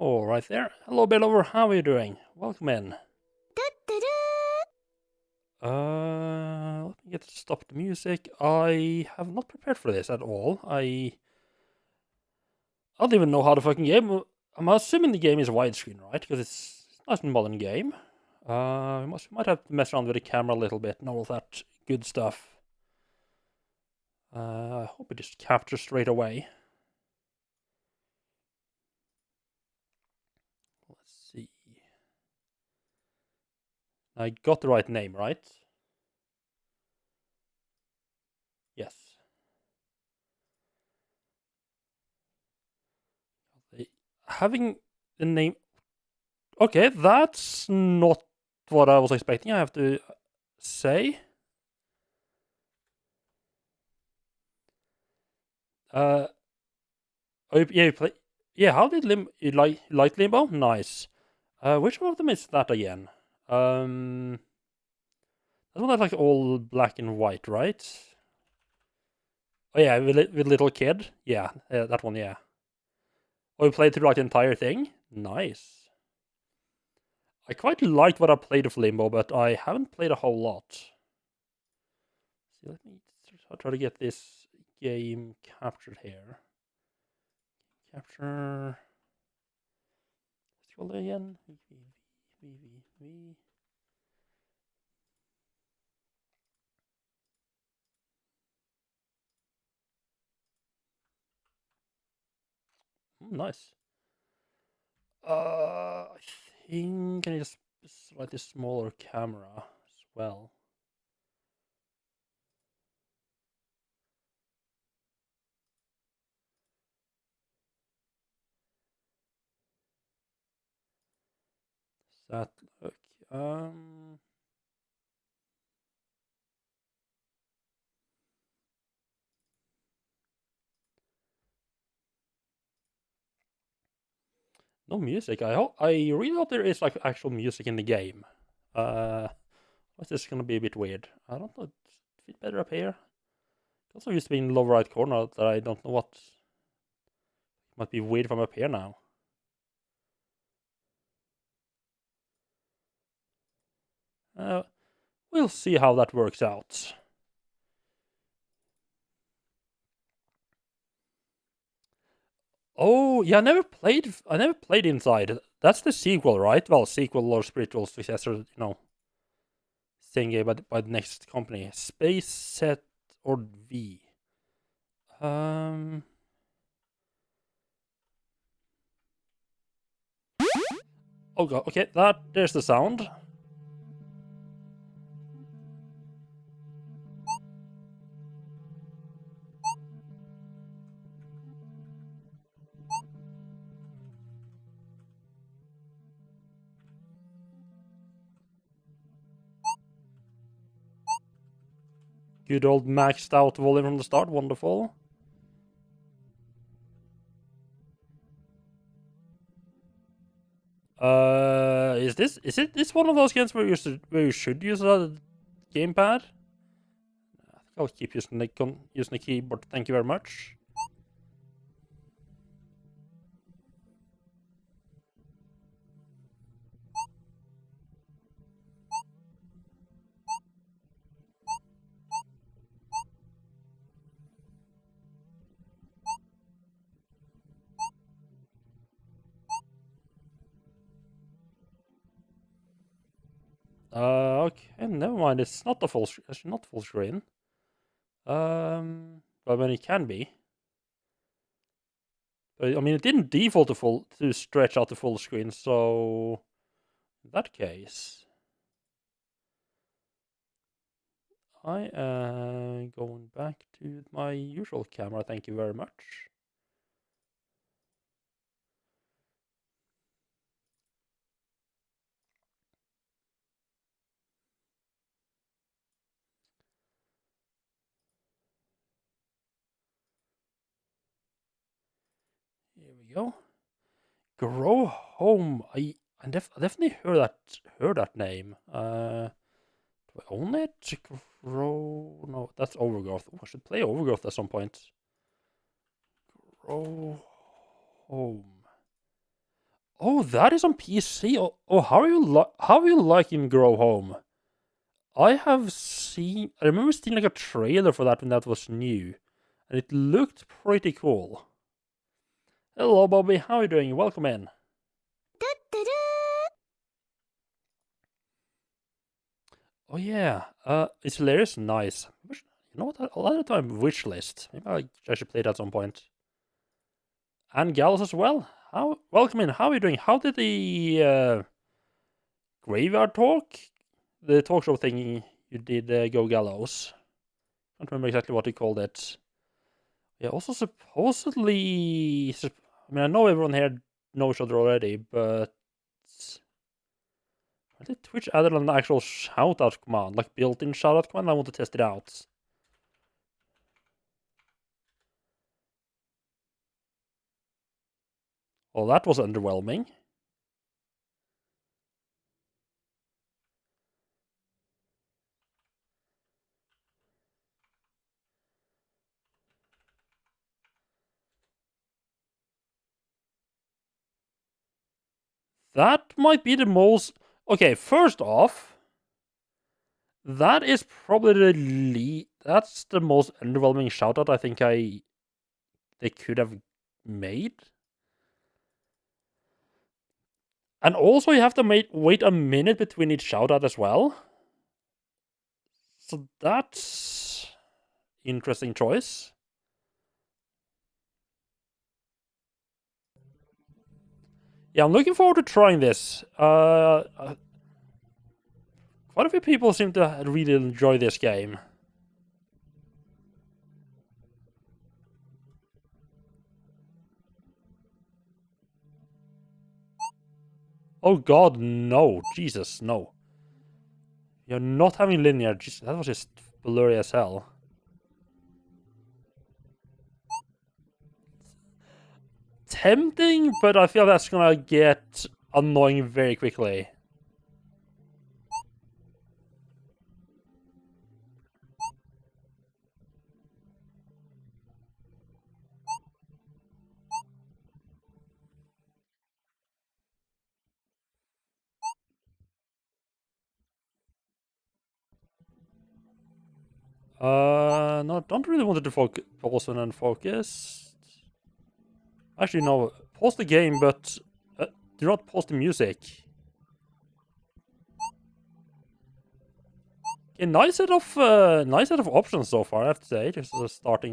All right there. Hello, Bellover. How are you doing? Welcome in. Let me get to stop the music. I have not prepared for this at all. I don't even know how the fucking game. I'm assuming the game is widescreen, right? Because it's a nice and modern game. We might have to mess around with the camera a little bit and all that good stuff. I hope it just captures straight away. Let's see. I got the right name, right? Yes. Having the name. Okay, that's not what I was expecting, I have to say. Oh, yeah, you play. Yeah, how did you like Limbo? Nice. Which one of them is that again? That one that's like all black and white, right? Oh yeah, with little kid. Yeah, that one. Yeah. Oh, you played through like the entire thing. Nice. I quite liked what I played of Limbo, but I haven't played a whole lot. See, let me try to get this game captured here. Capture. Let's roll it again. VVVVV. Nice. I think I need a slightly smaller camera as well. Does that look? No music. I really hope there is like actual music in the game. What's this gonna be a bit weird? I don't know. Fit better up here. It also used to be in the lower right corner that I don't know what might be weird from up here now. We'll see how that works out. Oh yeah, I never played Inside. That's the sequel, right? Well, sequel or spiritual successor, thingy by the next company. Space Set or V. Um. Oh god. Okay, there's the sound. Good old maxed out volume from the start. Wonderful. Is it this one of those games where you should use a gamepad? I think I'll keep using the keyboard. Thank you very much. Okay, never mind. It's not the full. It's not full screen. But when it can be. But, I mean, it didn't default to stretch out the full screen. So, in that case, I am going back to my usual camera. Thank you very much. Here we go. Grow Home. I definitely heard that name. Do I own it? Grow. No, that's Overgrowth. Oh, I should play Overgrowth at some point. Grow Home. Oh, that is on PC. Oh, how are you liking Grow Home? I remember seeing like a trailer for that when that was new, and it looked pretty cool. Hello, Bobby. How are you doing? Welcome in. Oh yeah, it's hilarious. Nice. You know what? A lot of time wish list. Maybe I should play that at some point. And gals as well. Welcome in. How are you doing? How did the graveyard talk, the talk show thing you did, go gallows? Can't remember exactly what he called it. Yeah. Also, supposedly, I mean, I know everyone here knows each other already, but I did Twitch added an actual shoutout command, like built-in shoutout command. I want to test it out. Well, that was underwhelming. That might be the most. Okay, first off, that is probably that's the most underwhelming shoutout I think they could have made. And also, you have to wait a minute between each shoutout as well. So that's interesting choice. Yeah, I'm looking forward to trying this. Quite a few people seem to really enjoy this game. Oh god, no. Jesus, no. You're not having linear. Jesus, that was just blurry as hell. Tempting, but I feel that's gonna get annoying very quickly. No, don't really want to pause and then focus. Actually, no. Pause the game, but do not pause the music. Okay, nice set of options so far, I have to say. Just start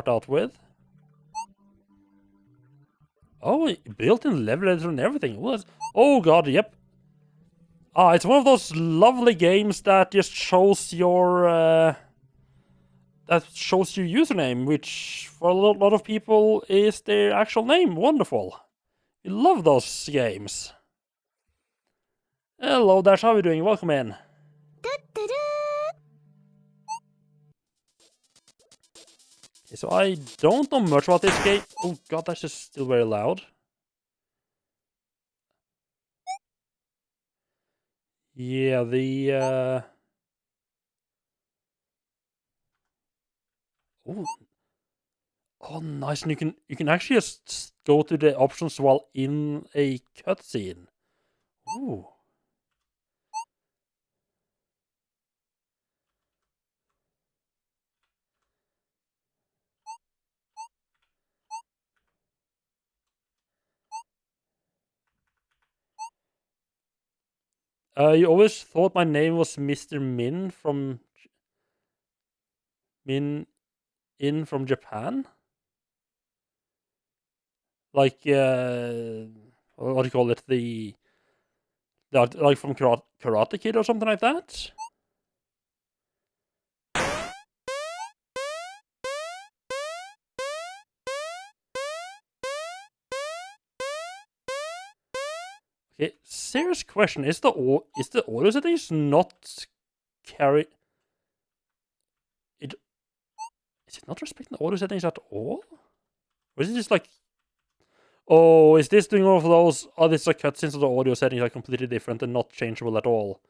out with. Oh, built-in level editor and everything. Oh god, yep. Ah, it's one of those lovely games that just shows your username, which for a lot of people is their actual name. Wonderful. We love those games. Hello, Dash. How are you doing? Welcome in. Okay, so I don't know much about this game. Oh god, that's just still very loud. Yeah, Oh, nice. And you can actually just go to the options while in a cutscene. Ooh. You always thought my name was Mr. Min from from Japan? Like, what do you call it? Like from Karate Kid or something like that? Okay, serious question. Is the audio settings not carry... Is it not respecting the audio settings at all? Or is it just like... Oh, is this doing all of those? Oh, this is like cutscenes of the audio settings are completely different and not changeable at all.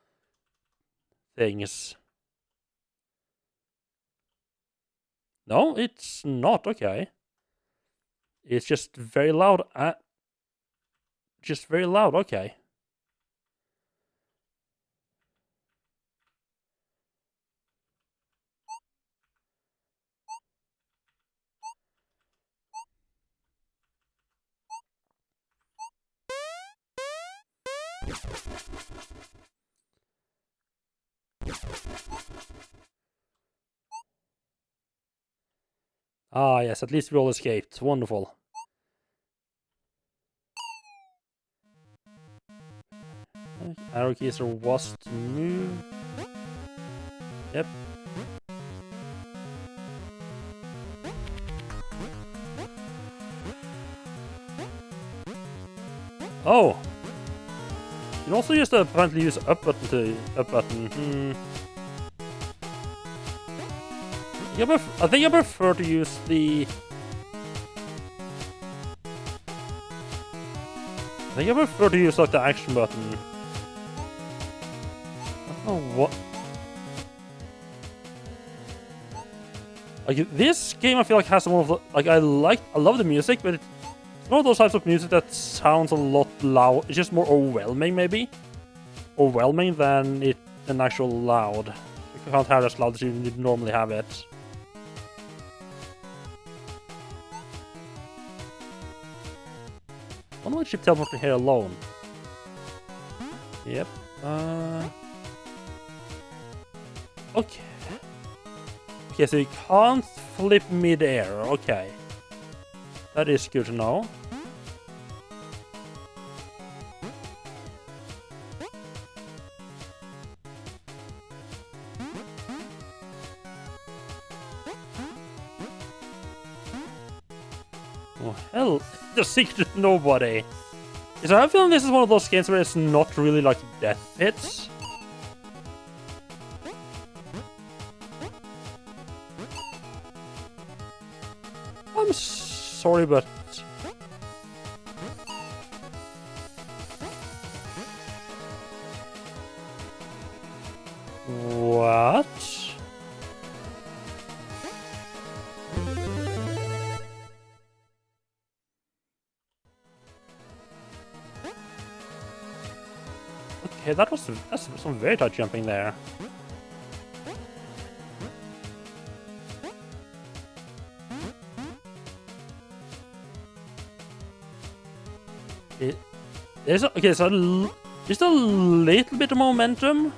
Things. No, it's not. Okay. It's just very loud. Just very loud. Okay. Ah, yes. At least we all escaped. Wonderful. Arrow keys are was to move. Yep. Oh. You can also just apparently use up button to up button. I think I prefer to use the... I think I prefer to use like the action button. I don't know what... Like this game I feel like has some of the... Like I love the music, but it's one of those types of music that sounds a lot loud. It's just more overwhelming maybe. Overwhelming than an actual loud. You can't have it as loud as you normally have it. I wonder what ship teleported here alone. Yep. Okay. Okay, so you can't flip mid-air. Okay. That is good to know. Oh, hell. The secret nobody. So I'm feeling this is one of those games where it's not really like death pits. I'm sorry, but... What? Okay, that's some very tight jumping there. Okay, so just a little bit of momentum.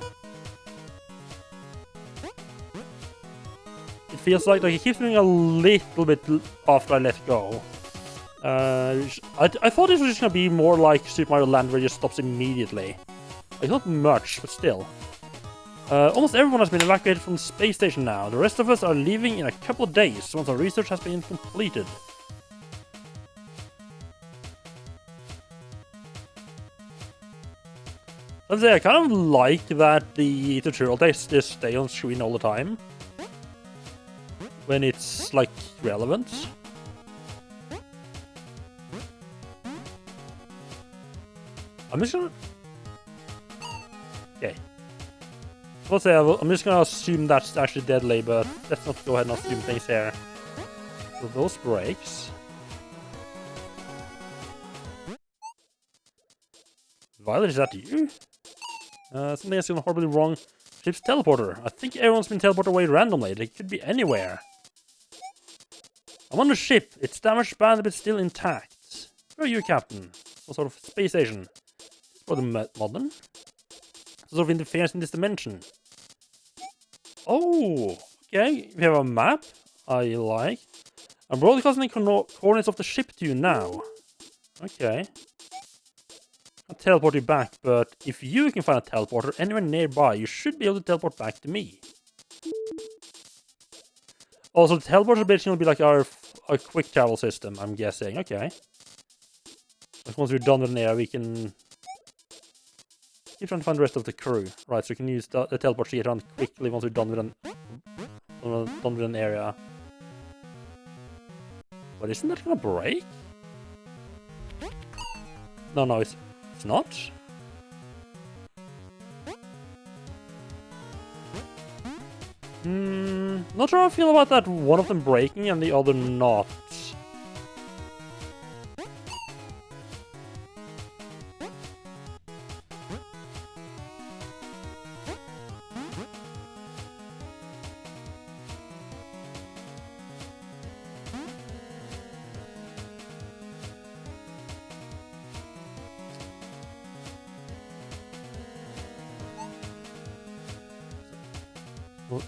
It feels like it keeps moving a little bit after I let go. I thought it was just gonna be more like Super Mario Land where it just stops immediately. Like, not much, but still. Almost everyone has been evacuated from the space station now. The rest of us are leaving in a couple of days once our research has been completed. Let's say I kind of like that the tutorial text just stay on screen all the time. When it's, like, relevant. I'm just gonna... Okay. Let's say I'm just gonna assume that's actually deadly, but let's not go ahead and assume things here. So those breaks. Violet, is that you? Something has gone horribly wrong. Ship's teleporter. I think everyone's been teleported away randomly. They could be anywhere. I'm on the ship. It's damaged badly, but still intact. Where are you, Captain? What sort of space station? For the modern? Sort of interference in this dimension. Oh, okay. We have a map. I like. I'm broadcasting the coordinates of the ship to you now. Okay. I'll teleport you back, but if you can find a teleporter anywhere nearby, you should be able to teleport back to me. Also, the teleporter basically will be like our quick travel system, I'm guessing. Okay. Like once we're done with an area, we can keep trying to find the rest of the crew. Right, so we can use the teleport to get around quickly once we're done with an area. But isn't that gonna break? No, it's not. Not sure how I feel about that one of them breaking and the other not.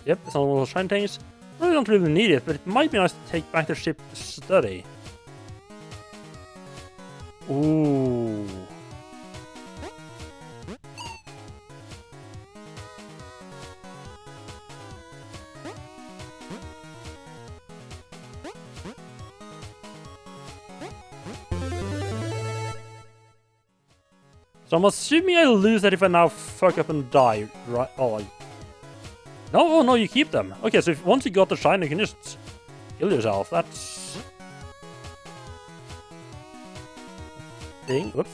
Yep, it's on one of those shine things. I don't really need it, but it might be nice to take back the ship to study. Ooh. So I'm assuming I lose that if I now fuck up and die, right? Oh, no, oh no, you keep them. Okay, so once you got the shine, you can just kill yourself. That's... thing. Whoops.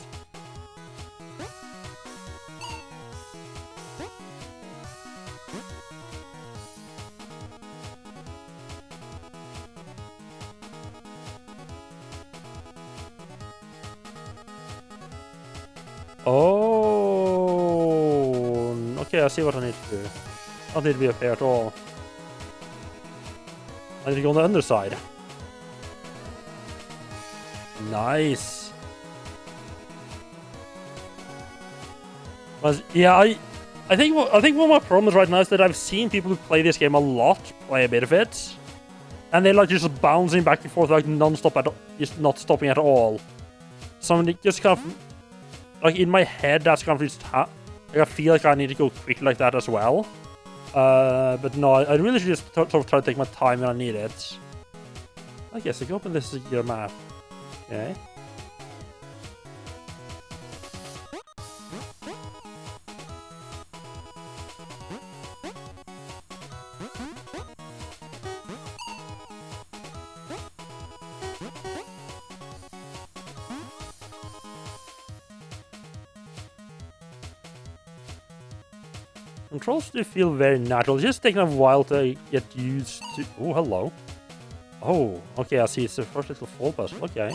Oh, okay, I see what I need to do. I don't need to be up here at all. I need to go on the underside. Nice. But yeah, I think one of my problems right now is that I've seen people who play this game a lot play a bit of it, and they're like just bouncing back and forth like non-stop at all, just not stopping at all. So I'm just kind of like in my head, that's kind of just like I feel like I need to go quick like that as well. But no, I really should just sort of try to take my time when I need it. I guess I can open this your map. Okay. Controls do feel very natural. It's just taking a while to get used to... Oh, hello. Oh, okay, I see. It's the first little fall puzzle. Okay.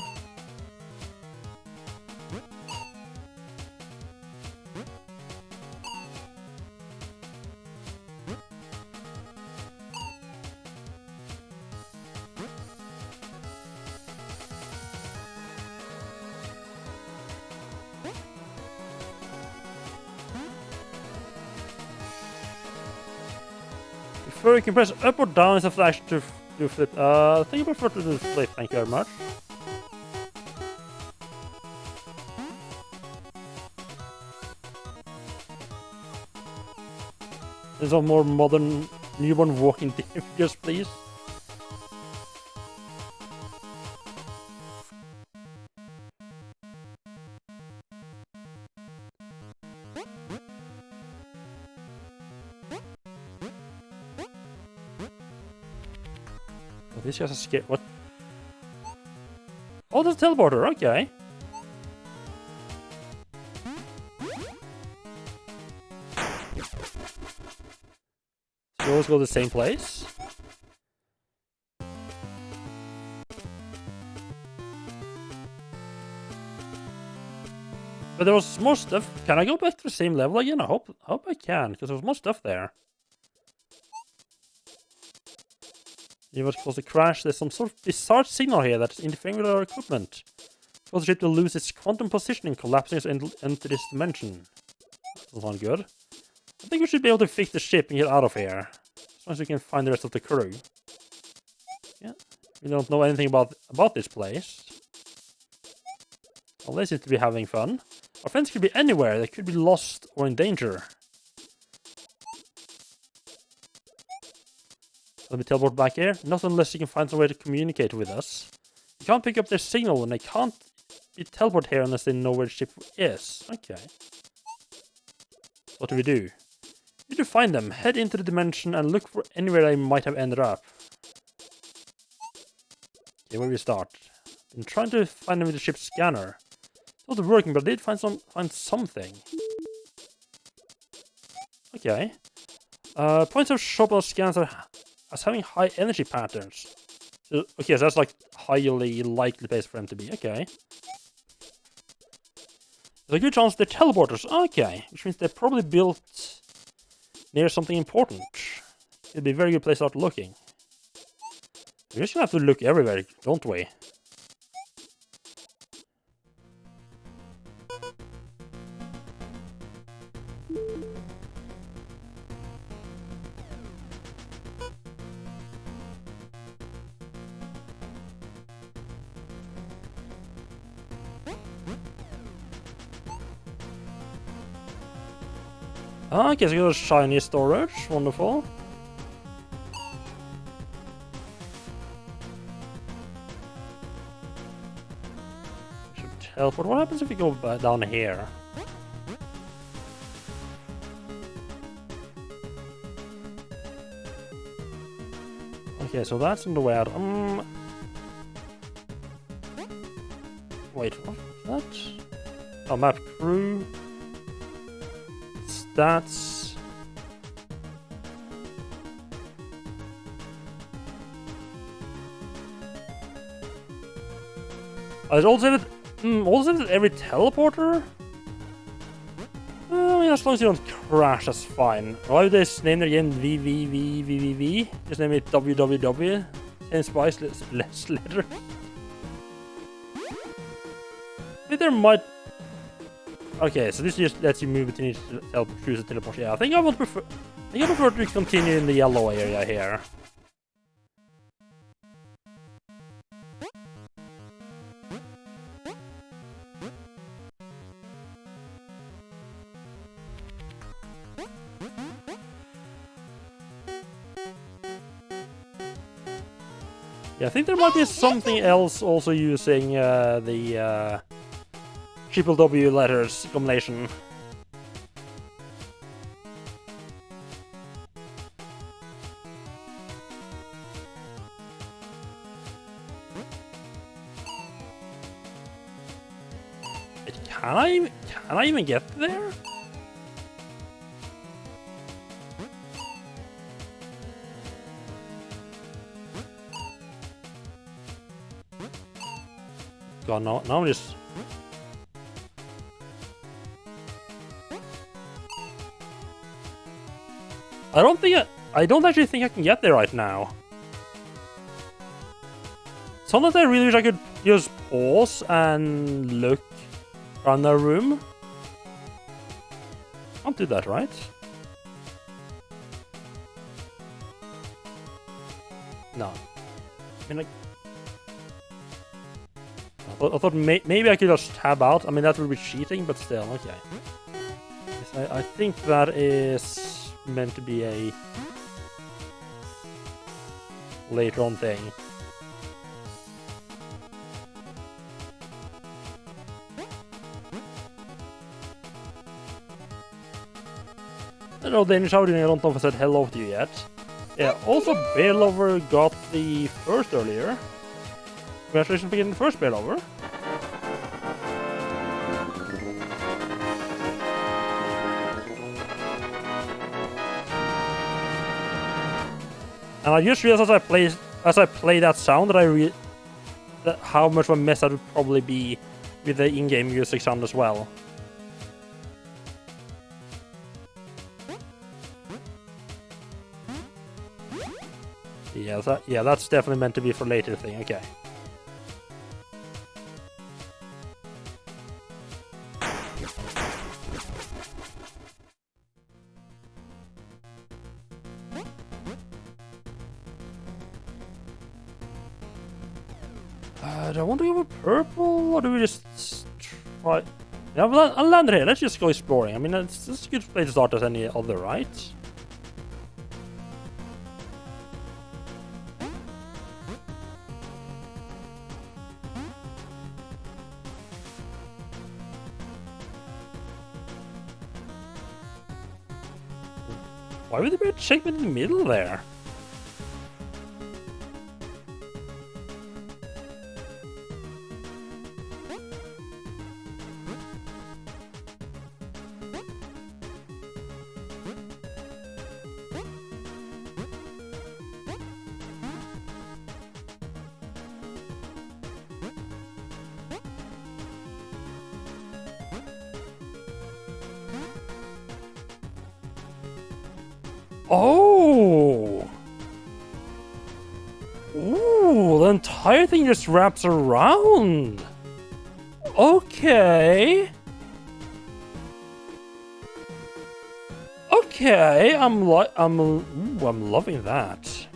Before you can press up or down is a flash to do flip. I think I prefer to do flip, thank you very much. There's some more modern newborn walking figures, please. Oh, this guy's a scare. What? Oh, there's a teleporter, okay. So we always go to the same place. But there was more stuff. Can I go back to the same level again? I hope I can, because there was more stuff there. It was supposed to crash. There's some sort of bizarre signal here that's interfering with our equipment. Cause the ship will lose its quantum positioning, collapsing us into this dimension. Doesn't sound good. I think we should be able to fix the ship and get out of here. As long as we can find the rest of the crew. Yeah. We don't know anything about this place. Well, they seem to be having fun. Our friends could be anywhere. They could be lost or in danger. Let me teleport back here. Not unless you can find some way to communicate with us. You can't pick up their signal and they can't be teleported here unless they know where the ship is. Okay. What do? You need to find them. Head into the dimension and look for anywhere they might have ended up. Okay, where do we start? I'm trying to find them with the ship's scanner. It's not working, but I did find something. Okay. Points of shop scans as having high energy patterns. So, okay, so that's like highly likely place for them to be. Okay. There's a good chance they're teleporters. Okay, which means they're probably built near something important. It'd be a very good place to start looking. We're just gonna have to look everywhere, don't we? Okay, so we got a shiny storage. Wonderful. Should teleport. What happens if we go down here? Okay, so that's on the way out. Wait, what's that? Oh, map crew. Stats. There's also every teleporter? I mean, as long as you don't crash, that's fine. Why would they name their game VVVVV? Just name it WWW. Same spice, less letter. I think there might... Okay, so this just lets you move between each choose a teleport. Yeah, I think I prefer to continue in the yellow area here. Yeah, I think there might be something else also using the triple W letters combination. Can I even get there? God, now I'm just... I don't actually think I can get there right now. Sometimes I really wish I could just pause and look around the room. Can't do that, right? No. I mean, like... I thought maybe I could just tab out. I mean, that would be cheating, but still, okay. Yes, I think that is meant to be a later on thing. Hello, Danish, how are you doing? I don't know if I said hello to you yet. Yeah, also, Bailover got the first earlier. Congratulations for getting the first Bailover. And I just realized as I play that sound that how much of a mess that would probably be with the in-game music sound as well. Yeah, that's definitely meant to be for later thing. Okay. Do I want to go with purple, or do we just try... Yeah, I'll land here. Let's just go exploring. I mean, it's a good place to start as any other, right? Why would they be check in the middle there? Oh! Ooh, the entire thing just wraps around! Okay! Okay, I'm loving that.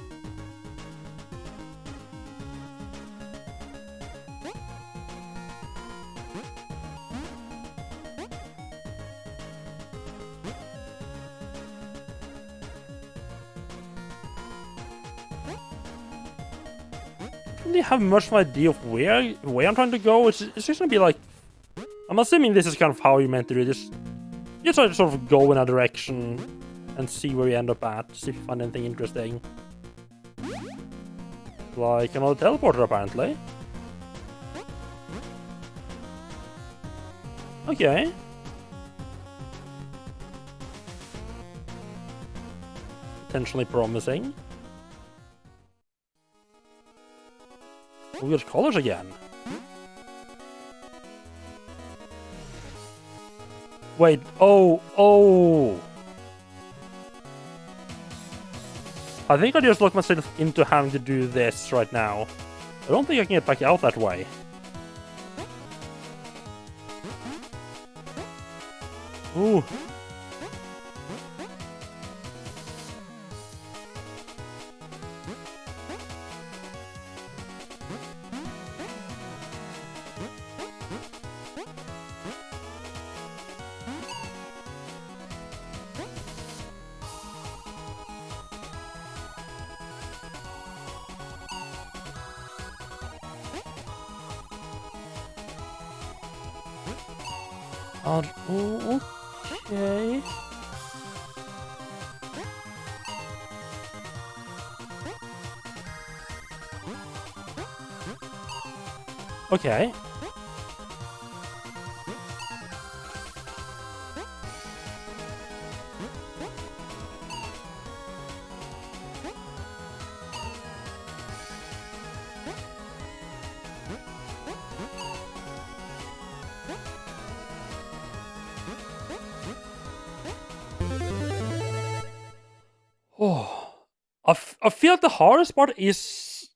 Really have much of an idea of where I'm trying to go. It's just gonna be like, I'm assuming this is kind of how you meant to do this. You try to sort of go in a direction and see where you end up at, see if you find anything interesting. Like another teleporter, apparently. Okay. Potentially promising. Weird colors again. Wait, oh! I think I just locked myself into having to do this right now. I don't think I can get back out that way. Ooh. Oh, okay. Okay. Oh, I feel like the hardest part is,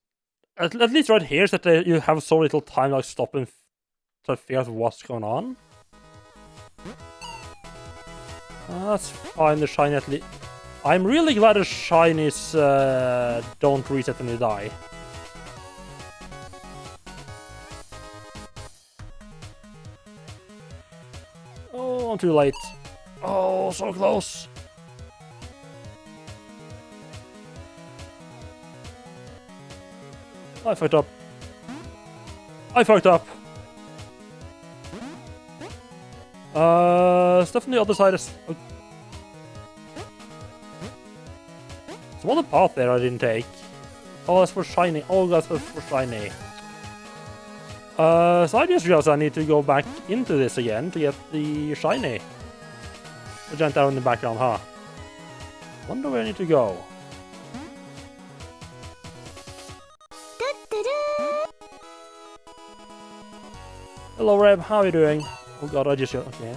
at least right here, is that you have so little time to like stop and try to figure out what's going on. That's fine, the shiny at least. I'm really glad the shinies don't reset when you die. Oh, I'm too late. Oh, so close. I fucked up. I fucked up. Stuff on the other side is... There's one path there I didn't take. Oh, that's for shiny. Oh, that's for shiny. So I just realized I need to go back into this again to get the shiny. The giant arrow in the background, huh? Wonder where I need to go. Hello, Reb. How are you doing? Oh god, I just... Okay.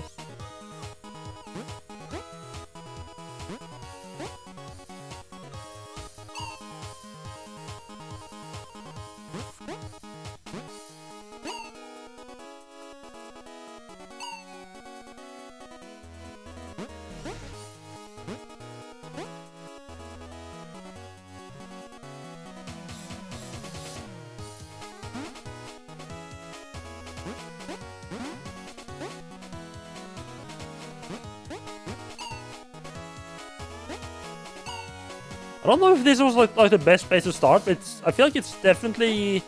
I don't know if this was like the best place to start, but I feel like it's definitely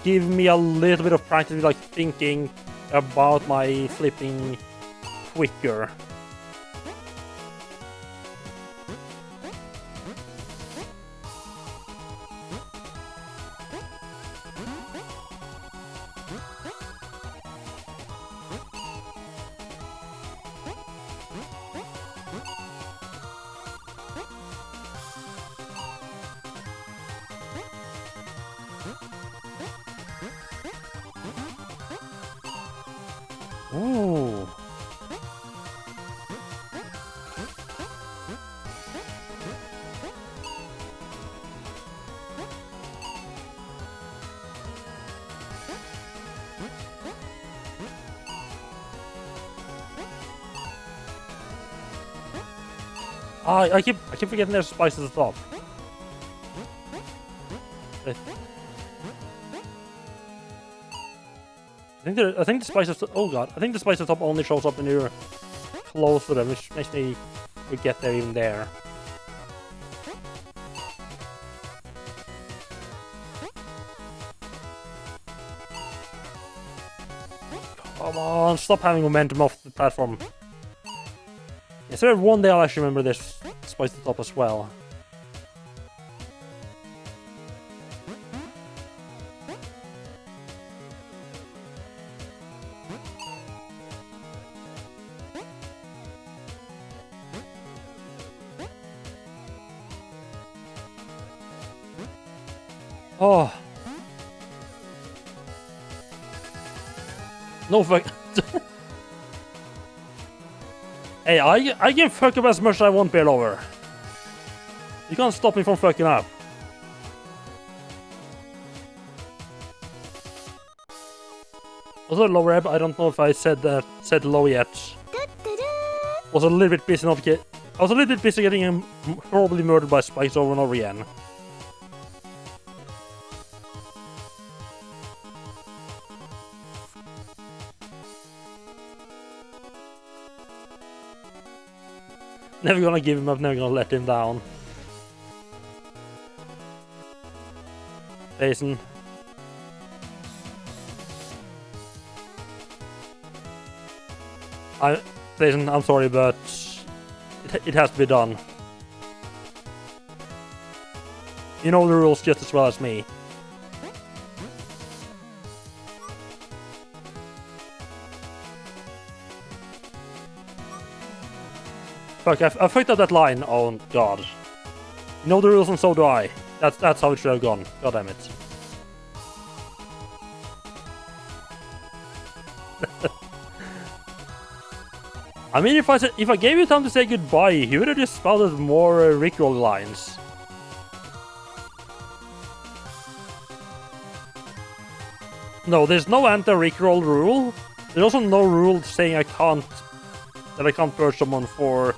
give me a little bit of practice with like thinking about my flipping quicker. Ooh. I keep forgetting there's spice at the top. I think the spice at the, oh god, I think the spice at the top only shows up when you're close to them, which makes me forget they're even there. Come on, stop having momentum off the platform. Yes, there one day I'll actually remember this spice at the top as well. Oh. No fuck. Hey, I can fuck up as much as I want, Bear Lover. You can't stop me from fucking up. Also, low rep, I don't know if I said low yet. Was a little bit busy I was a little bit busy getting him horribly murdered by spikes over and over again. Never gonna give him up, never gonna let him down. Jason. Jason, I'm sorry, but it has to be done. You know the rules just as well as me. Fuck, I fucked up that line. Oh god. You know the rules and so do I. That's how it should have gone. God damn it. I mean, if I gave you time to say goodbye, you would have just spouted more Rickroll lines. No, there's no anti-Rickroll rule. There's also no rule saying that I can't purge someone for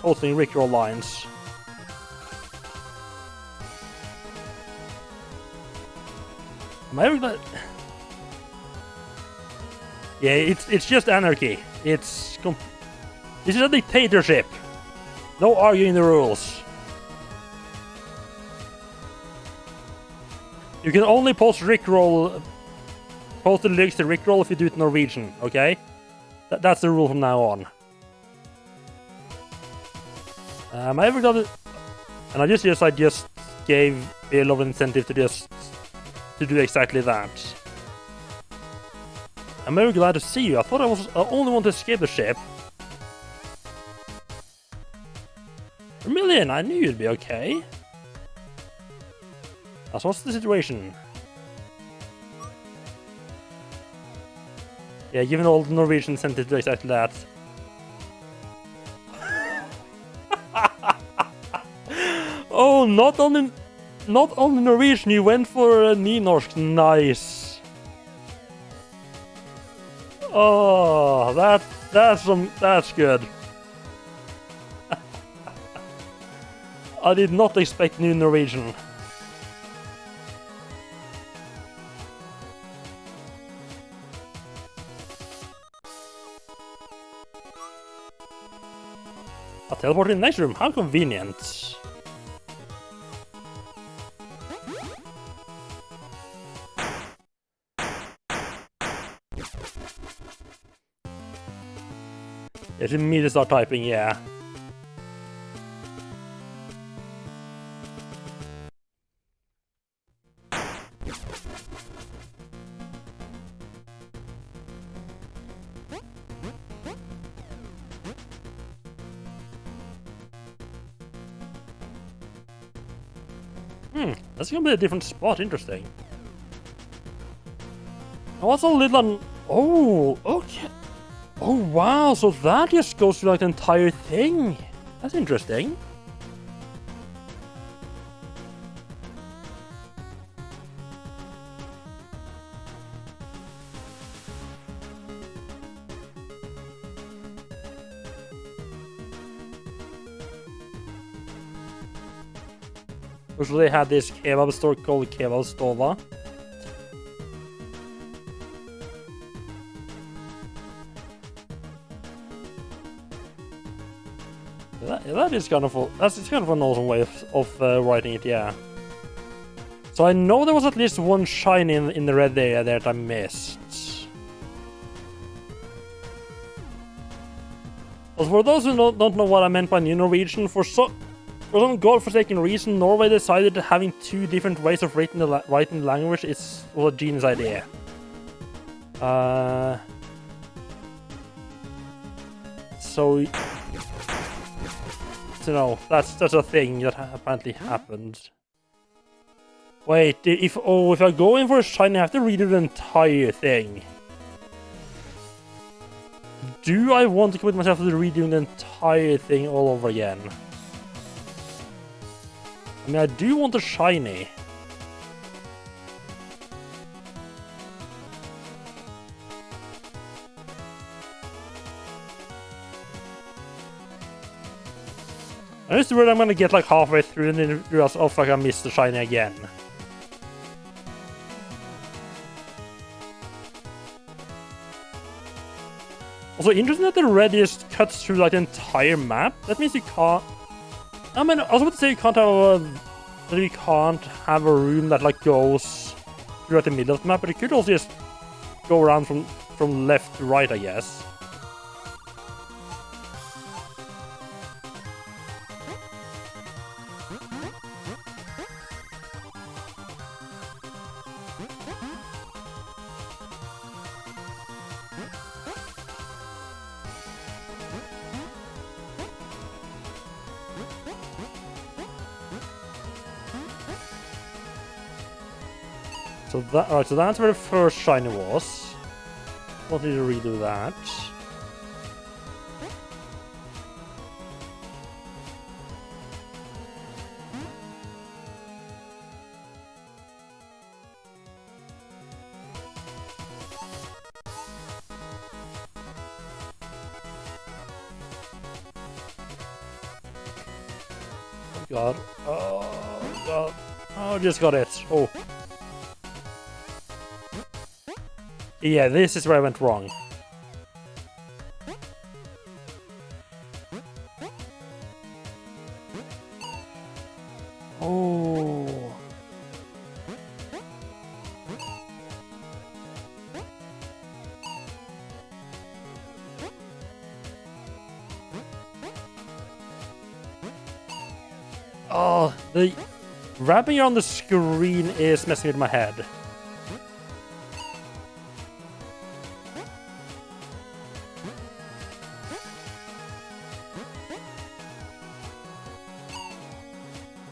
posting rickroll lines. Am I ever gonna... Yeah, it's just anarchy. This is a dictatorship. No arguing the rules. You can only post the lyrics to rickroll if you do it in Norwegian, okay? That's the rule from now on. Am I ever gonna... And I just gave a lot of incentive to do exactly that. I'm very glad to see you. I thought I only want to escape the ship. Vermilion, I knew you'd be okay. So what's the situation? Yeah, given all the Norwegian incentive to do exactly that. Oh, not only Norwegian, you went for Nynorsk. Nice. Oh, that's good. I did not expect new Norwegian. I'll teleport in the next room. How convenient. It's immediately start typing, yeah. That's gonna be a different spot, interesting. Oh, what's a little... Oh, okay. Oh, wow, so that just goes through like the entire thing. That's interesting. So they had this kebab store called Kebab Stova. That is kind of an awesome way of writing it, yeah. So I know there was at least one shiny in the red area there that I missed. But for those who don't know what I meant by New Norwegian, for some godforsaken reason, Norway decided that having two different ways of writing the language was a genius idea. So no, that's a thing that apparently happened. Wait, if I go in for a shiny, I have to redo the entire thing. Do I want to commit myself to redoing the entire thing all over again? I mean, I do want a shiny. I'm just worried I'm gonna get like halfway through and then realize, oh fuck, I missed the shiny again. Also, interesting that the red just cuts through like the entire map. That means you can't... I mean, I was about to say you can't have a room that like goes throughout the middle of the map, but it could also just go around from left to right, I guess. So that's where the first shiny was. Wanted to redo that. God. Oh, God. Oh, just got it. Oh. Yeah, this is where I went wrong. Oh. Oh, the wrapping on the screen is messing with my head.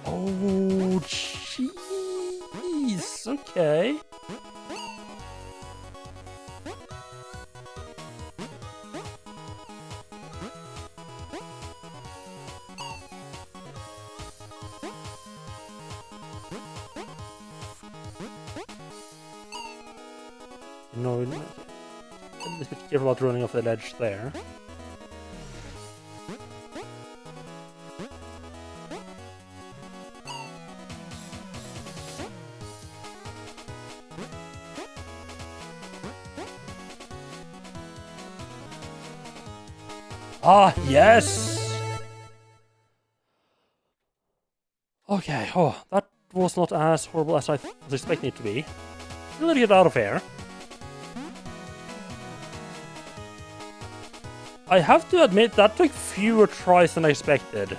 Oh, jeez. Okay. No, let's be careful about running off the ledge there. Ah, yes! Okay, oh, that was not as horrible as I was expecting it to be. Let me get out of here. I have to admit, that took fewer tries than I expected.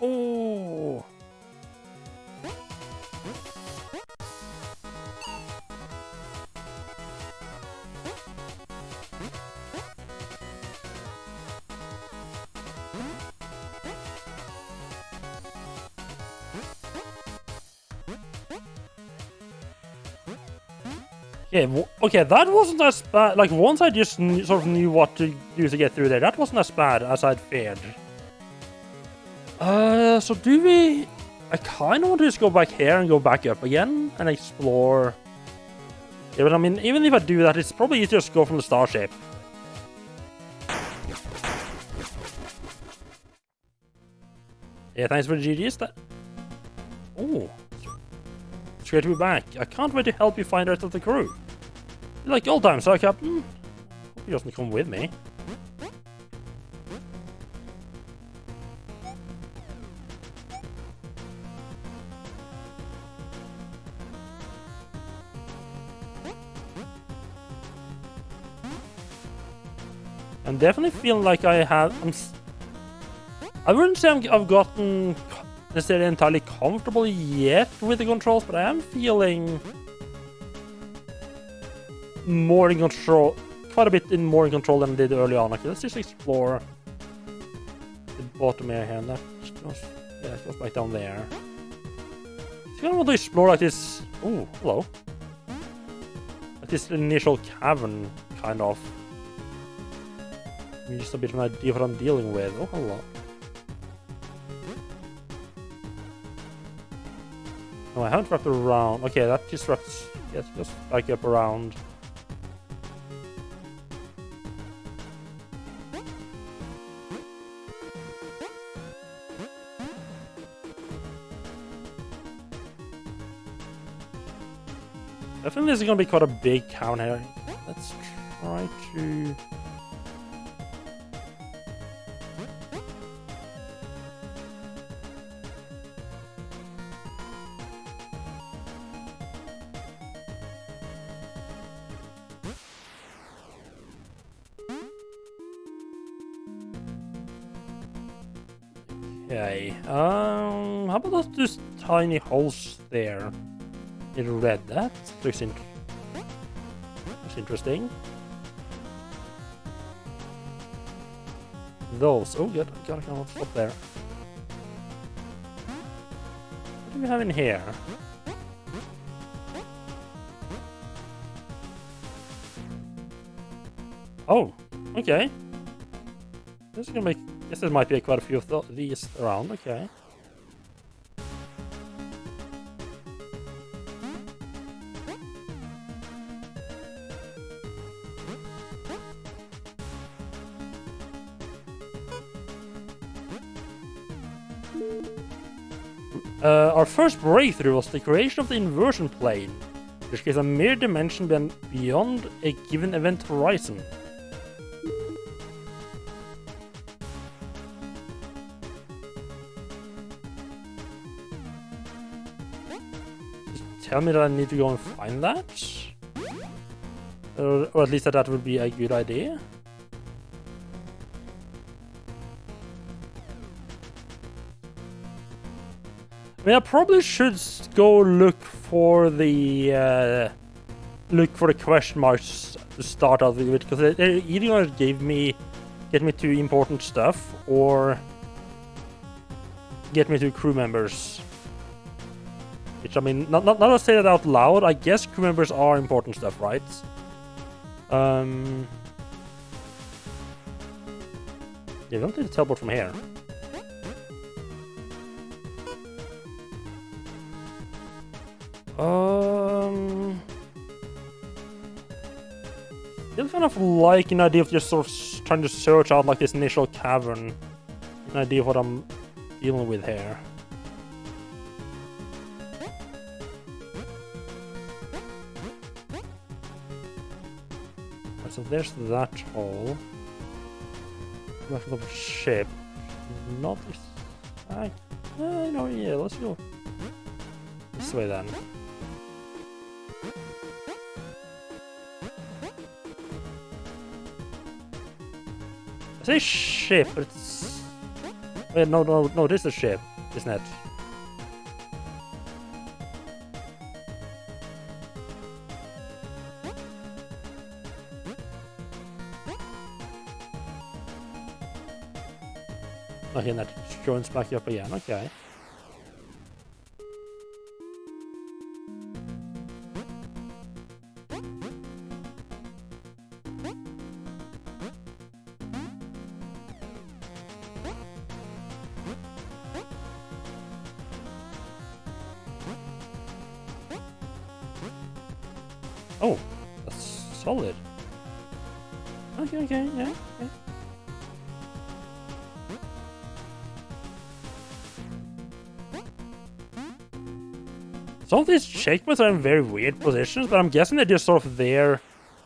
Oh. Yeah, okay, that wasn't as bad. Like, once I just sort of knew what to do to get through there, that wasn't as bad as I'd feared. So do we... I kind of want to just go back here and go back up again and explore. Yeah, but I mean, even if I do that, it's probably easier to go from the starship. Yeah, thanks for the GGs. Oh. It's great to be back. I can't wait to help you find the rest of the crew. Like old times, so Captain. Hope he doesn't come with me. I'm definitely feeling like I have... I wouldn't say I've gotten necessarily entirely comfortable yet with the controls, but I am feeling more in control, quite a bit more in control than I did early on. Okay, let's just explore the bottom area here, and that goes, yeah, it goes back down there. I kind of want to explore like this. Oh, hello. Like this initial cavern, kind of. Just a bit of an idea of what I'm dealing with. Oh, hello. No, I haven't wrapped around. Okay, that just wraps. Yes, just back up around. I think this is gonna be quite a big town here. Let's try to. Okay. How about those tiny holes there in red? That looks interesting. Those. Oh, good. God, I cannot stop there. What do we have in here? Oh, okay. This is gonna make. Guess there might be quite a few of these around. Okay. Our first breakthrough was the creation of the inversion plane, which gives a mere dimension beyond a given event horizon. Just tell me that I need to go and find that? Or at least that would be a good idea. I mean, I probably should go look for the question marks to start out with, because they're either gonna get me to important stuff or get me to crew members. Which, I mean, not to say that out loud, I guess crew members are important stuff, right? Yeah, we don't need to teleport from here. Still kind of like an idea of just sort of trying to search out like this initial cavern. An idea of what I'm dealing with here. So there's that hole. Back of the ship. Not this. No, yeah, let's go this way then. I say ship, but it's... Wait, no, this is a ship, isn't it? Okay, that joins back up again, okay. Oh, that's solid. Okay, yeah, okay. Some of these checkpoints are in very weird positions, but I'm guessing they're just sort of there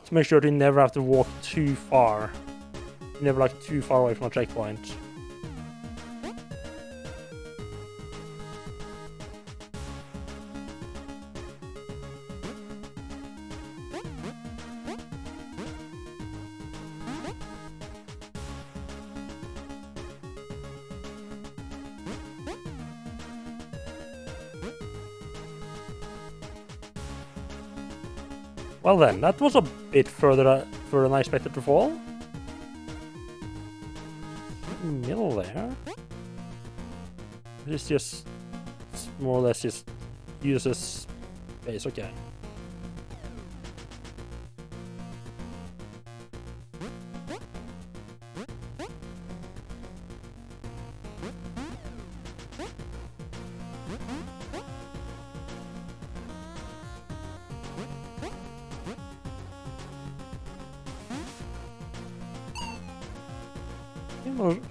to make sure that you never have to walk too far. Never like too far away from a checkpoint. Well then, that was a bit further than I expected to fall. Middle there. This just more or less just uses space, okay.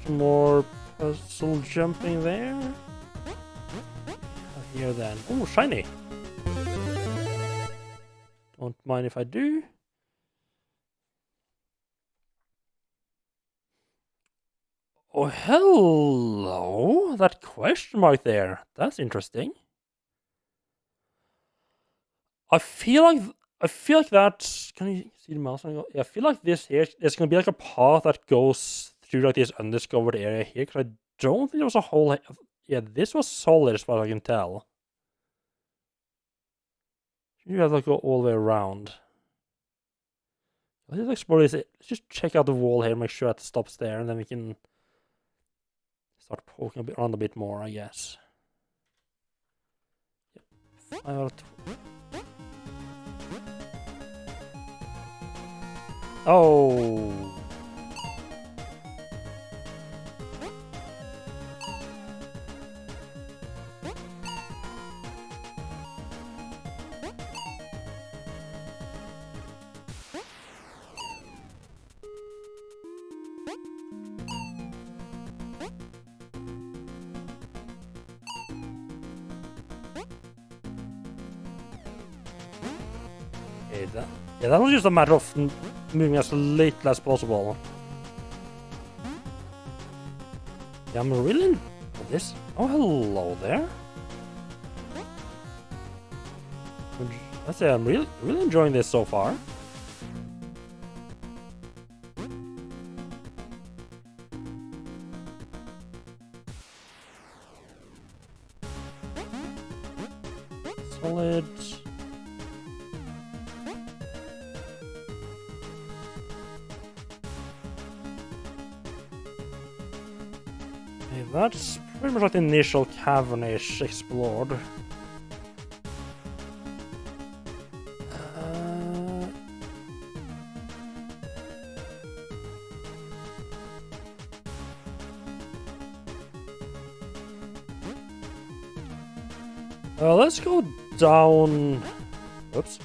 Some more puzzle jumping there. Here then. Oh, shiny. Don't mind if I do. Oh, hello. That question mark there. That's interesting. I feel like that. Can you see the mouse? Yeah, I feel like this here is gonna be like a path that goes through like this undiscovered area here, because I don't think there was a hole. Yeah, this was solid as far as I can tell. You have to go all the way around. Let's explore this. Let's just check out the wall here, make sure it stops there, and then we can start poking around a bit more, I guess. Yep. 5 out of 12. Oh. Yeah, that was just a matter of moving as little as possible. Yeah, I'm really into this. Oh, hello there. I'd say I'm really enjoying this so far. Solid. That's pretty much like the initial cavern-ish explored. Let's go down. Oops.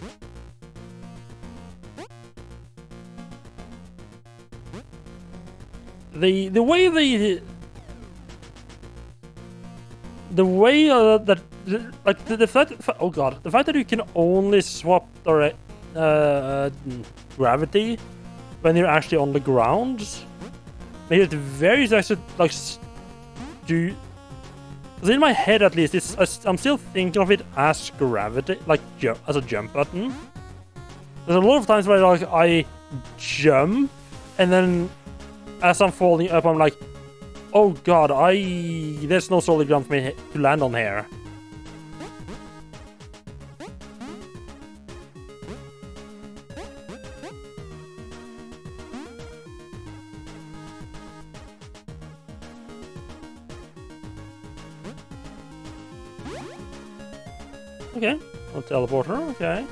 The way that like the fact, oh god, the fact that you can only swap gravity when you're actually on the ground makes it very easy like do. In my head, at least, I'm still thinking of it as gravity, like as a jump button. There's a lot of times where like I jump, and then as I'm falling up, I'm like, oh god, there's no solid ground for me to land on here. Okay, a teleporter, okay.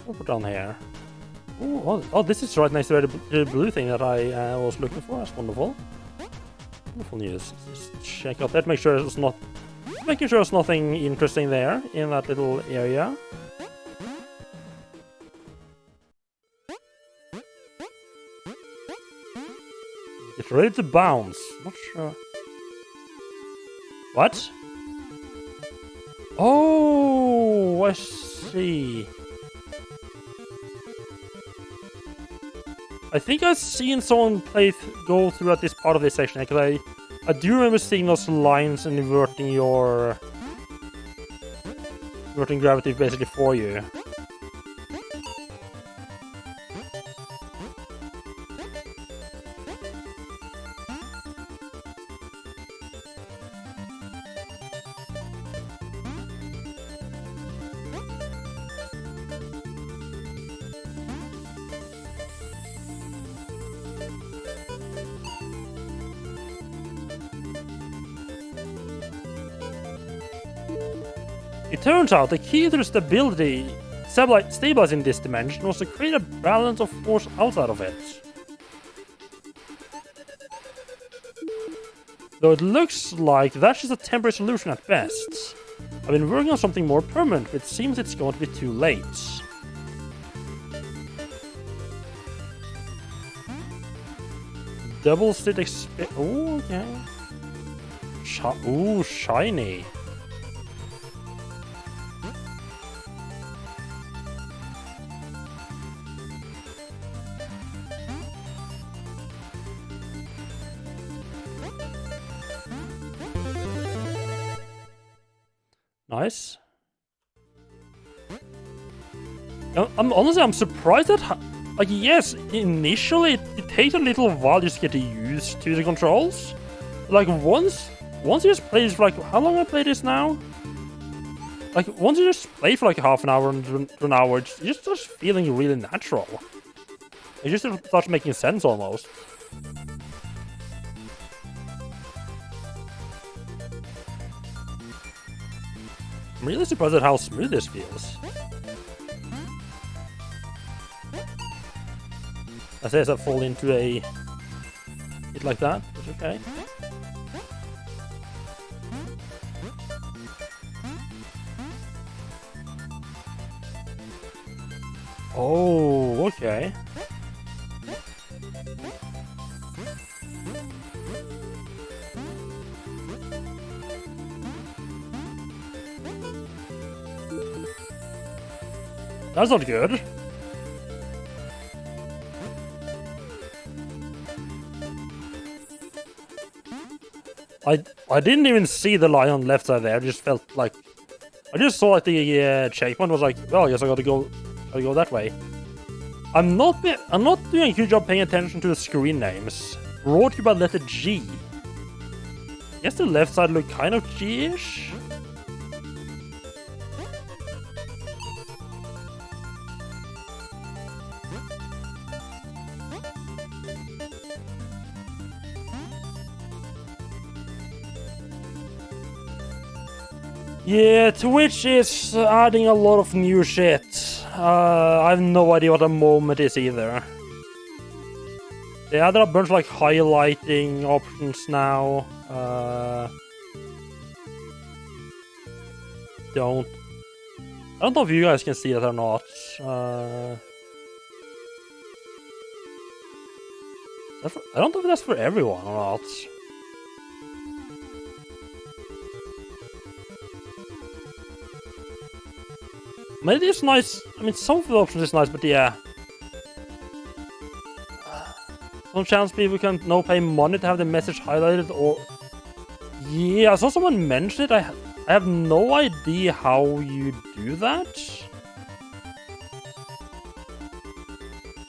We'll put down here. Ooh, oh, this is right next to the blue thing that I was looking for. That's wonderful. Wonderful news. Just check out that, making sure there's nothing interesting there in that little area. Get ready to bounce. Not sure. What? Oh, I see. I think I've seen someone go through at this part of this section, because I do remember seeing those lines and inverting gravity basically for you. It turns out the key to the stabilizing this dimension was to create a balance of force outside of it. Though it looks like that's just a temporary solution at best. I've been working on something more permanent, but it seems it's going to be too late. Double slit oh, okay. Ooh, shiny. Nice. I'm surprised at Like, yes, initially it takes a little while just to get used to the controls. Like, once you just play this for like, how long have I played this now? Like, once you just play for like half an hour to an hour, it just starts feeling really natural. It just starts making sense almost. I'm really surprised at how smooth this feels. I say as I fall into a hit like that, it's okay. Oh, okay. That's not good. I didn't even see the line on the left side there. I just felt like I just saw like the checkpoint was like, well, I guess I gotta go that way. I'm not doing a huge job paying attention to the screen names. Brought to you by letter G. Guess the left side look kind of G-ish. Yeah, Twitch is adding a lot of new shit. I have no idea what a moment is either. They added a bunch of like highlighting options now. I don't know if you guys can see that or not. I don't know if that's for everyone or not. Maybe it's nice. I mean, some of the options is nice, but yeah. Some chance people can no pay money to have the message highlighted, or yeah, I saw someone mention it. I have no idea how you do that.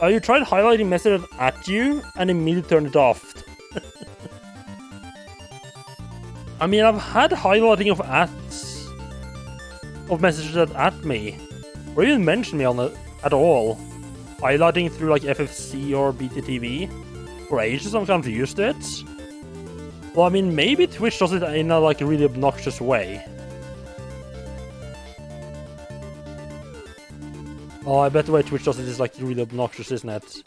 You tried highlighting messages at you and immediately turned it off. I mean, I've had highlighting of messages at me, or even mention me on it at all. Highlighting through like FFC or BTTV for ages. I'm confused it. Well, I mean, maybe Twitch does it in a like really obnoxious way. Oh, I bet the way Twitch does it is like really obnoxious, isn't it?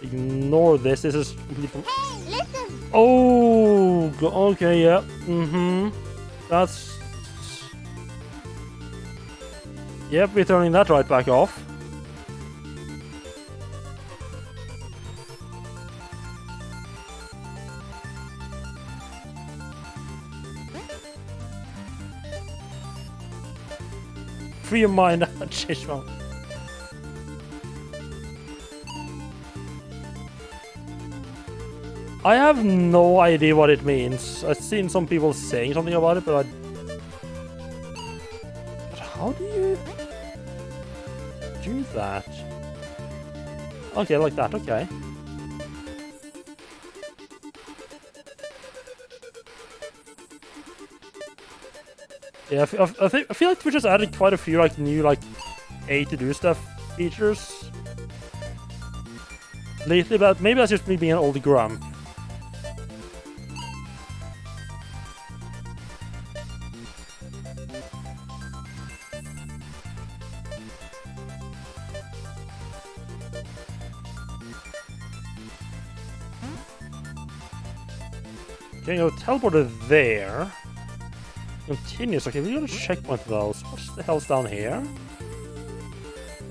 Ignore this. This is completely. Hey, listen. Oh, okay, yeah. That's. Yep, we're turning that right back off. Free your mind, Chishma. I have no idea what it means. I've seen some people saying something about it, but how do you do that? Okay, like that, okay. Yeah, I feel like Twitch has added quite a few like new like to-do stuff features lately, but maybe that's just me being an old grump. Okay, go teleported there. Continuous. Okay, we're gonna checkpoint those. What the hell's down here?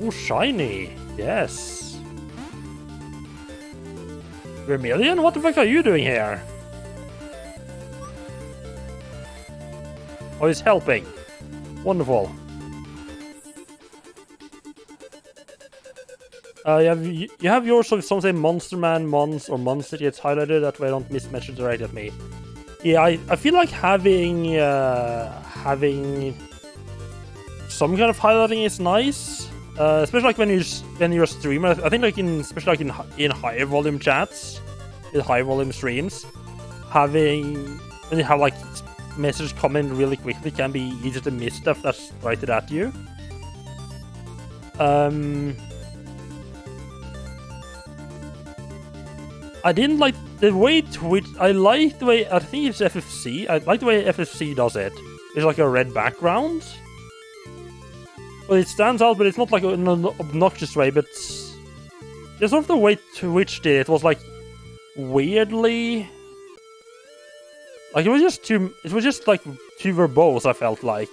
Oh, shiny. Yes. Vermilion? What the fuck are you doing here? Oh, he's helping. Wonderful. You have yours, so if someone say Monster Man, Mons, or Monster gets highlighted, that way I don't miss messages right at me. Yeah, I feel like having some kind of highlighting is nice, especially like when you're a streamer. I think like especially like in higher volume chats, in high volume streams, when you have like messages come in really quickly, can be easy to miss stuff that's right at you. I didn't like the way Twitch. I like the way, I think it's FFC. I like the way FFC does it. It's like a red background. Well, it stands out, but it's not like in an obnoxious way. But just sort of the way Twitch did it was like weirdly. Like it was just like too verbose. I felt like.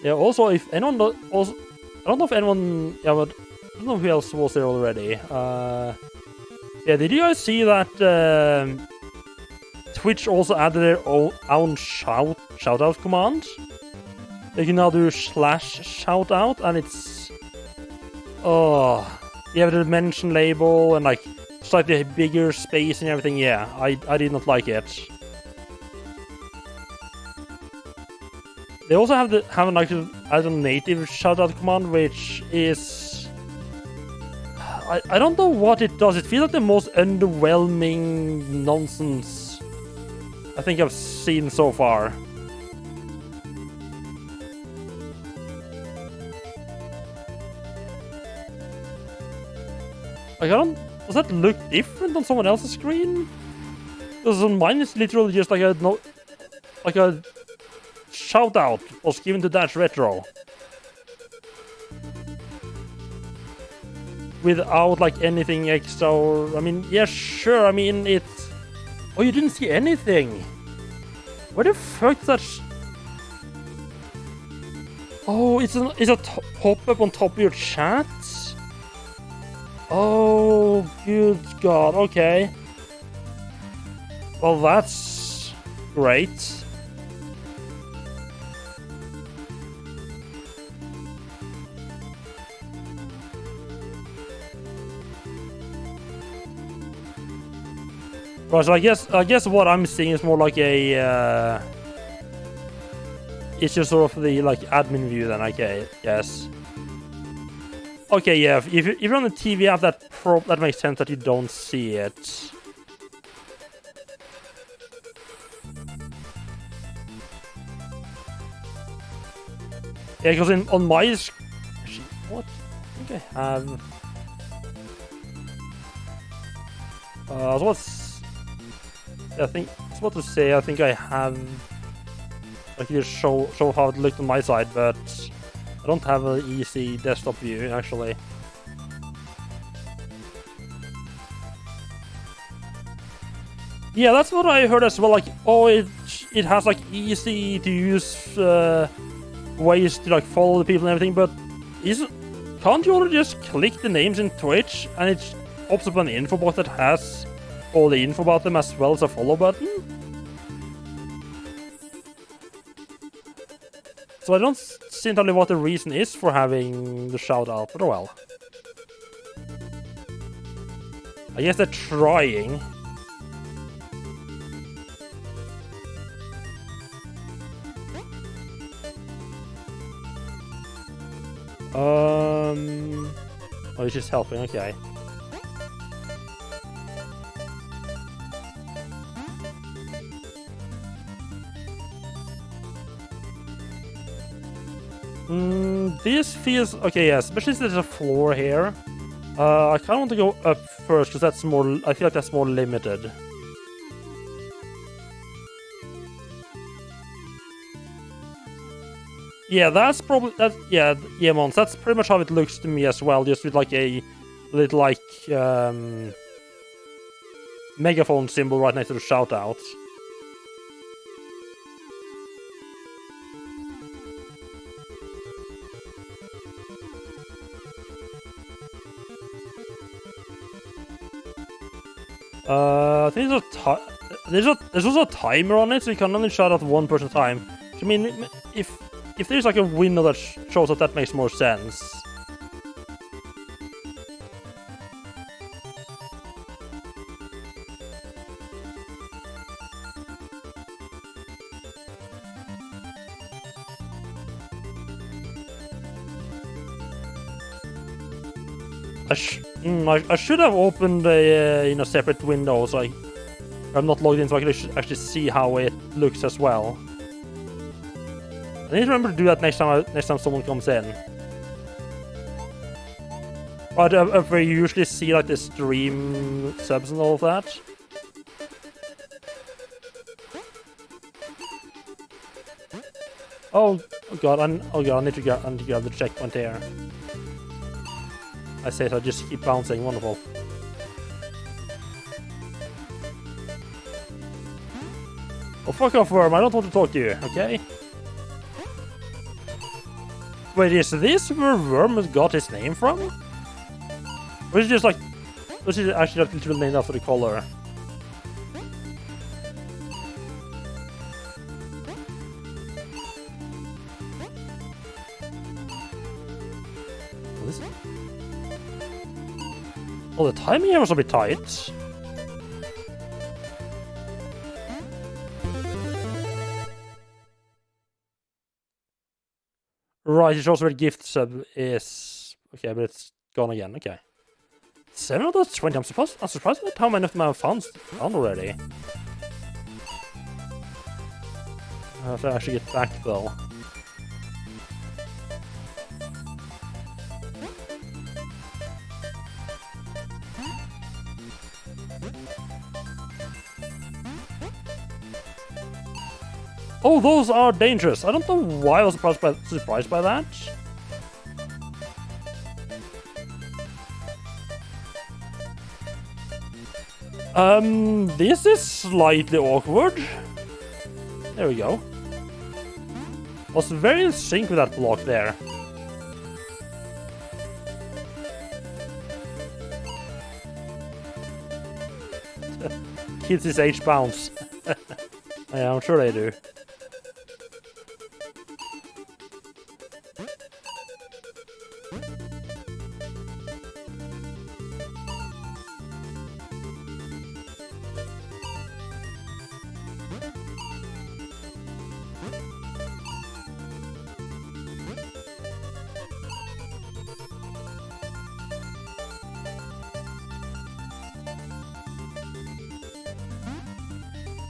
Yeah. Also, if anyone also, I don't know if anyone. Yeah, but I don't know who else was there already. Yeah, did you guys see that Twitch also added their own shout-out command? You can now do /shoutout, and it's... Oh... You have the mention label, and like, slightly bigger space and everything. Yeah, I did not like it. They also have a native shout-out command, which is... I don't know what it does. It feels like the most underwhelming nonsense I think I've seen so far. Like, does that look different on someone else's screen? Because on mine it's literally just like a shout out was given to Dash Retro. Without like anything extra, or I mean, yeah, sure. I mean, it's. Oh, you didn't see anything. Where the fuck is that? Oh, it's a pop-up on top of your chat. Oh, good God. Okay. Well, that's great. Right, so I guess what I'm seeing is more like a it's just sort of the like admin view then, okay, yes. Okay, yeah, if you're on the TV app, that makes sense that you don't see it. Yeah, because on my actually, what? I think I have. I think I was about to say, I think I have like just show how it looked on my side, but I don't have an easy desktop view actually. Yeah, that's what I heard as well. Like, oh, it has like easy to use ways to like follow the people and everything, but can't you already just click the names in Twitch and it pops up an info box that has all the info about them as well as a follow button? So I don't see entirely what the reason is for having the shout out, but well. I guess they're trying. Oh, he's just helping, okay. This feels okay, yes, especially since there's a floor here. I kind of want to go up first because that's more. I feel like that's more limited. Yeah, that's probably that. Yeah, Mons. That's pretty much how it looks to me as well. Just with like a little like megaphone symbol right next to the shout out. I think there's also a timer on it, so you can only shout out one person at a time. I mean, if there's like a window that shows that makes more sense. I should have opened a separate window so I'm not logged in, so I can actually see how it looks as well. I need to remember to do that next time someone comes in. But we usually see like the stream subs and all of that. Oh god! I need to grab the checkpoint here. I say so. I just keep bouncing. Wonderful. Oh, fuck off, worm. I don't want to talk to you, okay? Wait, is this where Worm got his name from? Or is it just like... Was it actually like literally named after the color? Oh, the timing here was a bit tight. Right, it shows where the gift sub is. Okay, but it's gone again. Okay. 7 out of 20. I'm surprised at how many of them I've found already. I have to actually get back though. Oh, those are dangerous. I don't know why I was surprised by that. This is slightly awkward. There we go. I was very in sync with that block there. Kids his age bounce. Yeah, I'm sure they do.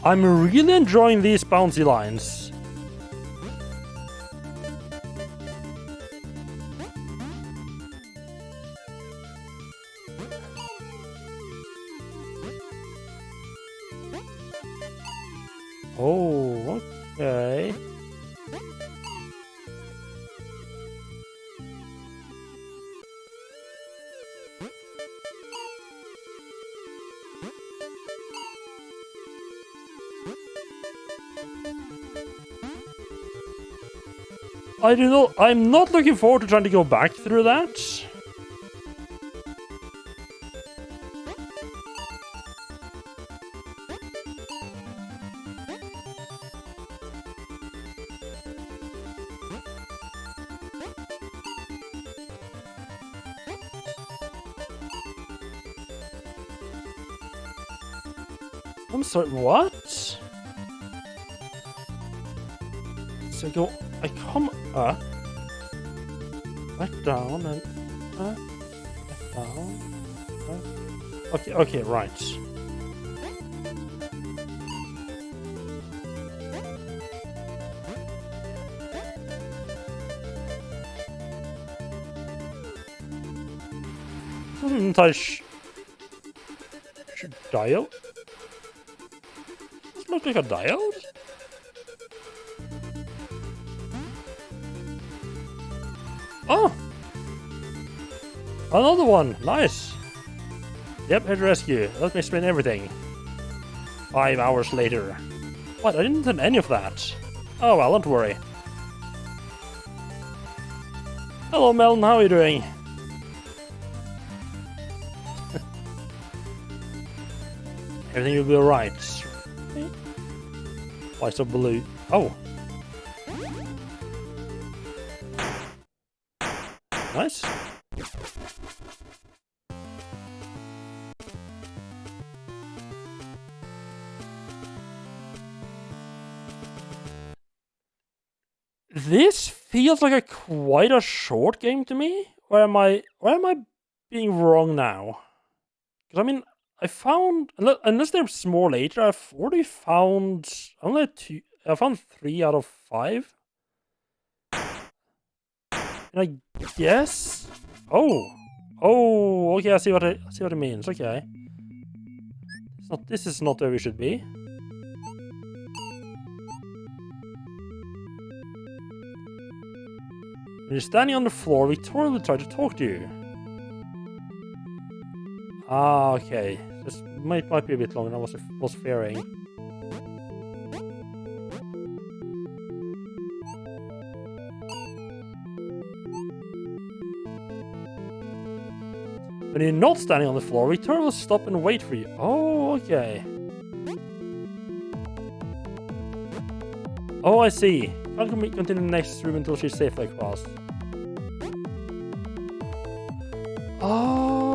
I'm really enjoying these bouncy lines. Oh, okay. I do not. I'm not looking forward to trying to go back through that. I'm sorry, what? So go, I come up, back down, and back down. Okay, right. Should dial? Does it look like a diode? Oh! Another one! Nice! Yep, head rescue. Let me explain everything. 5 hours later. What? I didn't send any of that. Oh well, don't worry. Hello Melon, how are you doing? Everything will be alright. Why so blue? Oh! Nice. This feels like quite a short game to me. Or am I being wrong now? Because I mean, I found, unless there's more later, I've already found only 2. I found 3 out of 5. And I guess. Oh, okay. I see what it means. Okay. This is not where we should be. When you're standing on the floor, Victoria will try to talk to you. Ah, okay. This might be a bit longer than I was fearing. When you're not standing on the floor, Victoria will stop and wait for you. Oh, okay. Oh, I see. Can't continue to the next room until she's safely across. Oh.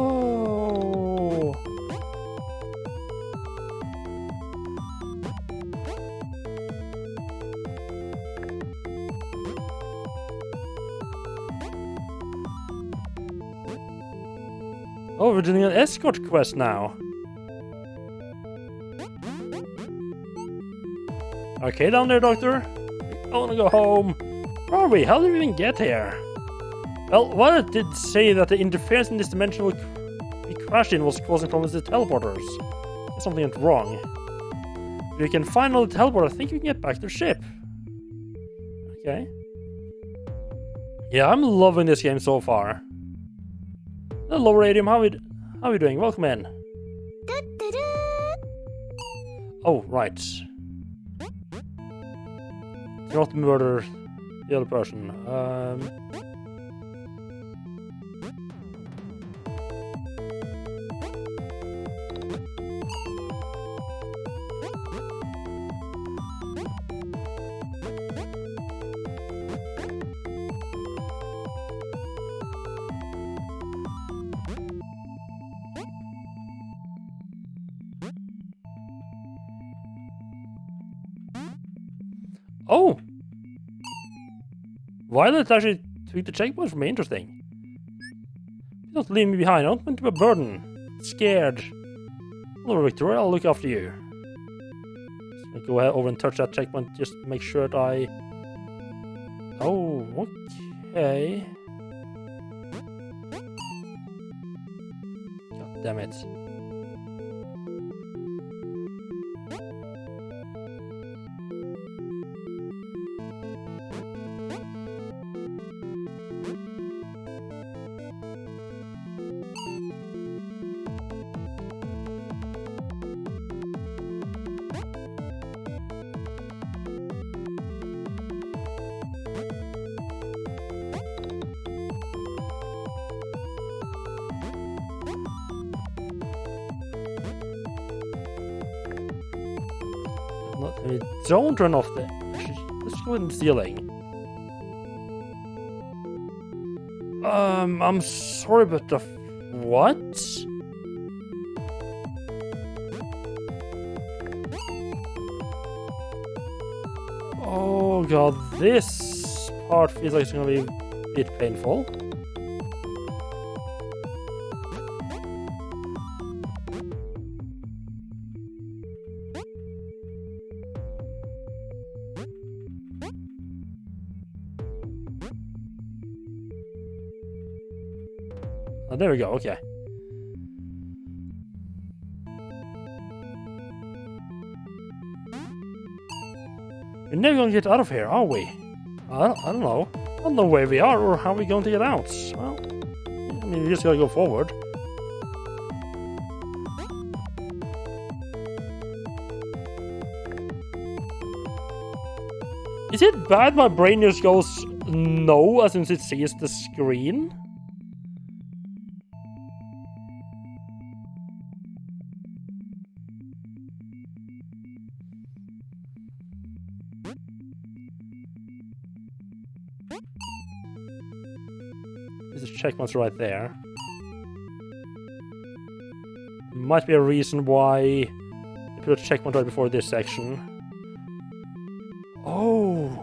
Oh, we're doing an escort quest now. Okay, down there, Doctor. I want to go home. Where are we? How did we even get here? Well, what it did say that the interference in this dimension we crashed in was causing problems with the teleporters. Something went wrong. If you can find all the teleporters, I think you can get back to the ship. Okay. Yeah, I'm loving this game so far. Hello, Radium. How are we doing? Welcome in. Oh, right. Do not murder the other person. Oh! Violet actually took the checkpoint for me. Interesting. Don't leave me behind. I don't want to be a burden. Scared. Hello, Victoria. I'll look after you. Just go over and touch that checkpoint. Just make sure that I... Oh, okay. God damn it. Don't run off there. Let's go in the ceiling. I'm sorry, but the what? Oh god, this part feels like it's gonna be a bit painful. Oh, there we go, okay. We're never gonna get out of here, are we? I don't know. I don't know where we are or how we're going to get out. Well, I mean, we just gotta go forward. Is it bad my brain just goes no as soon as it sees the screen? There's a checkpoint right there. Might be a reason why they put a checkpoint right before this section. Oh!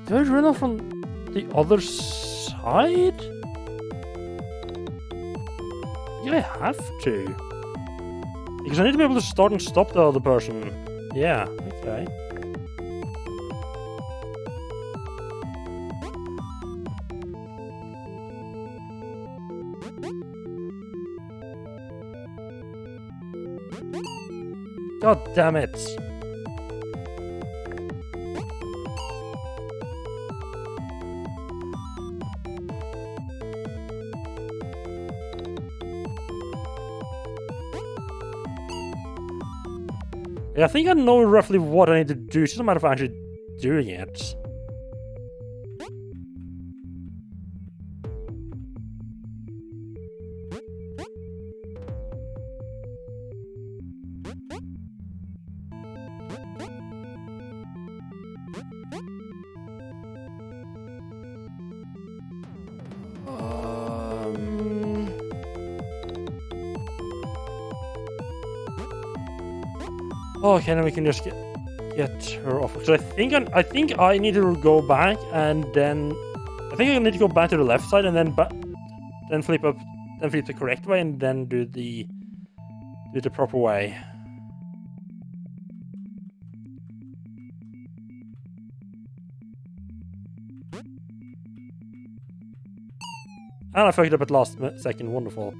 Do I run off from the other side? Yeah, I have to. Because I need to be able to start and stop the other person. Yeah, okay. God damn it. Yeah, I think I know roughly what I need to do. It's just a matter of actually doing it. Oh, okay, then we can just get her off. Because I think I need to go back and then I think I need to go back to the left side and then flip the correct way and then do the proper way. And I fucked it up at last second. Wonderful.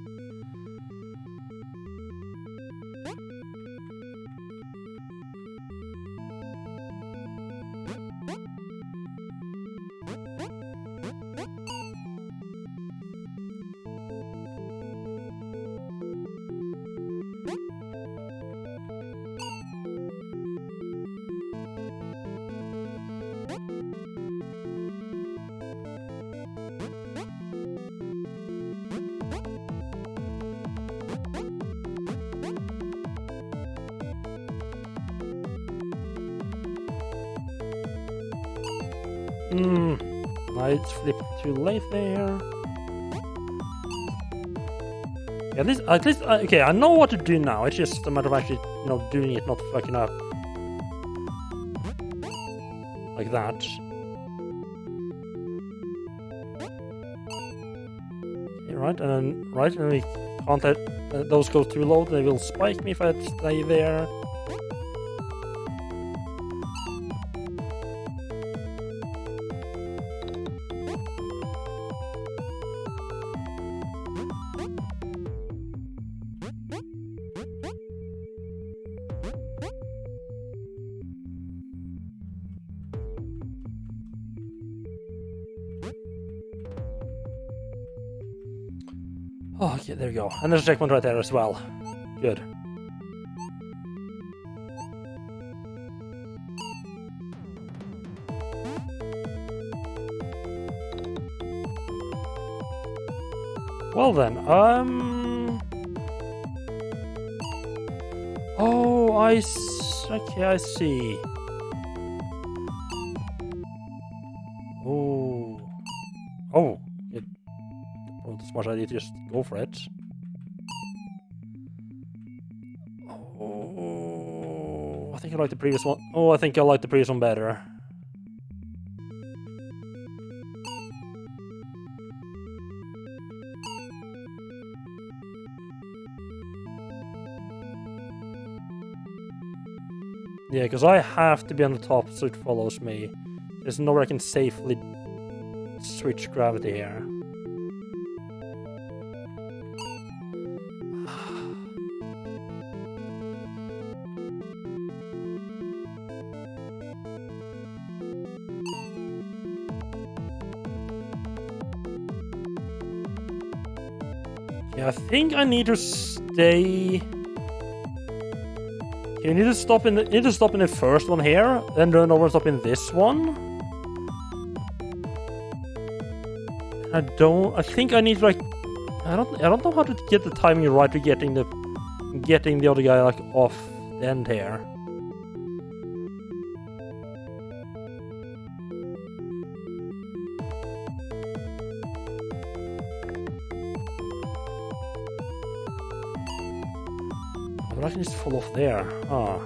I flipped too late there. Yeah, at least okay, I know what to do now. It's just a matter of actually, doing it, not fucking up. Like that. Okay, right, and we can't let those go too low. They will spike me if I stay there. Oh, okay, there we go. And there's a checkpoint right there as well. Good. Well then, oh, okay, I see. Oh, well, the smart idea to just go for it. Oh, I think I like the previous one. Oh, I think I like the previous one better. Yeah, because I have to be on the top so it follows me. There's nowhere I can safely switch gravity here. Yeah, I think I need to stay. You need to stop in the first one here, then run over and stop in this one. I think I need to, like, I don't know how to get the timing right to getting the other guy, like, off the end here. I can just fall off there. Ah.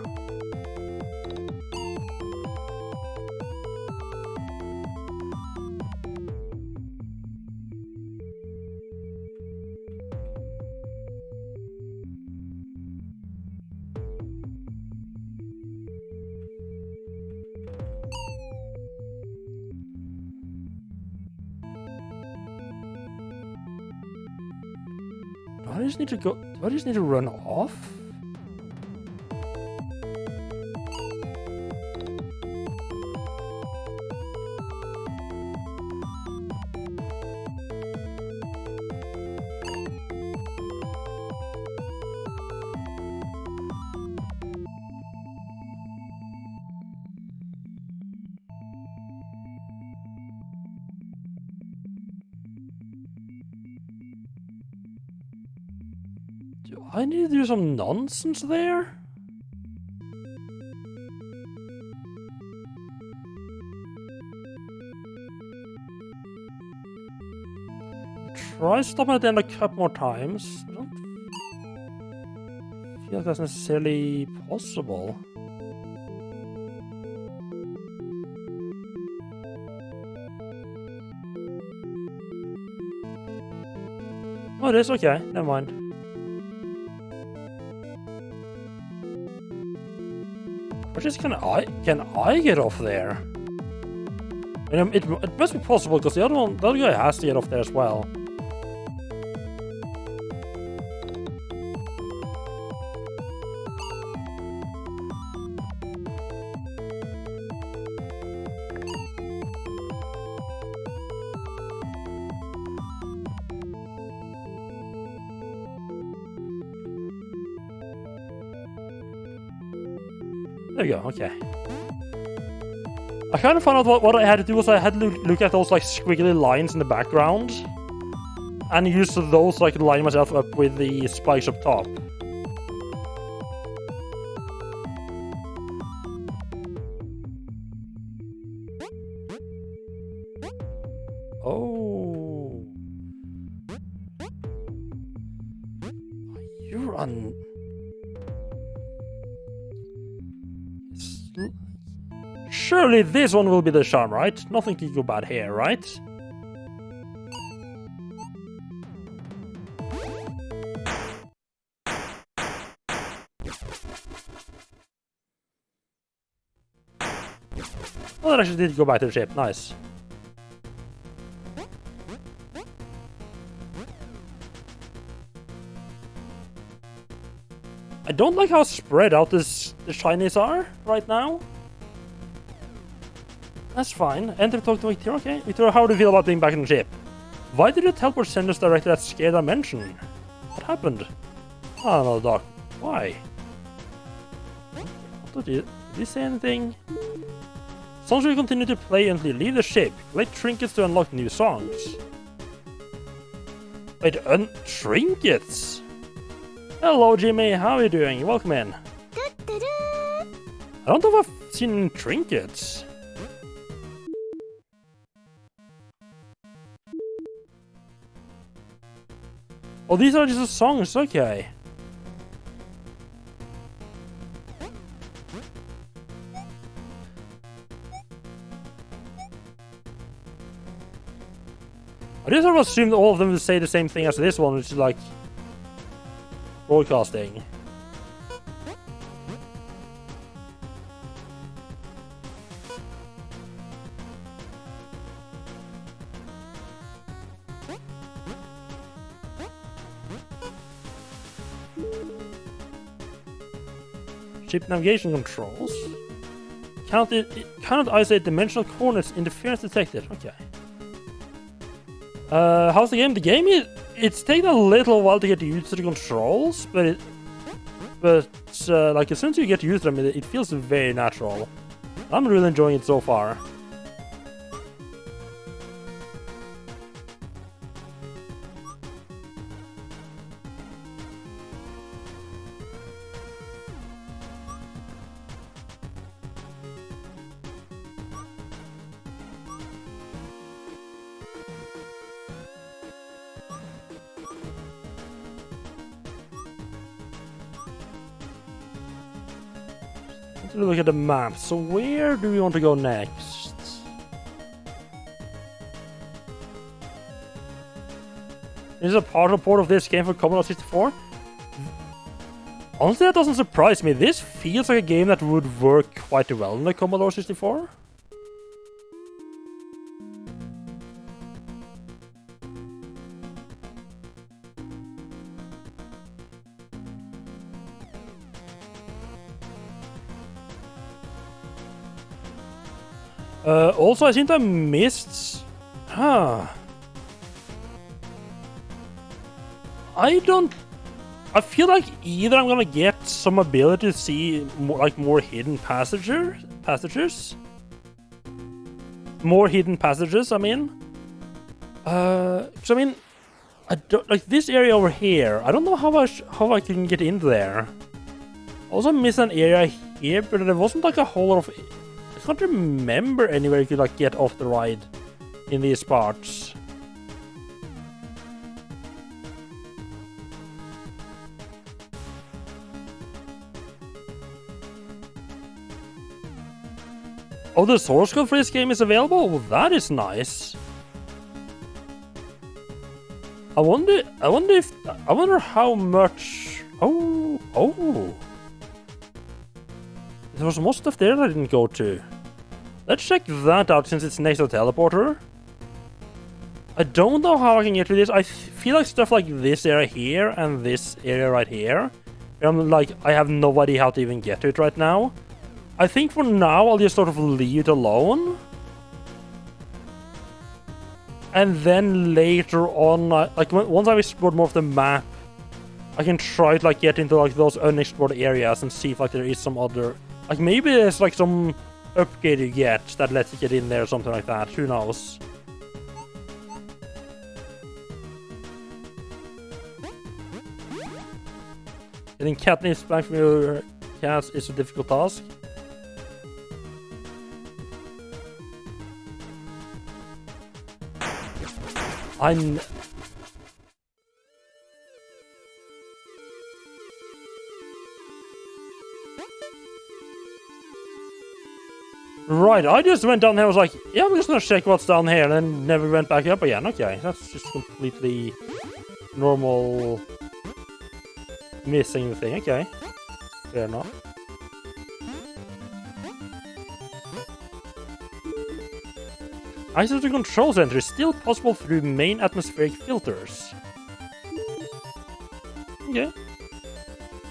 Do I just need to go? Do I just need to run off? Do I need to do some nonsense there? Try stopping at the end a couple more times. I don't feel like that's necessarily possible. Oh, it is? Okay, never mind. Or just can I get off there? I mean, it must be possible because the other guy has to get off there as well. There we go, okay. I kind of found out what I had to do was I had to look at those like squiggly lines in the background and use those like to line myself up with the spikes up top. Oh. You're on... Surely this one will be the charm, right? Nothing can go bad here, right? Oh, that actually did go back to the ship. Nice. I don't like how spread out the shinies are right now. That's fine. Enter talk to Victoria. Okay. Victoria, how do you feel about being back in the ship? Why did your teleport send us directly to that scared dimension? What happened? I don't know, Doc. Why? Did you say anything? Songs will continue to play until you leave the ship. Collect trinkets to unlock new songs. Wait, trinkets? Hello, Jimmy. How are you doing? Welcome in. I don't know if I've seen any trinkets. Oh, these are just the songs, okay. I just sort of assumed all of them would say the same thing as this one, which is like broadcasting. Ship navigation controls. Cannot isolate dimensional coordinates. Interference detected. Okay. How's the game? The game it's taken a little while to get used to the controls, but like as soon as you get used to them, it feels very natural. I'm really enjoying it so far. Let's look at the map. So where do we want to go next? Is a partial port of this game for Commodore 64? Honestly, that doesn't surprise me. This feels like a game that would work quite well in the Commodore 64. Also, I think I missed... Huh. I feel like either I'm gonna get some ability to see more hidden passages. More hidden passages, I mean. Cause I mean, I don't like this area over here. I don't know how I can get in there. I also missed an area here, but there wasn't like a whole lot of... I can't remember anywhere you could like get off the ride in these parts. Oh, the source code for this game is available? Well, that is nice. I wonder how much... Oh. There was more stuff there that I didn't go to. Let's check that out since it's next to the teleporter. I don't know how I can get to this. I feel like stuff like this area here and this area right here. I'm like, I have no idea how to even get to it right now. I think for now, I'll just sort of leave it alone. And then later on, like once I've explored more of the map, I can try to like get into like those unexplored areas and see if like there is some other... Like maybe there's like some upgrade you get that lets you get in there or something like that. Who knows? Getting catnips back from your cats is a difficult task. Right, I just went down there and was like, yeah, I'm just gonna check what's down here, and then never went back up again. Okay, that's just completely normal missing the thing. Okay, fair enough. Access to control center is still possible through main atmospheric filters. Okay.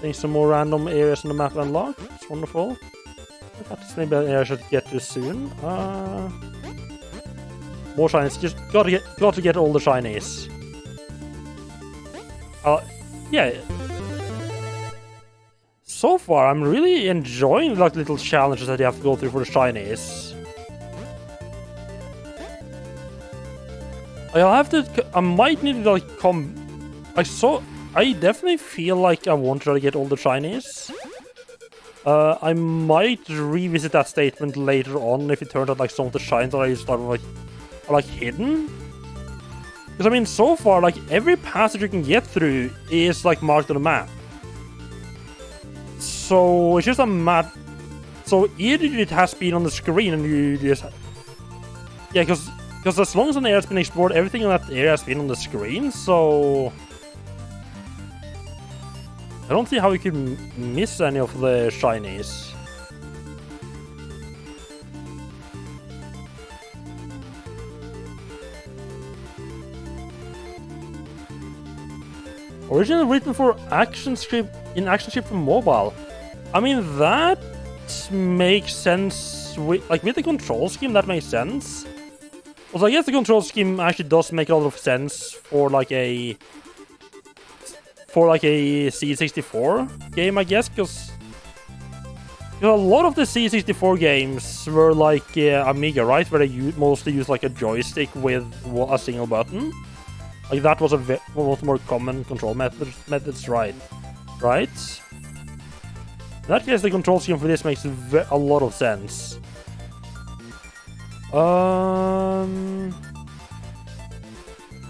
There's some more random areas on the map unlocked. It's wonderful. That's maybe an area I should get to soon. More shinies. Just got to get all the shinies. Yeah. So far, I'm really enjoying like little challenges that you have to go through for the shinies. I might need to like come... I definitely feel like I want to try to get all the shinies. I might revisit that statement later on if it turns out like some of the shines that I used are like hidden. Because I mean, so far, like every passage you can get through is like marked on the map. So it's just a map. So either it has been on the screen and you just... Yeah, because as long as an area has been explored, everything in that area has been on the screen, so... I don't see how you can miss any of the shinies. Originally written for ActionScript for mobile. I mean, that makes sense with the control scheme. That makes sense. Also, I guess the control scheme actually does make a lot of sense for like a C64 game, I guess, because a lot of the C64 games were like Amiga, right, where they mostly use like a joystick with a single button. Like that was one of the more common control methods, right? Right. In that case, the control scheme for this makes a lot of sense. I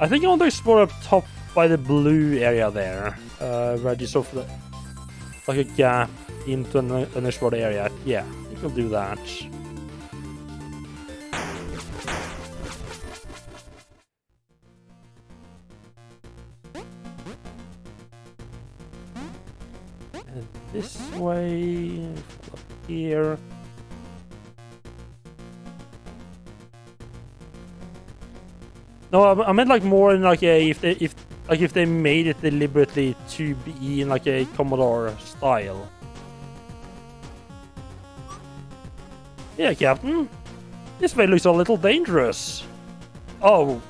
think I want to explore up top by the blue area there, where there's sort of like a gap into an unexplored area. Yeah, I think we'll do that. And this way, up here. No, I meant like more in like a if they made it deliberately to be in like a Commodore style. Yeah, Captain. This way looks a little dangerous. Oh,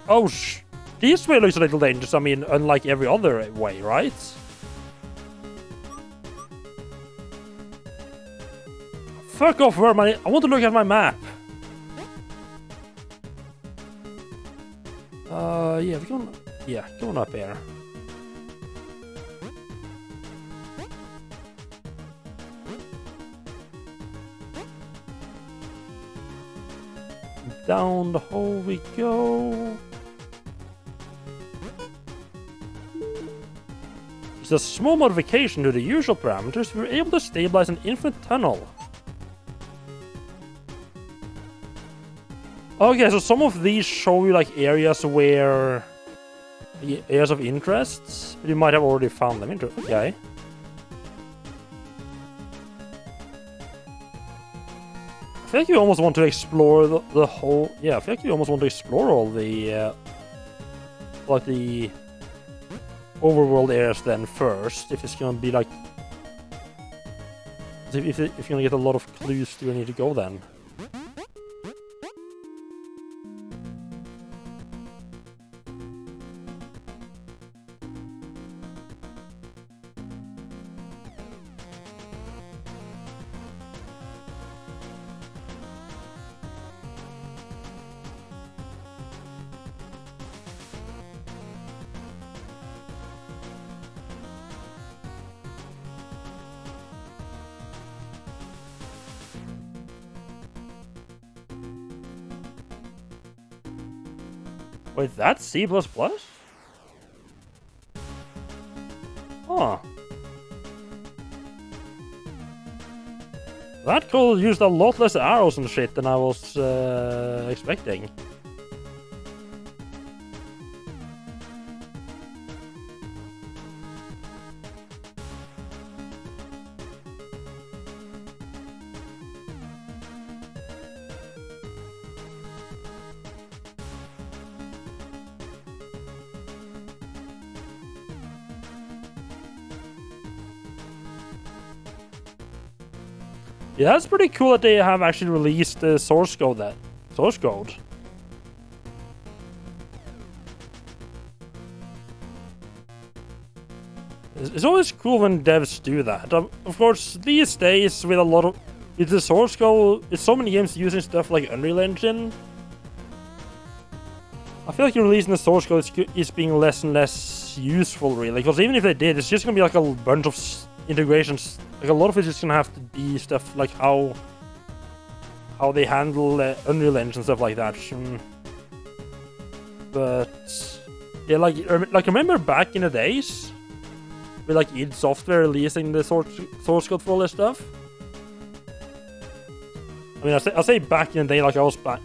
this way looks a little dangerous. I mean, unlike every other way, right? Fuck off, where am I? I want to look at my map. Yeah, going up here. Down the hole we go. It's a small modification to the usual parameters. We were able to stabilize an infinite tunnel. Okay, so some of these show you like areas where the areas of interest. You might have already found them. Okay. I feel like you almost want to explore the whole... Yeah, I feel like you almost want to explore all the... like the... overworld areas then first, if it's gonna be like... If you're gonna get a lot of clues to where you need to go then. Wait, that's C++? Huh. That code used a lot less arrows and shit than I was expecting. Yeah, that's pretty cool that they have actually released the source code. It's always cool when devs do that. Of course, these days with the source code, it's so many games using stuff like Unreal Engine. I feel like releasing the source code is being less and less useful, really. Because even if they did, it's just gonna be like a bunch of integrations. Like a lot of it is gonna have to be stuff like how they handle Unreal Engine and stuff like that. But yeah, like remember back in the days with like id Software releasing the source code for all this stuff. I mean, I say back in the day, like I was back,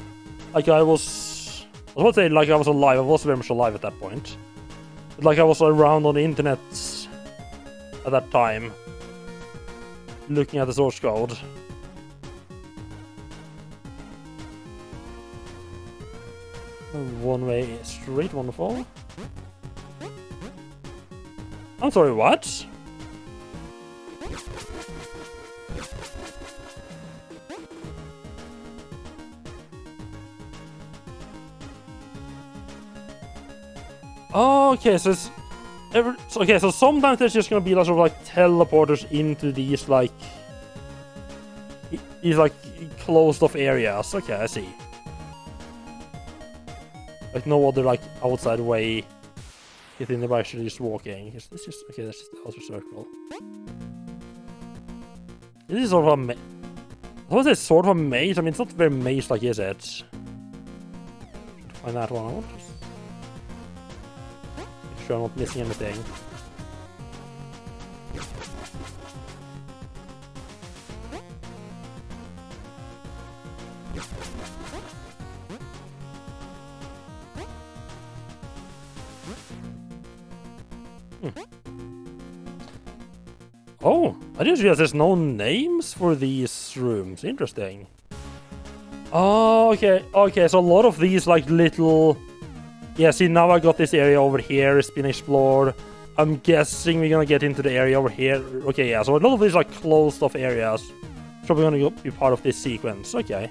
like I was about to say like I was alive. I was very much alive at that point. But like I was around on the internet at that time, looking at the source code. One way straight, wonderful. I'm sorry, what? Okay, so it's okay, so sometimes there's just gonna be lots of like teleporters into these like closed off areas. Okay, I see. Like no other like outside way get in there by actually just walking. It's just okay, that's just the outer circle. This is sort of a what was it, sort of a maze? I mean, it's not very maze-like, is it? Trying to find that one out. Make sure I'm not missing anything. Oh, I didn't realize there's no names for these rooms. Interesting. Oh, okay. Okay, so a lot of these like little... Yeah, see, now I got this area over here. It's been explored. I'm guessing we're gonna get into the area over here. Okay, yeah, so a lot of these like closed off areas. Probably gonna be part of this sequence. Okay.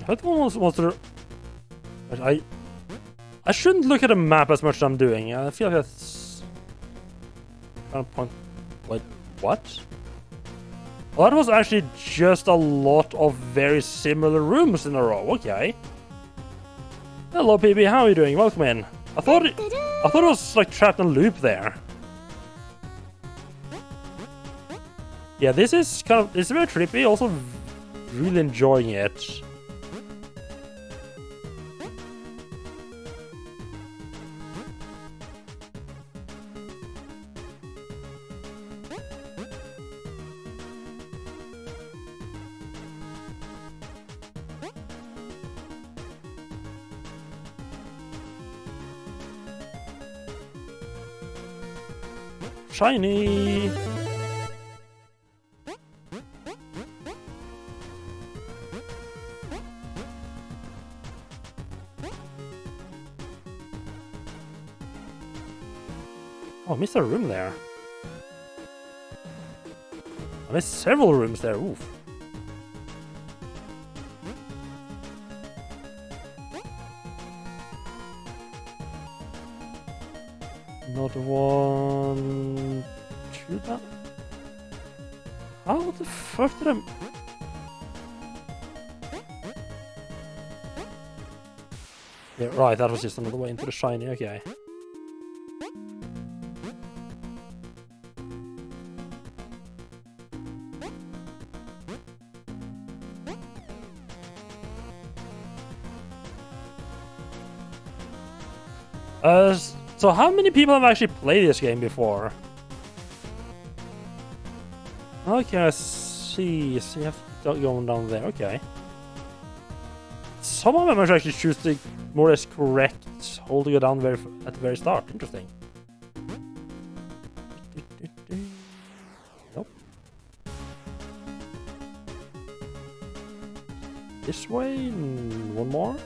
That one wants to... I shouldn't look at the map as much as I'm doing. I feel like that's... kind of point... Wait, what? Well, that was actually just a lot of very similar rooms in a row. Okay. Hello, PB. How are you doing? Welcome in. I thought it was like trapped in a loop there. Yeah, this is kind of... It's very trippy. Also, really enjoying it. Shiny! Oh, I missed a room there. I missed several rooms there, oof. Not one... Two that? How the fuck did I... Yeah, right, that was just another way into the shiny, okay. So how many people have actually played this game before? Okay, I see. So you have going down there. Okay. Some of them actually choose the more or less correct holding it down at the very start. Interesting. Nope. This way. One more.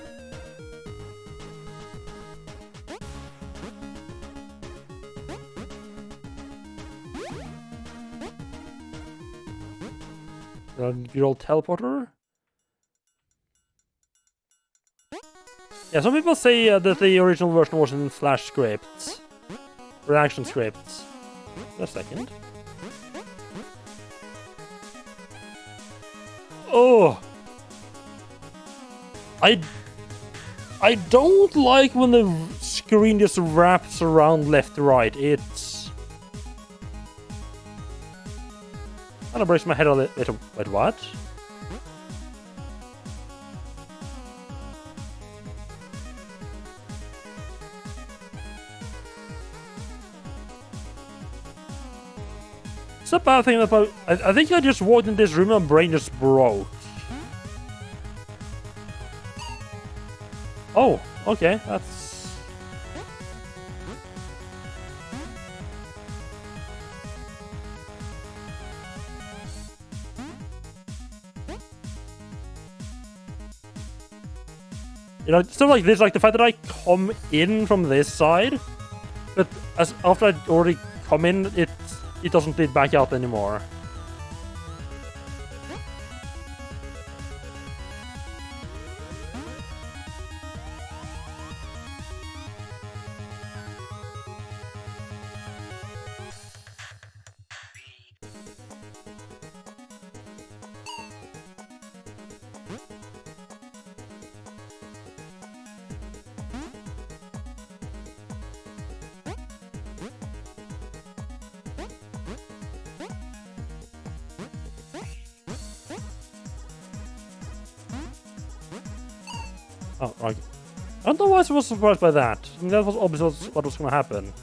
Good old teleporter. Yeah, some people say that the original version was in Flash scripts. Reaction scripts. Wait a second. Oh! I don't like when the screen just wraps around left to right. It's... kind of breaks my head a little. Wait, what? It's a bad thing about... I think I just walked in this room and my brain just broke. Oh, okay, that's... You know, stuff like this, like the fact that I come in from this side, but after I already come in, it doesn't lead back out anymore. Oh, right. I don't know why I was surprised by that. I mean, that was obviously what was going to happen.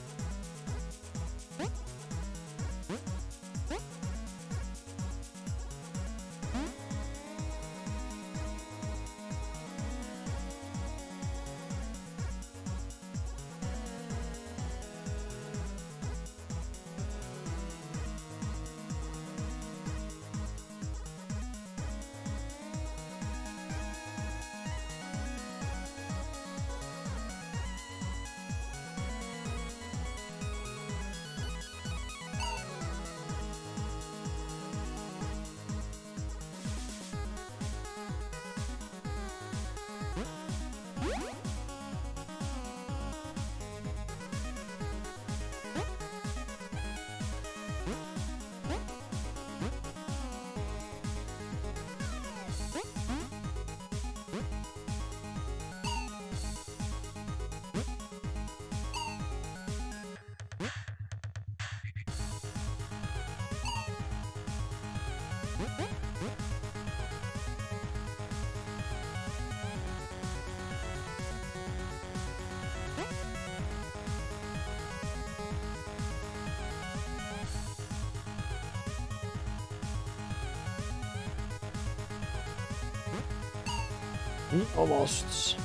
Almost.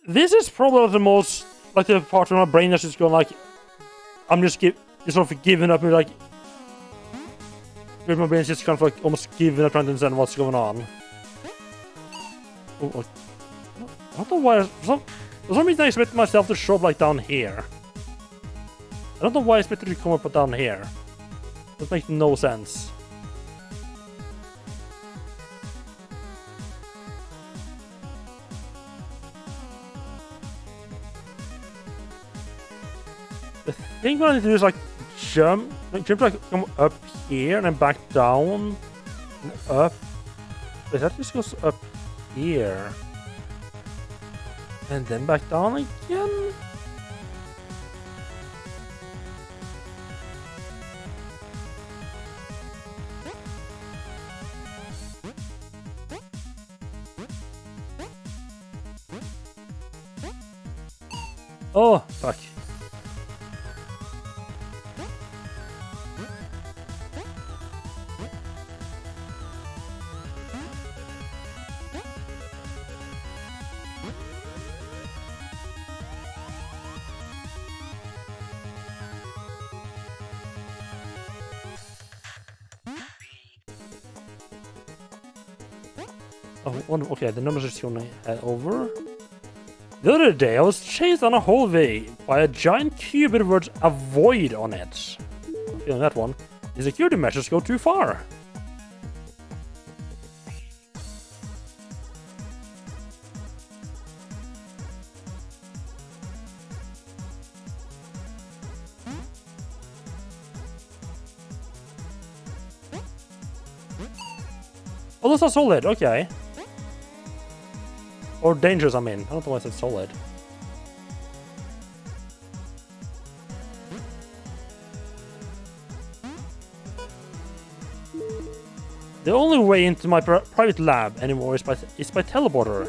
This is probably the most, like, the part of my brain that's just going like, I'm just sort of giving up, and like, my brain's just kind of like almost giving up trying to understand what's going on. Oh, I don't know why. For some reason I expect myself to show up like down here. I don't know why I expected to come up down here. That makes no sense. The thing what I need to do is like jump like come up here and then back down and up. Wait, that just goes up here. And then back down again? Oh, fuck. Oh, okay, the numbers are just gonna head over. The other day, I was chased on a hallway by a giant cube with the words "avoid" on it. Feeling that one. The security measures go too far. Oh, those are solid, okay. Or dangerous, I mean. I don't know why I said solid. The only way into my private lab anymore is by teleporter.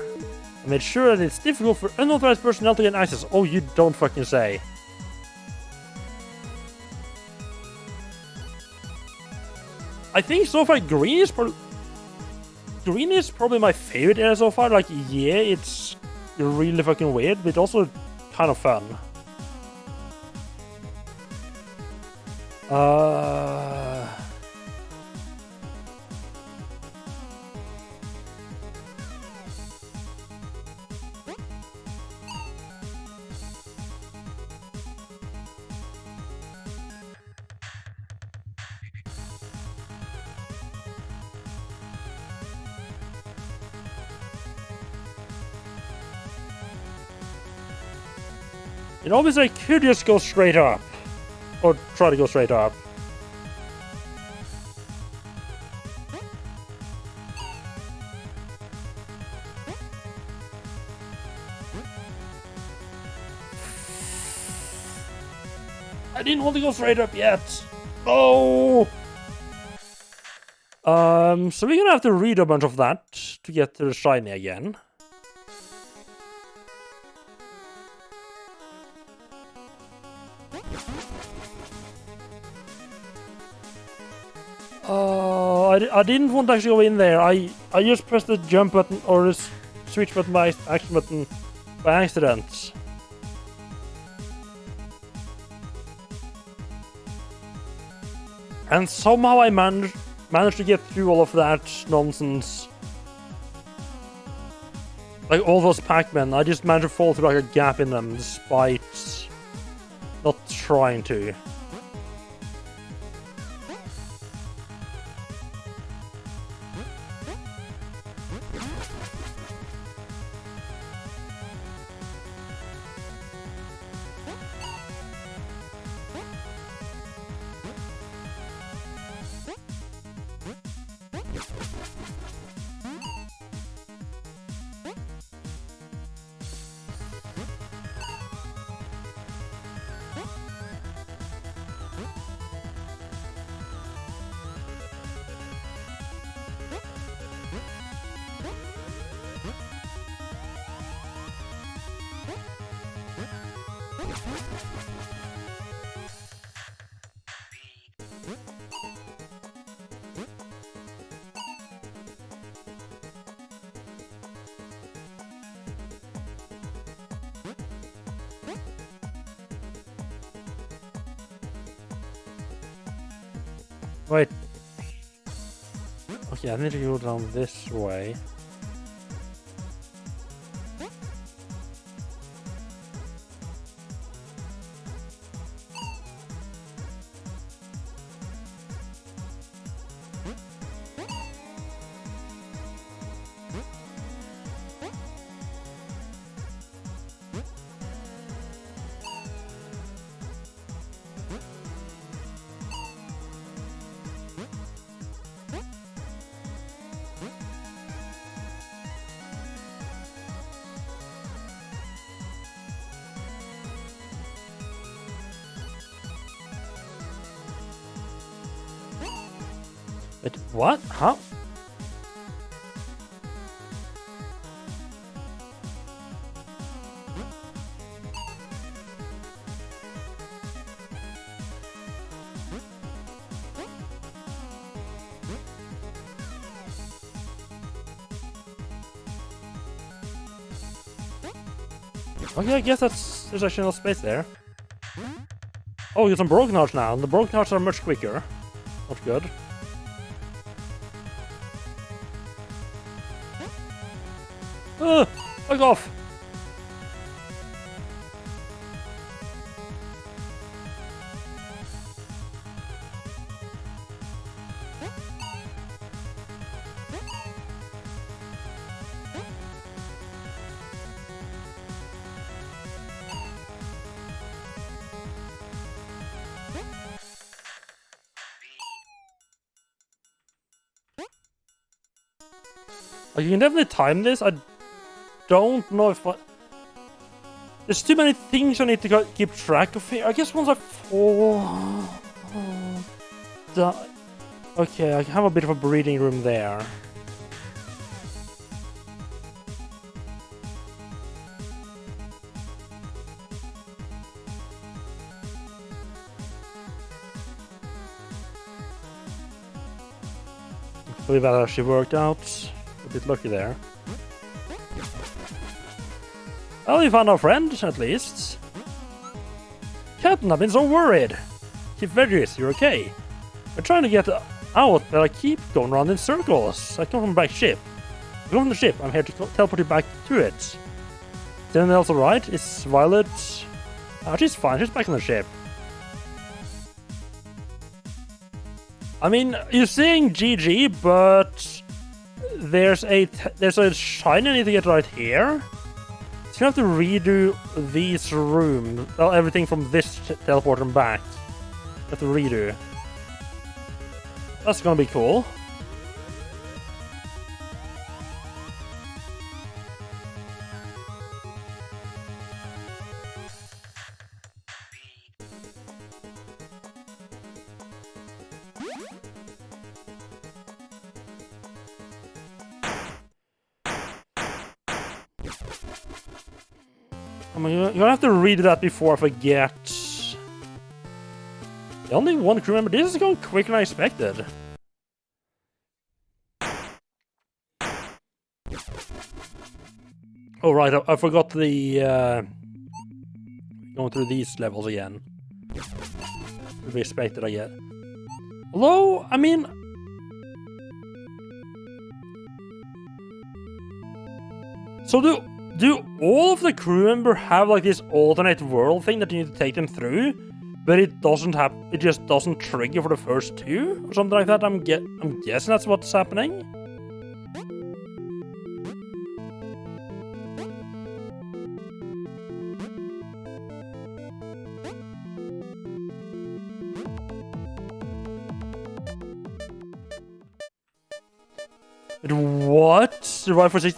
I made sure that it's difficult for unauthorized personnel to get access. Oh, you don't fucking say. I think so far green is probably my favorite area so far. Like, yeah, it's really fucking weird, but also kind of fun. You know, obviously I could just go straight up. Or try to go straight up. I didn't want to go straight up yet. Oh! So we're gonna have to read a bunch of that to get to the shiny again. I didn't want to actually go in there. I just pressed the jump button or the switch button by action button by accident. And somehow I managed to get through all of that nonsense. Like all those Pac-Men, I just managed to fall through like a gap in them despite not trying to. Wait. Okay, I need to go down this way. Wait, what? Huh? Okay, I guess there's actually no space there. Oh, we got some broken hearts now, and the broken hearts are much quicker. Not good. Fuck off! Like, you can definitely time this. I don't know if there's too many things I need to keep track of here. I guess once I fall... Okay, I have a bit of a breathing room there. I believe that actually worked out. A bit lucky there. Well, you found our friend, at least. Captain, I've been so worried. Chief Veggies, you're okay. I'm trying to get out, but I keep going around in circles. I come from the back ship. I come from the ship. I'm here to teleport you back to it. Is anyone else alright? Is Violet... she's fine. She's back on the ship. I mean, you're saying GG, but... There's a shine I need to get right here. So you have to redo these rooms. Well, everything from this teleporter and back. You have to redo. That's gonna be cool. I mean, you're gonna have to read that before I forget. Only one crew member. This is going quicker than I expected. Oh right, I forgot the going through these levels again. To be expected, I get. Although, I mean, so do all of the crew members have like this alternate world thing that you need to take them through, but it doesn't have, it just doesn't trigger for the first two or something like that? I'm guessing that's what's happening. But what? Survive for 6.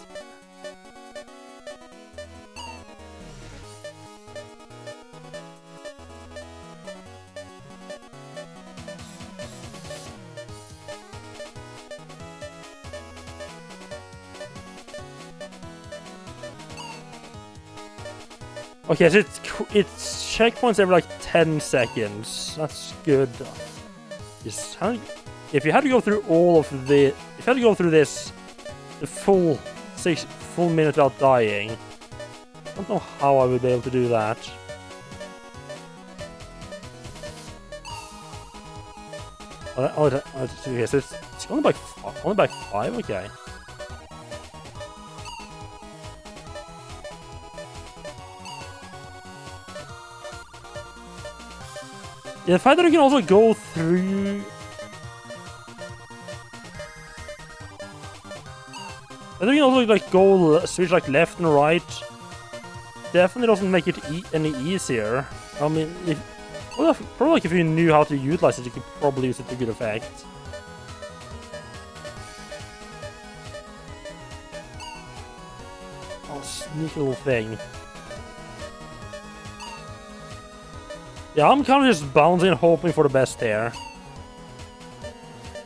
Okay, so it's checkpoints every like 10 seconds. That's good. If you had to go through all of the, if you had to go through this, the full minute without dying, I don't know how I would be able to do that. Okay, so it's only by 5, okay. Yeah, the fact that you can also go through... I think you can also like switch like left and right. Definitely doesn't make it any easier. I mean, probably like if you knew how to utilize it, you could probably use it to good effect. Oh, sneaky little thing. Yeah, I'm kind of just bouncing, hoping for the best here.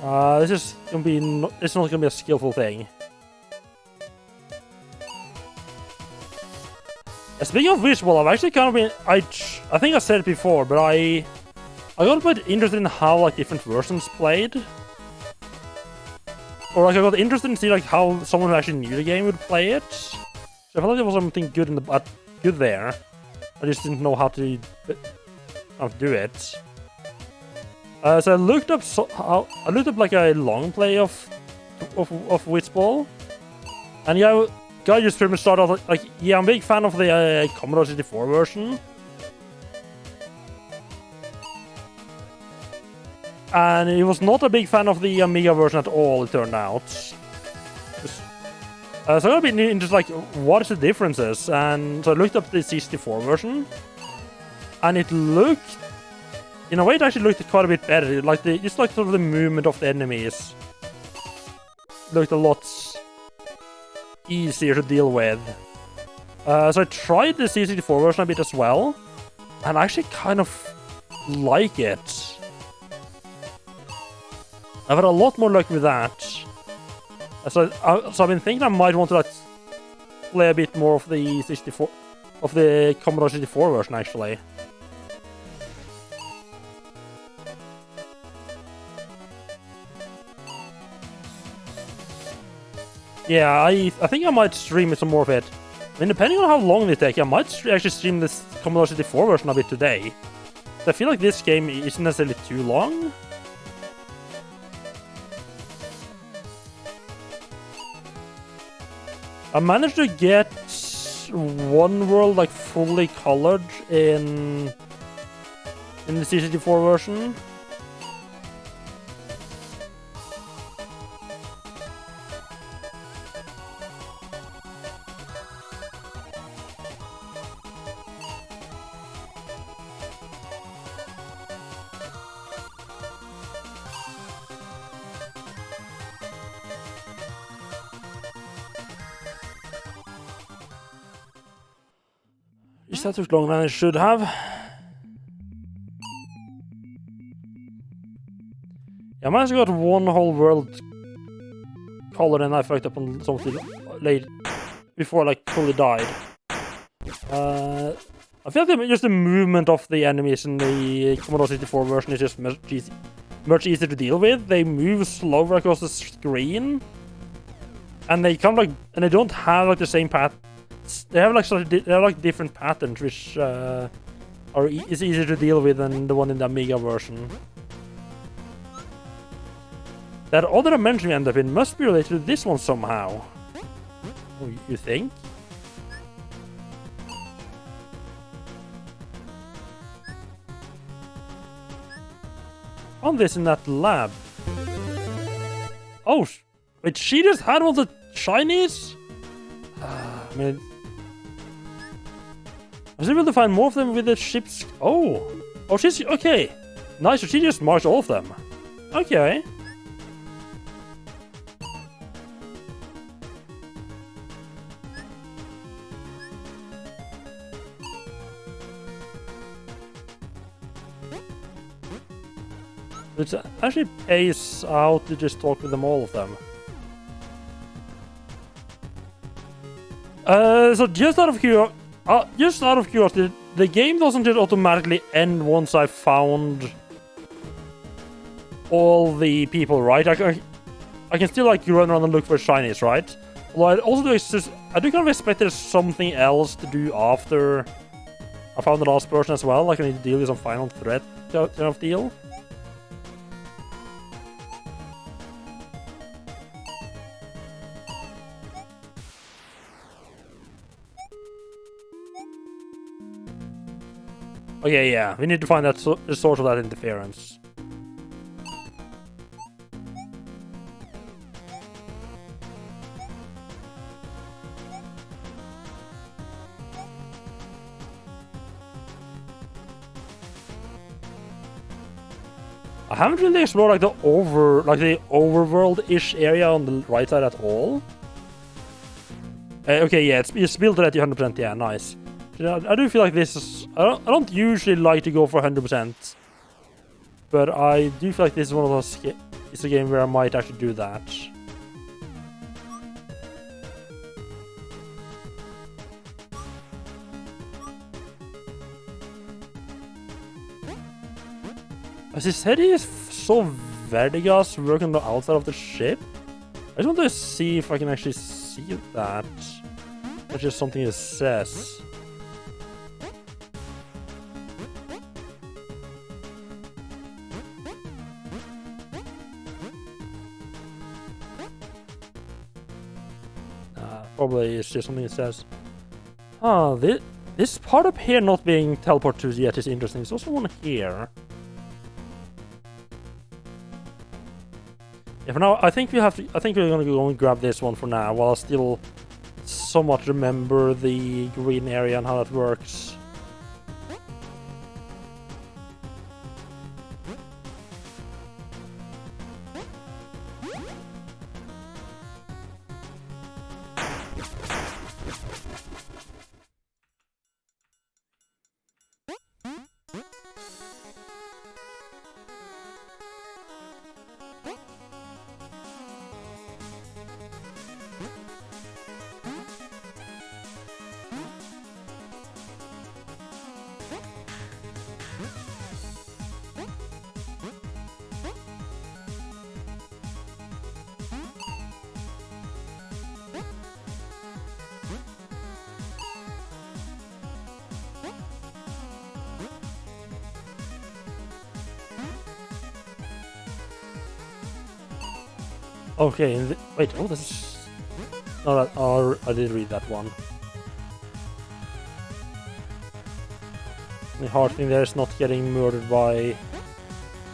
This is gonna be it's not gonna be a skillful thing. Speaking of which, well, I've actually kind of been I think I said it before, but I got a bit interested in how like different versions played, or like I got interested in seeing like how someone who actually knew the game would play it. So I felt like there was something good in good there. I just didn't know how to do it. So I looked up like a long play of Witzball, and yeah, guy just pretty much started off like, yeah, I'm a big fan of the Commodore 64 version, and he was not a big fan of the Amiga version at all. It turned out. So I got a bit into like, what is the differences, and so I looked up the 64 version, and it looked. In a way, it actually looked quite a bit better. Like just like sort of the movement of the enemies looked a lot easier to deal with. So I tried the C64 version a bit as well, and I actually kind of like it. I've had a lot more luck with that. So I've been thinking I might want to like play a bit more of the Commodore 64 version actually. Yeah, I think I might stream some more of it. I mean, depending on how long they take, I might actually stream this Commodore 64 version a bit today. So I feel like this game isn't necessarily too long. I managed to get one world like fully colored in the C64 version. That took longer than it should have. Yeah, I managed to got one whole world colored, and I fucked up on something late before I like fully died. I feel like just the movement of the enemies in the Commodore 64 version is just much easier to deal with. They move slower across the screen, and they come like, and they don't have like the same path. They have like different patterns, which is easier to deal with than the one in the Amiga version. That other dimension we end up in must be related to this one somehow. Oh, you think? Found this in that lab. Oh, wait, she just had all the shinies? I mean, I was able to find more of them with the ships. Oh, she's okay. Nice. So she just marked all of them. Okay. It actually pays out to just talk with them, all of them. So just out of curiosity, the game doesn't just automatically end once I found all the people, right? I can still like run around and look for shinies, right? Although I do kind of expect there's something else to do after I found the last person as well. Like I need to deal with some final threat kind of deal. Okay, yeah, we need to find that the source of that interference. I haven't really explored like the overworld-ish area on the right side at all. Okay, yeah, it's built already 100%. Yeah, nice. I do feel like this is. I don't usually like to go for 100%, but I do feel like this is one of those. It's a game where I might actually do that. As he said, he is so Vertigas working on the outside of the ship. I just want to see if I can actually see that. That's just something it says. Probably it's just something it says. Ah, this part up here not being teleported to yet is interesting. There's also one here. Yeah, for now, I think we're gonna go and grab this one for now, while I still somewhat remember the green area and how that works. Okay, wait, oh, this is... No, that, oh, I did read that one. The hard thing there is not getting murdered by...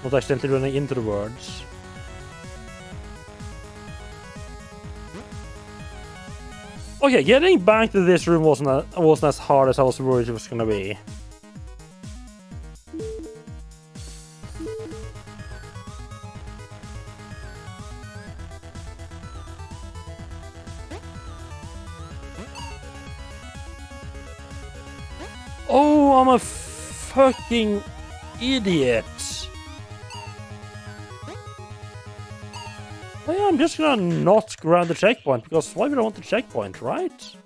Not accidentally running into the words. Okay, getting back to this room wasn't as hard as I was worried it was gonna be. Oh, I'm a fucking idiot. Oh, yeah, I'm just gonna not grab the checkpoint, because why would I want the checkpoint, right?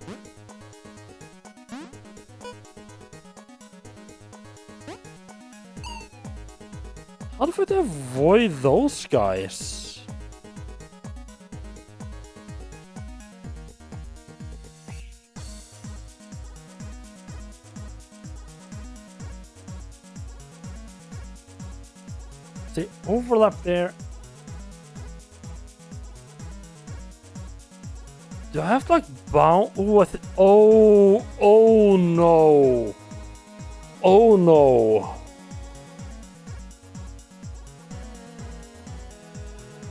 How do I avoid those guys? The overlap there. Do I have to like bound? Oh no. Oh no.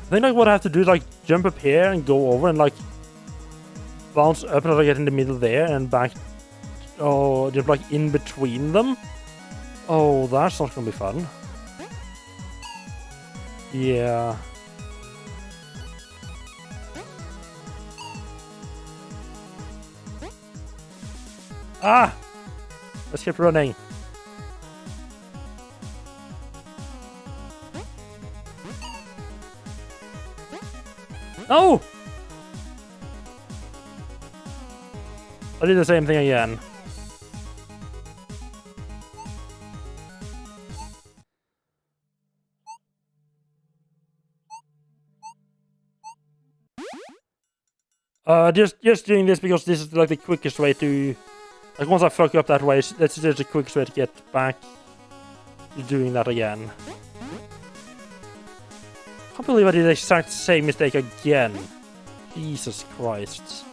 I think like what I have to do is like jump up here and go over and like bounce up and I get in the middle there and back. Oh, just like in between them. Oh, that's not gonna be fun. Yeah. Ah! Let's keep running. No! I did the same thing again. Just doing this because this is like the quickest way to, like once I fuck up that way, that's just the quickest way to get back to doing that again. I can't believe I did the exact same mistake again. Jesus Christ.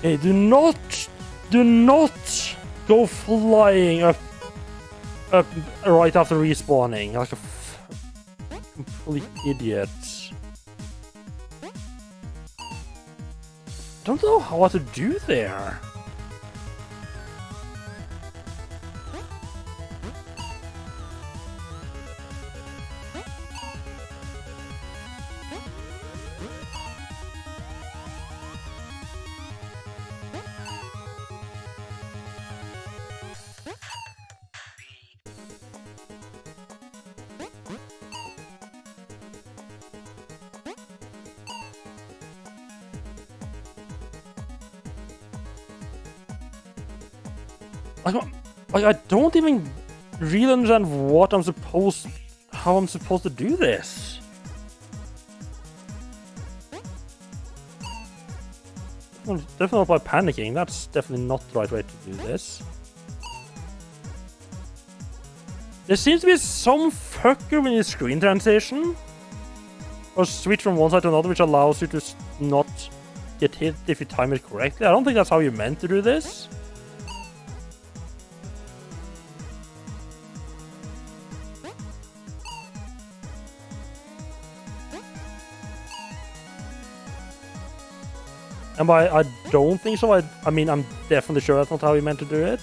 Okay, do not go flying up right after respawning like a complete idiot. Don't know what to do there. Like, I don't even really understand how I'm supposed to do this. Definitely not by panicking. That's definitely not the right way to do this. There seems to be some fucker when you screen transition or switch from one side to another, which allows you to not get hit if you time it correctly. I don't think that's how you're meant to do this. And by I don't think so, I mean, I'm definitely sure that's not how you meant to do it.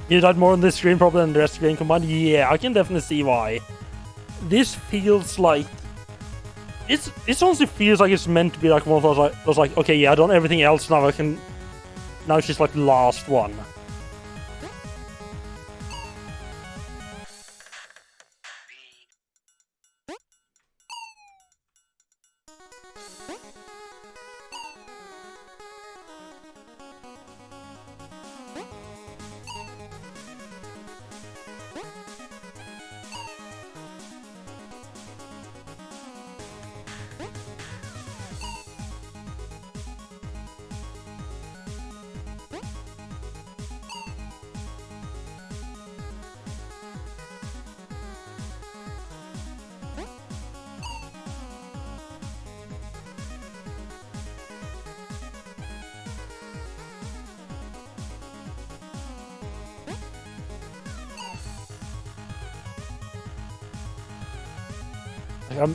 You died more on this screen probably than the rest of the game combined? Yeah, I can definitely see why. This feels like... This honestly feels like it's meant to be like one of those like, okay, yeah, I've done everything else, now I can... Now it's just like the last one. Like,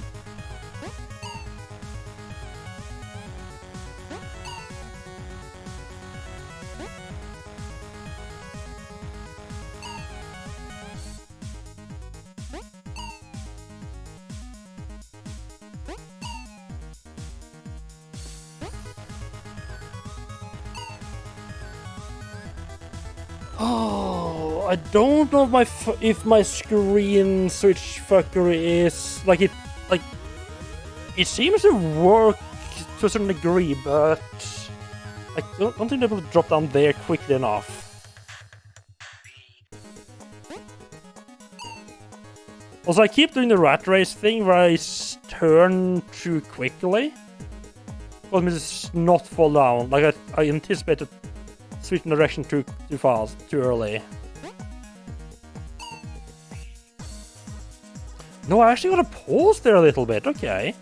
oh, I don't know if my screen switch fuckery is like it seems to work to a certain degree, but I don't think I'm able to drop down there quickly enough. Also, I keep doing the rat race thing where I turn too quickly. Cause me to not fall down. Like I anticipate to switch direction too fast, too early. No, I actually gotta pause there a little bit. Okay.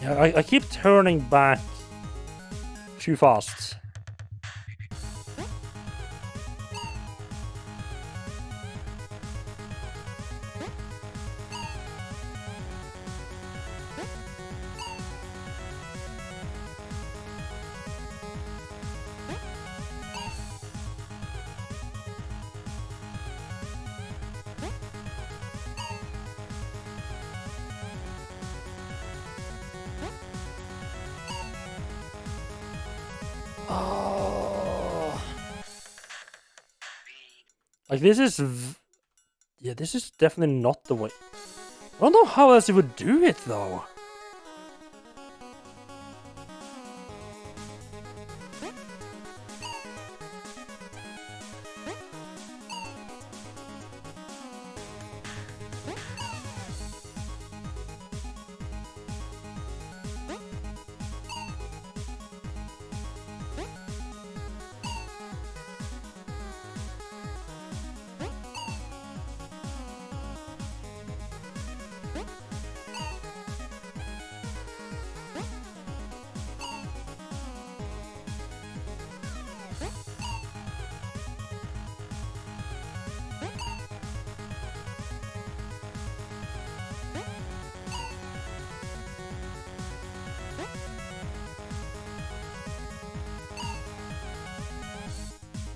Yeah, I keep turning back too fast. Oh. Like, this is... Yeah, this is definitely not the way. I don't know how else you would do it, though.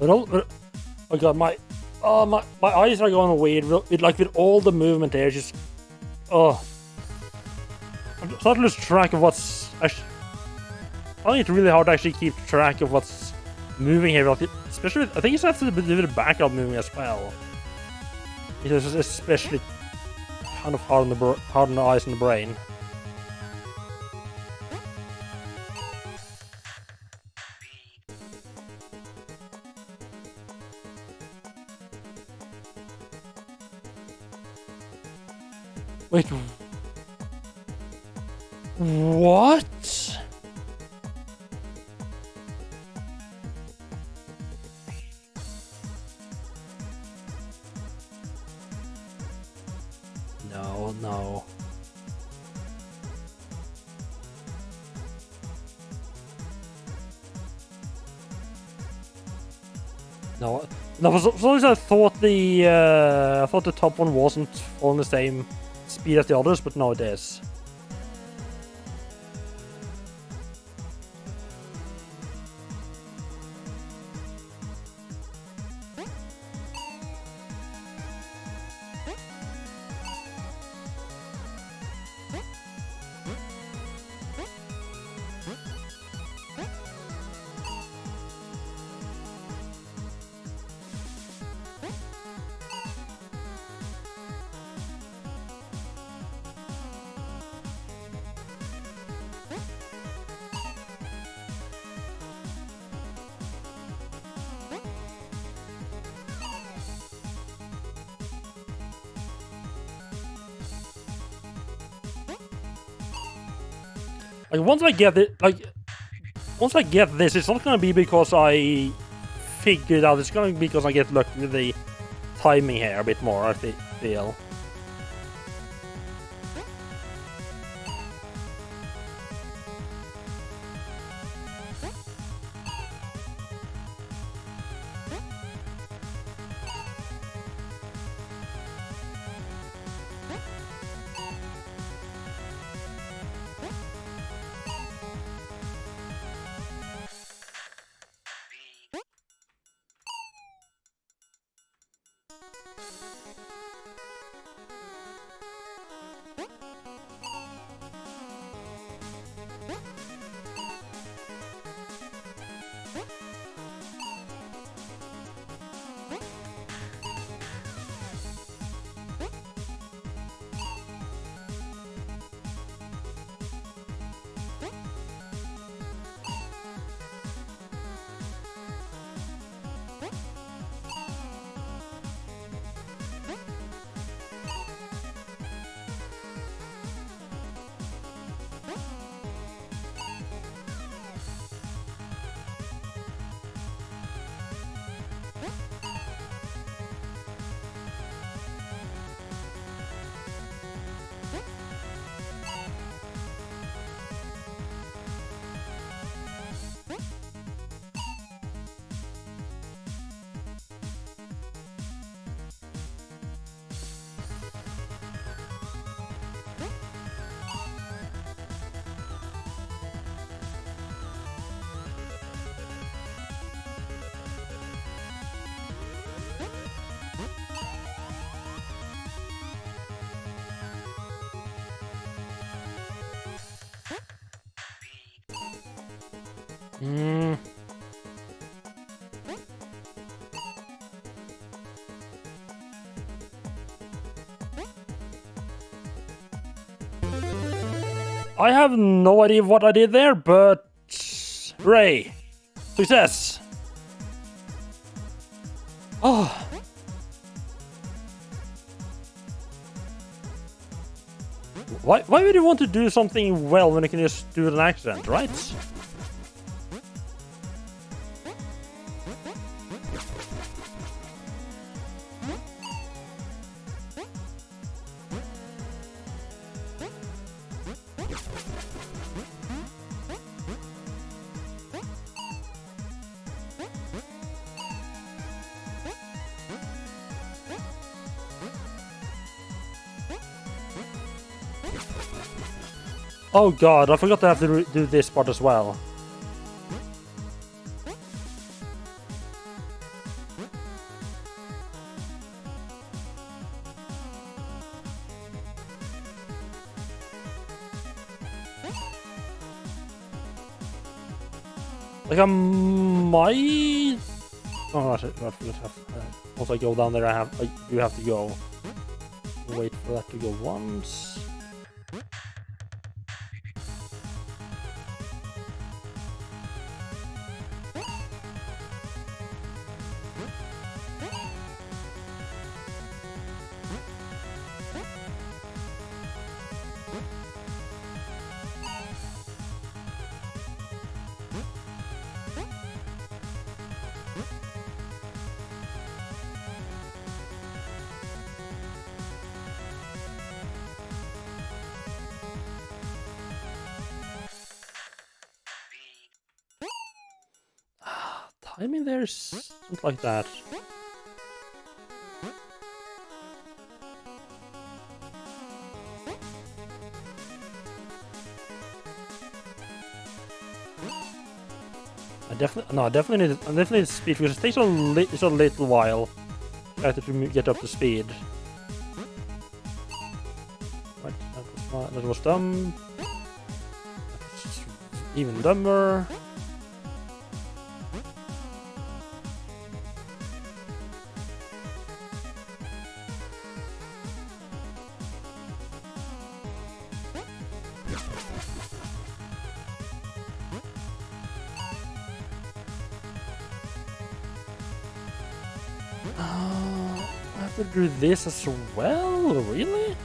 Oh god, my eyes are going weird. With all the movement there, just I'm starting to lose track of what's actually. I find it really hard to actually keep track of what's moving here. Especially, I think it's have to do with the background moving as well. It's especially kind of hard on the eyes and the brain. Wait. What? No. No. For some reason I thought the top one wasn't on the same speed as the others, but no, it is. Like once I get this, it's not gonna be because I figured out. It's gonna be because I get lucky with the timing here a bit more. I feel. Hmm. I have no idea what I did there, but hooray! Success! Oh. Why would you want to do something well when you can just do an accident, right? Oh god, I forgot to have to do this part as well. Like I might... Oh, once I go down there, I do have to go. Wait for that to go once. Timing there's something like that. I definitely need speed because it takes it's a little while. I have to get up to speed. Right, that was dumb. That's even dumber. I have to do this as well? Really?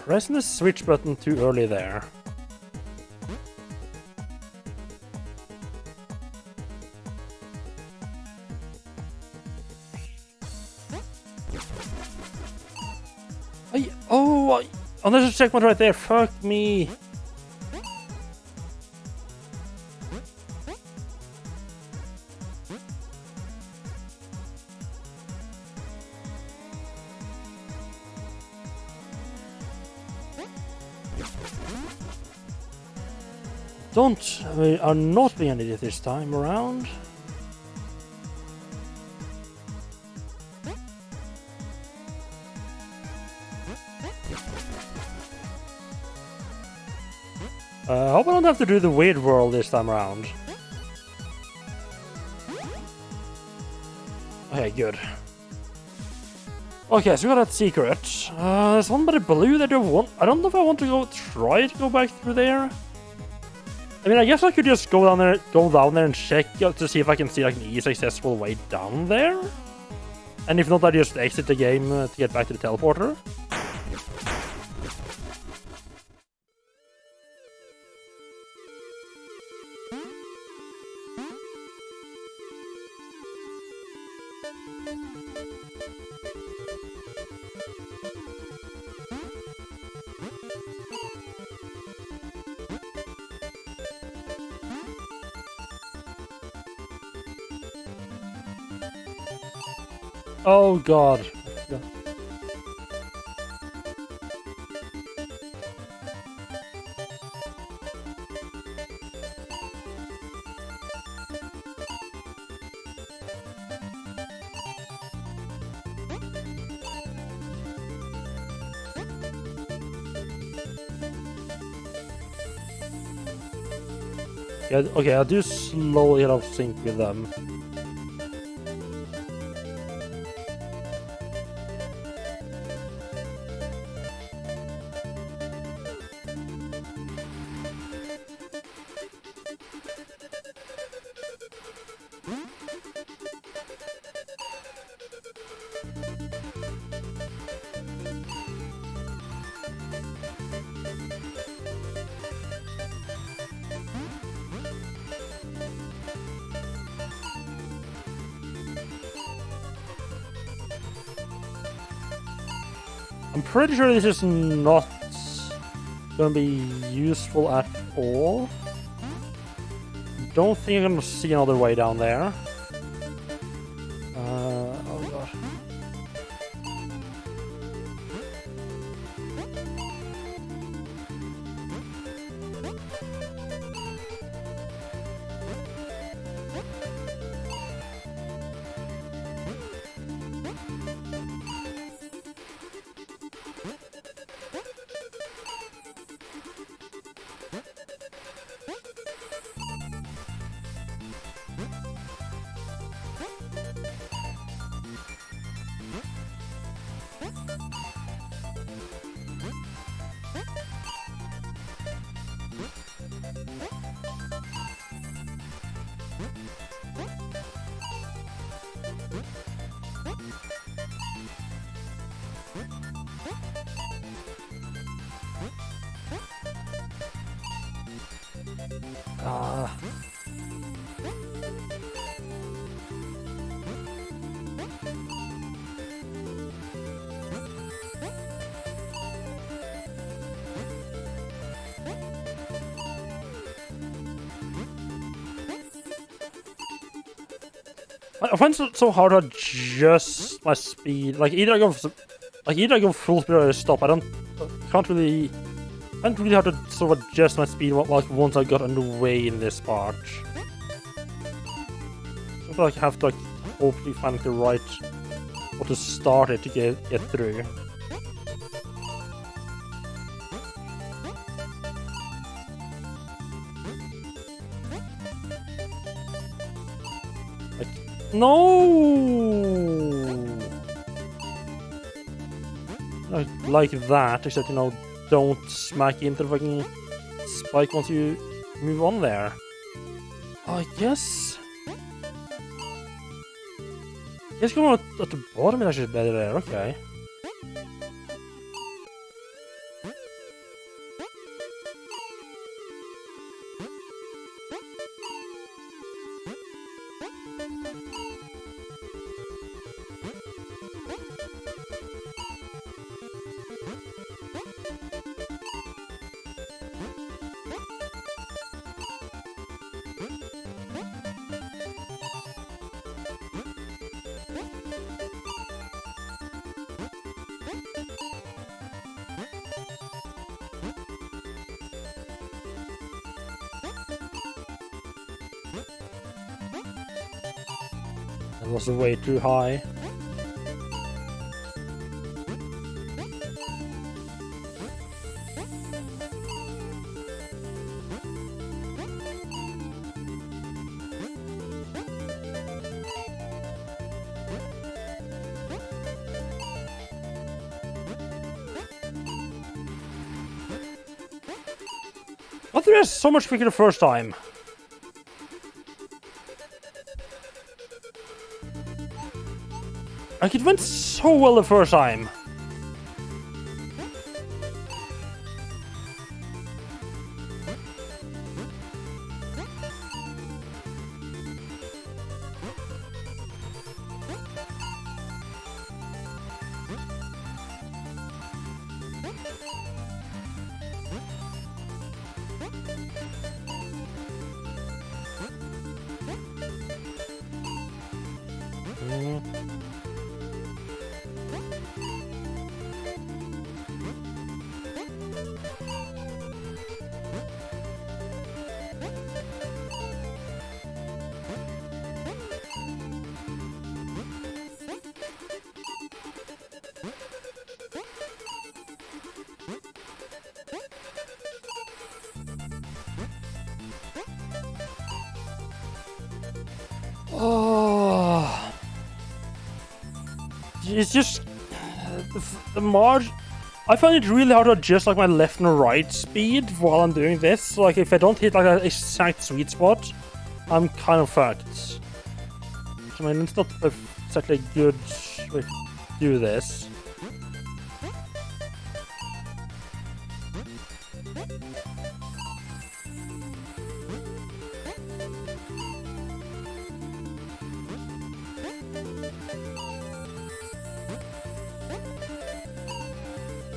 Pressing the switch button too early there. Oh, there's a checkpoint right there. Fuck me. We are not being an idiot this time around. I hope I don't have to do the weird world this time around. Okay, good. Okay, so we got that secret. There's one by the blue that I don't know if I want to try to go back through there. I mean, I guess I could just go down there and check to see if I can see like an easy accessible way down there. And if not, I just exit the game to get back to the teleporter. Oh god. Yeah. Yeah, okay, I do slowly get off sync with them. I'm pretty sure this is not gonna be useful at all. Don't think I'm gonna see another way down there. Oh god. Ah. I find it so hard to adjust my speed. Like either I go full speed or I stop. Can't really have to sort of adjust my speed like once I got underway in this part. I feel like I have to hopefully find the right or to start it to get through. No! Like that, except, you know, don't smack into the fucking spike once you move on there. I guess going at the bottom is actually better there, okay. That was way too high. I thought it was so much quicker the first time. Like, it went so well the first time. it's just the margin. I find it really hard to adjust like my left and right speed while I'm doing this. So, like if I don't hit like an exact sweet spot, I'm kind of fucked. I mean, it's not exactly a good way to do this.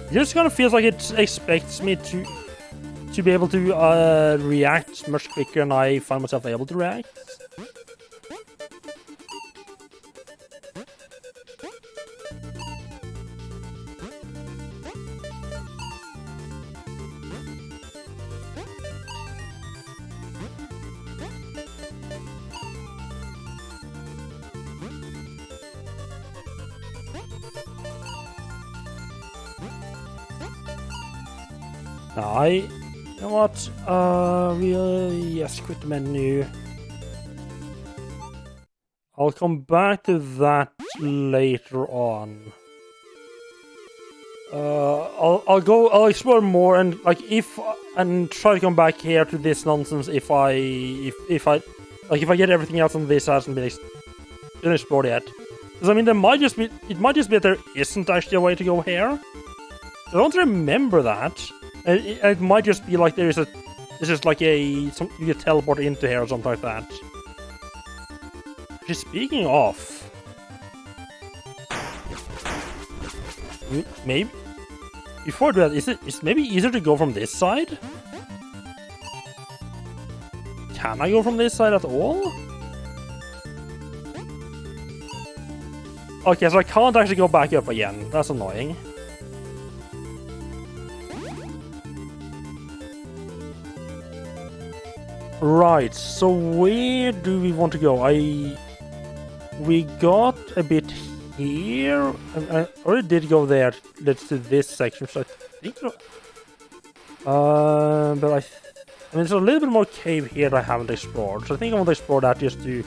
It just kind of feels like it expects me to be able to react much quicker than I find myself able to react. You know what? Yes, quit the menu. I'll come back to that later on. I'll explore more and and try to come back here to this nonsense if I get everything else on this hasn't been explored yet. Because I mean, it might just be that there isn't actually a way to go here. I don't remember that. It might just be like there's just like you get teleport into here or something like that. Just speaking of, maybe before that, is it maybe easier to go from this side? Can I go from this side at all? Okay, so I can't actually go back up again. That's annoying. Right, so where do we want to go? We got a bit here. I already did go there. Let's do this section. So I think, but I mean, there's a little bit more cave here that I haven't explored. So I think I want to explore that just to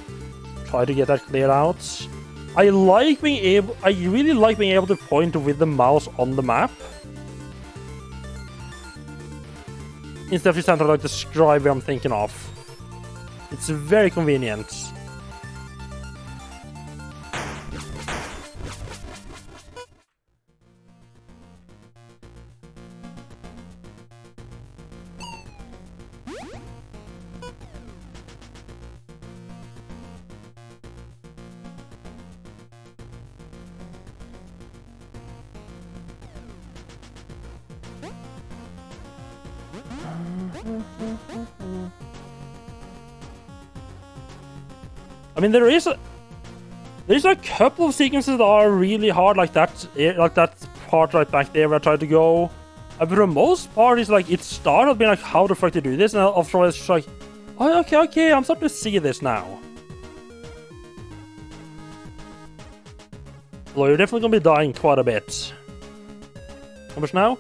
try to get that cleared out. I really like being able to point with the mouse on the map. Instead of just having to like describe what I'm thinking of. It's very convenient. I mean, there's a couple of sequences that are really hard, like that part right back there where I tried to go. But for the most part, it's like it started being like, how the fuck to do this, and after it's just like, oh, okay, I'm starting to see this now. Well, you're definitely gonna be dying quite a bit. How much now?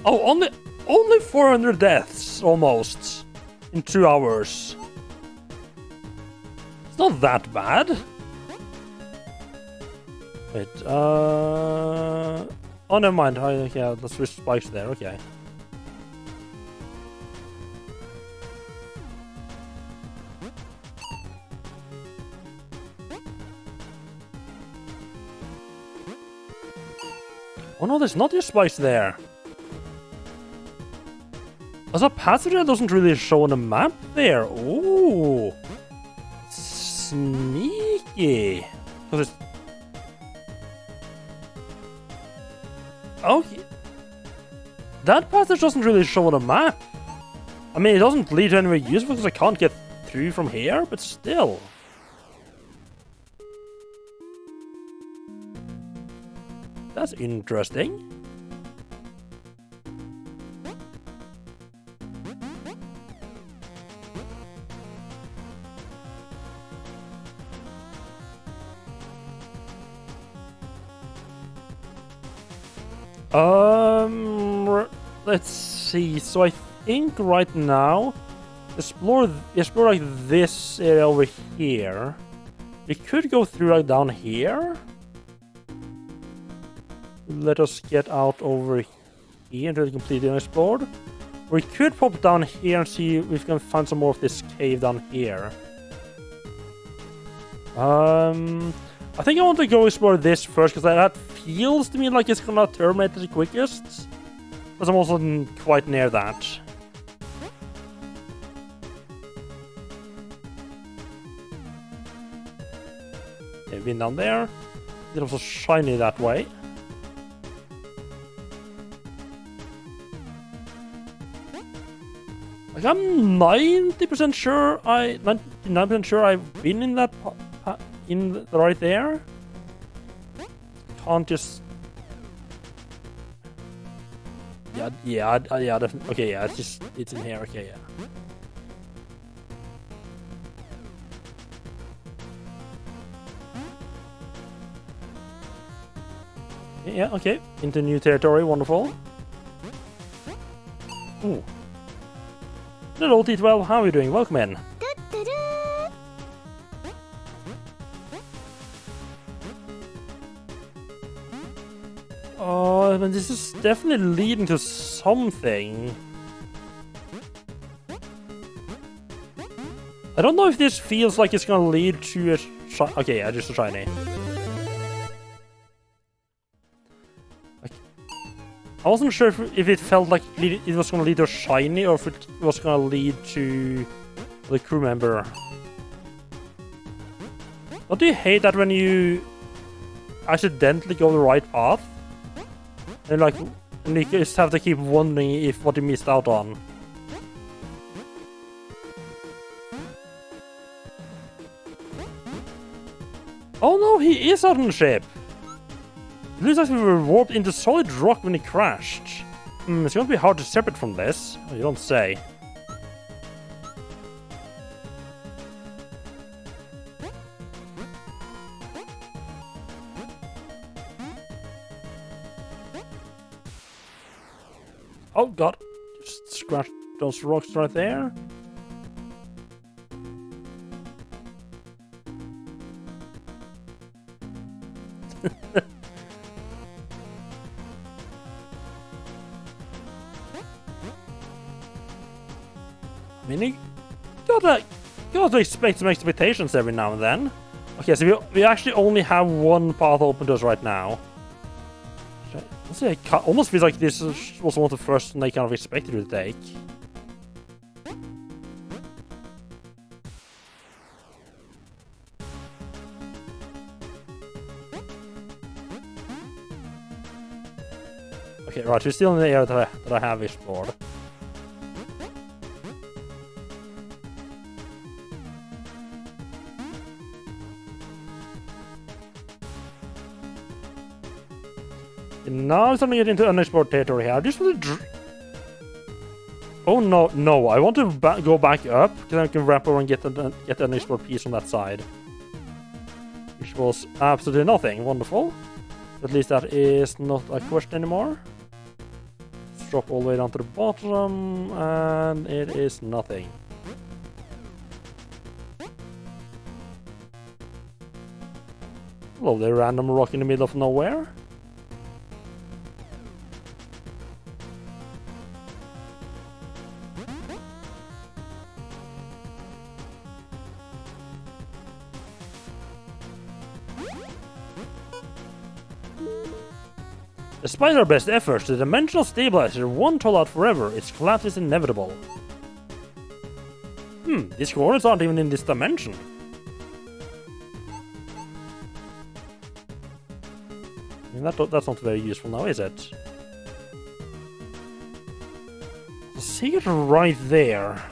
Oh, only 400 deaths almost in 2 hours. It's not that bad. Wait, oh, never mind. Yeah, let's switch spikes there, okay. Oh no, there's not just spikes there. As a passage that doesn't really show on the map there. Ooh. Sneaky. Because it's... Okay. That passage doesn't really show on the map. I mean, it doesn't lead to anywhere useful because I can't get through from here, but still. That's interesting. Let's see. So I think right now, explore like this area over here. We could go through like down here. let us get out over here into the completely unexplored. We could pop down here and see if we can find some more of this cave down here. I think I want to go explore this first, because that feels to me like it's gonna terminate the quickest. But I'm also quite near that. Okay, been down there. It's also shiny that way. Like, I'm 90% sure 99% sure I've been in that right there. Can't just. Yeah, definitely. Okay, yeah, it's in here. Okay, yeah. Yeah, okay. Into new territory, wonderful. Ooh. Hello, T12, how are you doing? Welcome in. Oh, but this is definitely leading to something. I don't know if this feels like it's gonna lead to a okay, yeah, just a shiny. I wasn't sure if it felt like it was gonna lead to a shiny or if it was gonna lead to the crew member. Don't you hate that when you accidentally go the right path? And like, and you just have to keep wondering if what you missed out on. Oh no, he is out on the ship! It looks like we were warped into solid rock when he crashed. It's going to be hard to separate from this. Oh, you don't say. Oh god, just scratch those rocks right there. I mean, you gotta expect some expectations every now and then. Okay, so we actually only have one path open to us right now. Honestly, I almost feels like this was one of the first they kind of expected to take. Okay, right, we're still in the area that I have explored. Now I'm starting to get into unexplored territory here. I just want to. Oh no! I want to go back up because I can wrap over and get the unexplored piece on that side, which was absolutely nothing. Wonderful. At least that is not a question anymore. Let's drop all the way down to the bottom, and it is nothing. Lovely random rock in the middle of nowhere. Despite our best efforts, the dimensional stabilizer won't hold out forever. Its collapse is inevitable. These coordinates aren't even in this dimension. I mean, that's not very useful now, is it? The secret right there.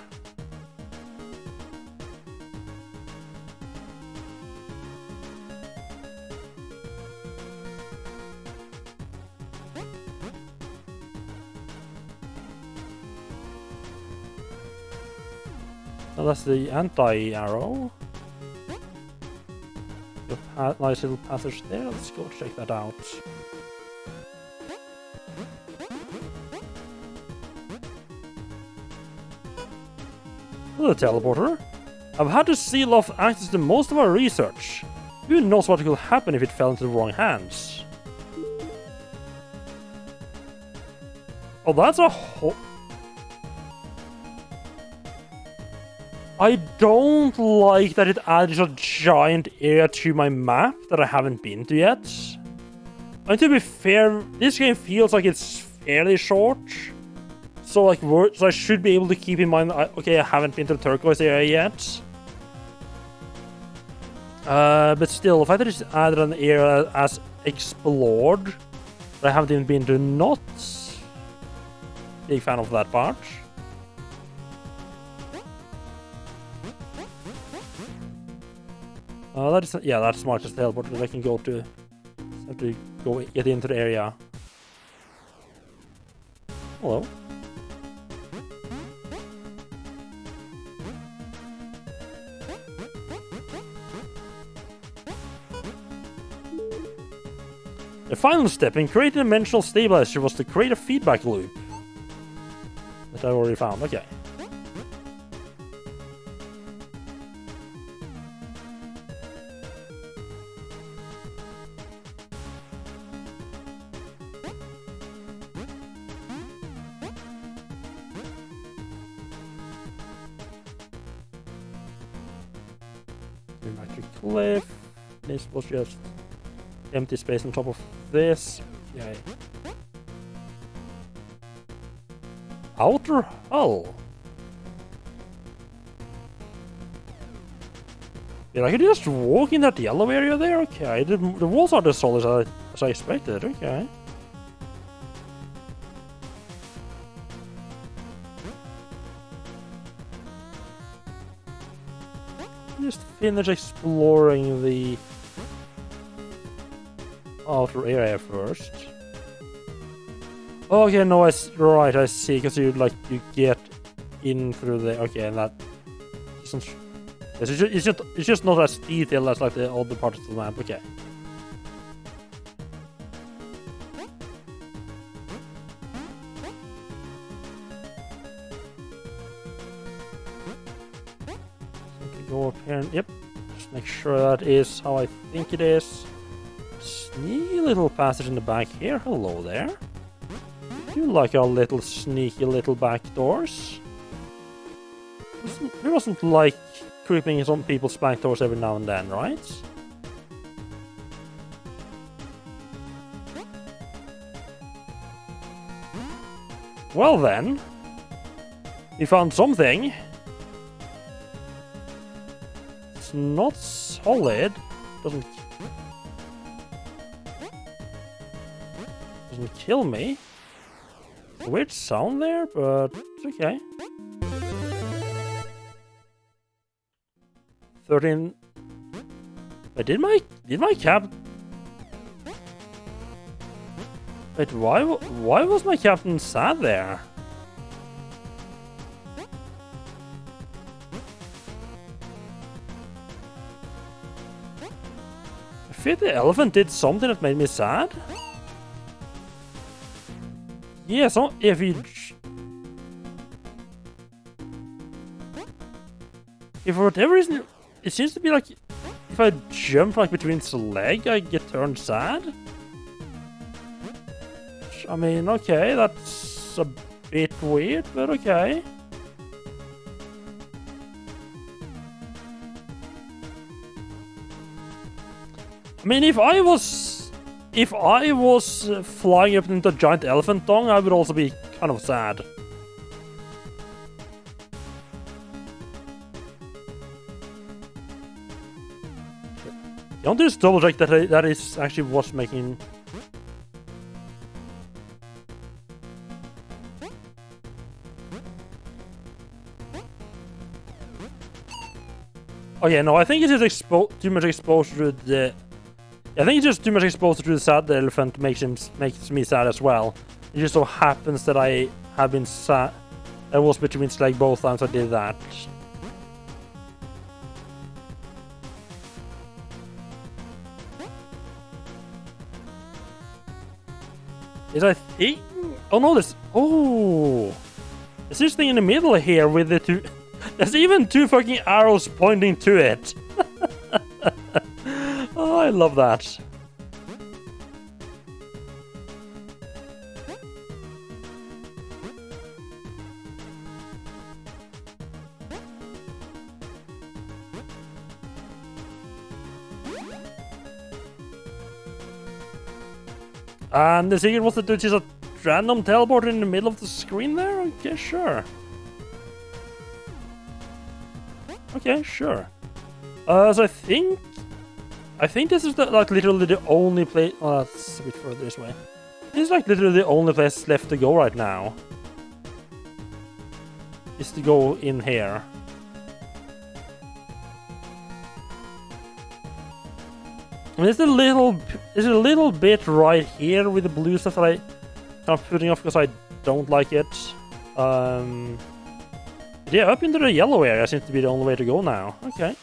So that's the anti-arrow. Nice little passage there. Let's go check that out. Hello, teleporter. I've had to seal off access to most of our research. Who knows what could happen if it fell into the wrong hands? Oh, that's a whole... I don't like that it adds a giant area to my map that I haven't been to yet. And to be fair, this game feels like it's fairly short. So like, so I should be able to keep in mind, okay, I haven't been to the turquoise area yet. But still, if I just added an area as explored, but I haven't even been to, not big fan of that part. That is, yeah, that's smart as teleport that I can go to. Have to go get into the area. Hello. The final step in creating a dimensional stabilizer was to create a feedback loop. That I already found, okay. Geometric cliff. This was just empty space on top of this. Yay. Outer hull. Yeah, I could just walk in that yellow area there. Okay, the walls are as solid as I expected. Okay. Just finish exploring the outer area first. Okay, no, I see, because you get in through the, okay, and that isn't, it's just not as detailed as like the other parts of the map. Okay. Go up here and, yep, just make sure that is how I think it is. Sneaky little passage in the back here. Hello there. You like our little sneaky little back doors? Who doesn't like creeping in some people's back doors every now and then, right? Well then, we found something. It's not solid. Doesn't kill me. Weird sound there, but it's okay. 13. Wait, did my cap? Wait, why was my captain sad there? I feel the elephant did something that made me sad. Yeah, so if for whatever reason, it seems to be like if I jump like between its leg, I get turned sad. I mean, okay, that's a bit weird, but okay. I mean, if I was flying up into a giant elephant dong, I would also be kind of sad. You want to just double check that that is actually what's making. Oh yeah, no, I think it's just too much exposure to the. I think it's just too much exposure to the sad elephant makes me sad as well. It just so happens that I have been sad. I was between its leg both times I did that. Is I think? Oh no, there's. Oh, there's this thing in the middle here with the two. There's even two fucking arrows pointing to it. Oh, I love that. And the secret was that there's just a random teleport in the middle of the screen there? Okay, sure. Okay, sure. So I think this is like literally the only place. Oh, that's a bit further this way. This is like literally the only place left to go right now. Is to go in here. I mean, there's a little bit right here with the blue stuff that I'm kind of putting off because I don't like it. Yeah, up into the yellow area seems to be the only way to go now. Okay.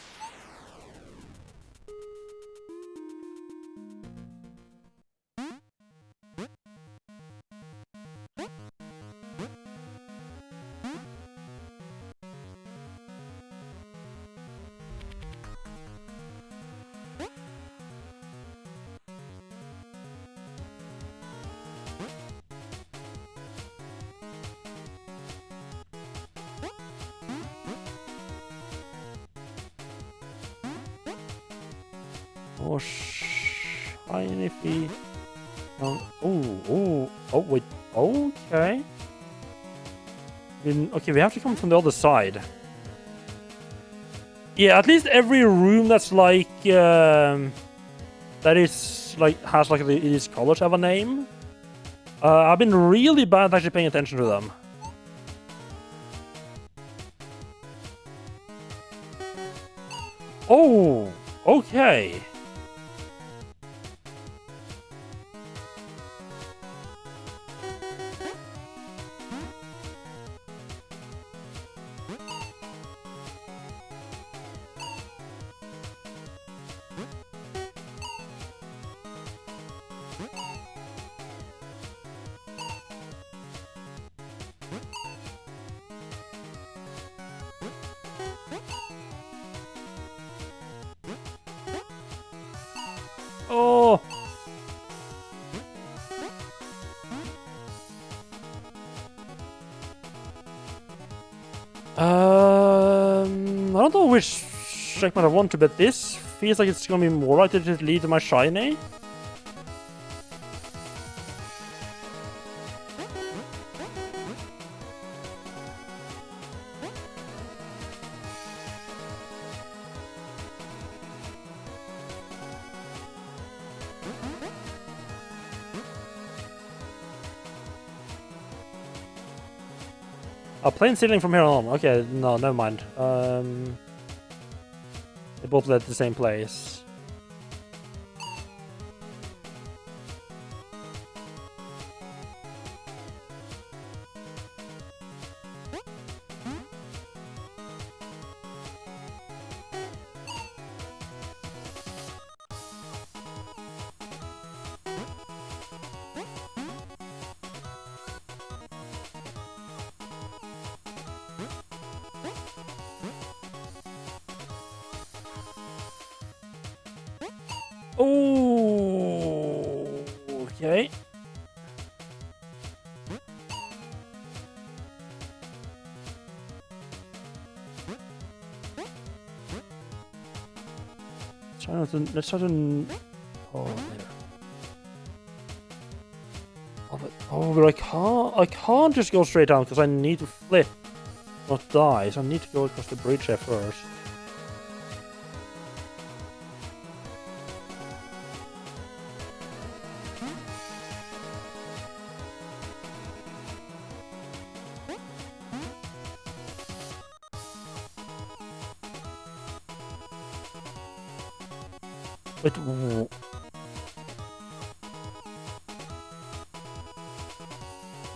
Oh, shiny feet. Oh, wait. Okay. Okay, we have to come from the other side. Yeah, at least every room that's like, that is, like, has, like, these colors have a name. I've been really bad at actually paying attention to them. Oh, okay. Oh! I don't know which segment I want to, but this feels like it's gonna be more likely to lead to my shiny. A plain sailing from here on. Okay, no, never mind. They both led to the same place. Oh, okay. Let's try to. Oh, later. But I can't just go straight down because I need to flip, not die. So I need to go across the bridge there first. But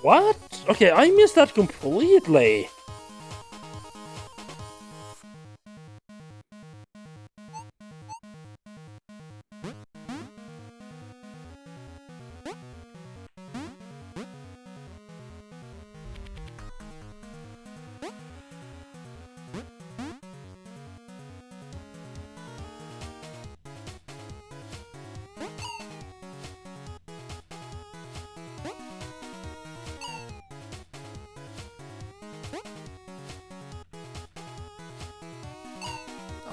what? Okay, I missed that completely.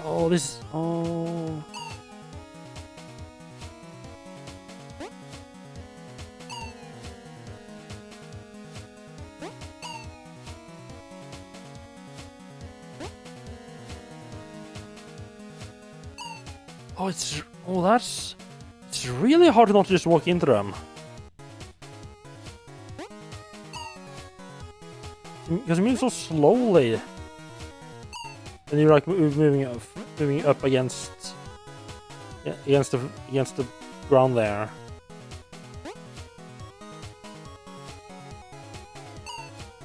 Oh, this. Oh. Oh, it's really hard to not just walk into them. Because it moves so slowly. And you're like moving up against the ground there.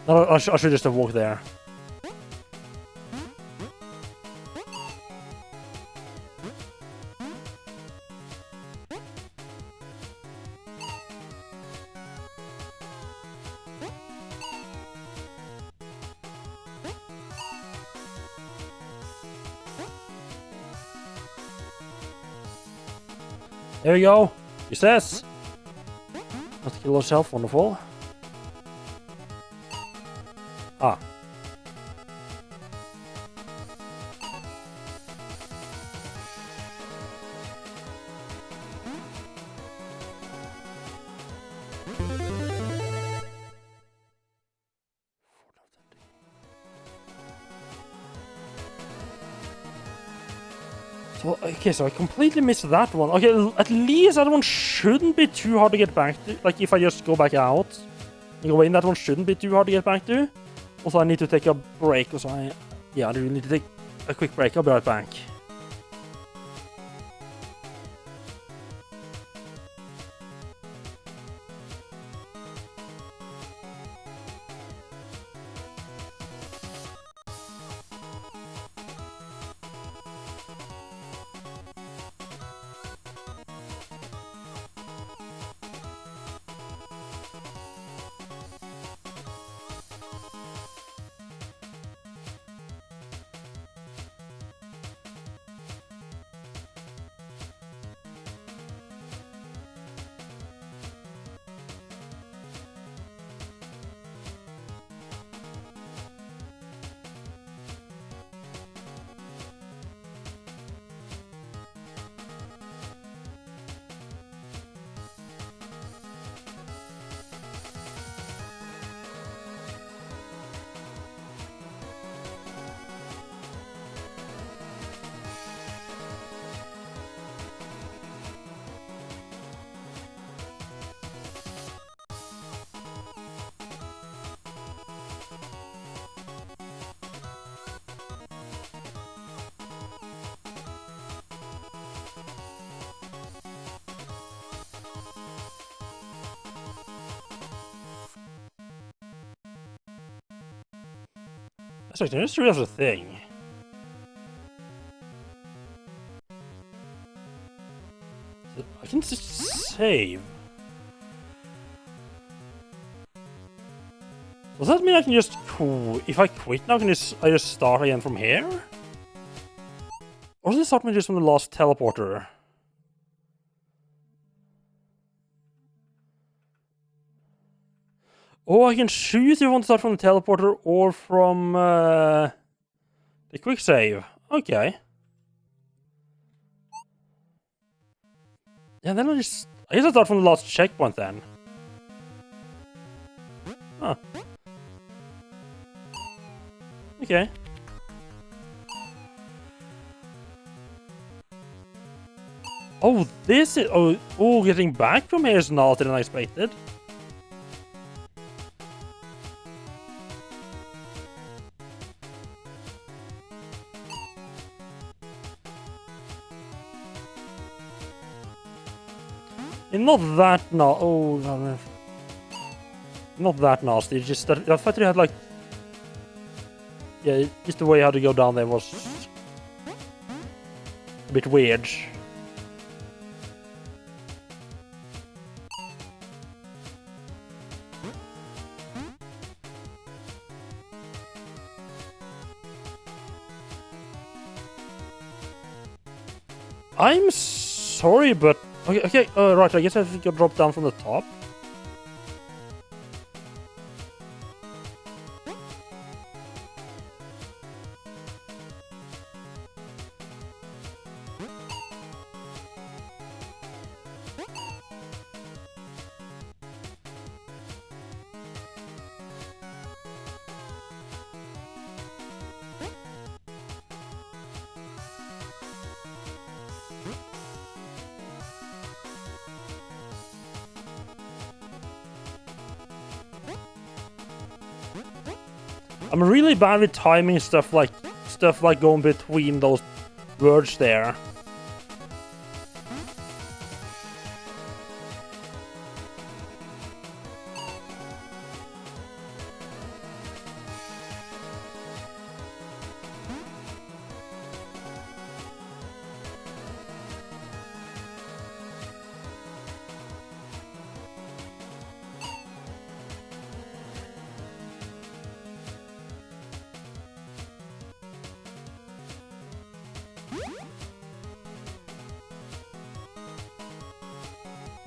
No, I should just have walked there. There we go. Success. Not kill yourself. Wonderful. Ah. So, okay, so I completely missed that one. Okay, at least that one shouldn't be too hard to get back to. Like, if I just go back out and go in, that one shouldn't be too hard to get back to. Also, I need to take a break, because I really need to take a quick break. I'll be right back. That's actually, I just realized a thing. So I can just save. Does that mean I can just if I quit now, I just start again from here? Or does it start me just from the last teleporter? Oh, I can choose if I want to start from the teleporter or from the quick save. Okay. Yeah, then I guess I start from the last checkpoint then. Huh. Okay. Oh, this is... Oh, getting back from here is not than I expected. And not that not that nasty. Just that I thought you had like, yeah, just the way how to go down there was a bit weird. I'm sorry, but okay, right. I guess I think you drop down from the top. I'm really bad with timing stuff like going between those words there.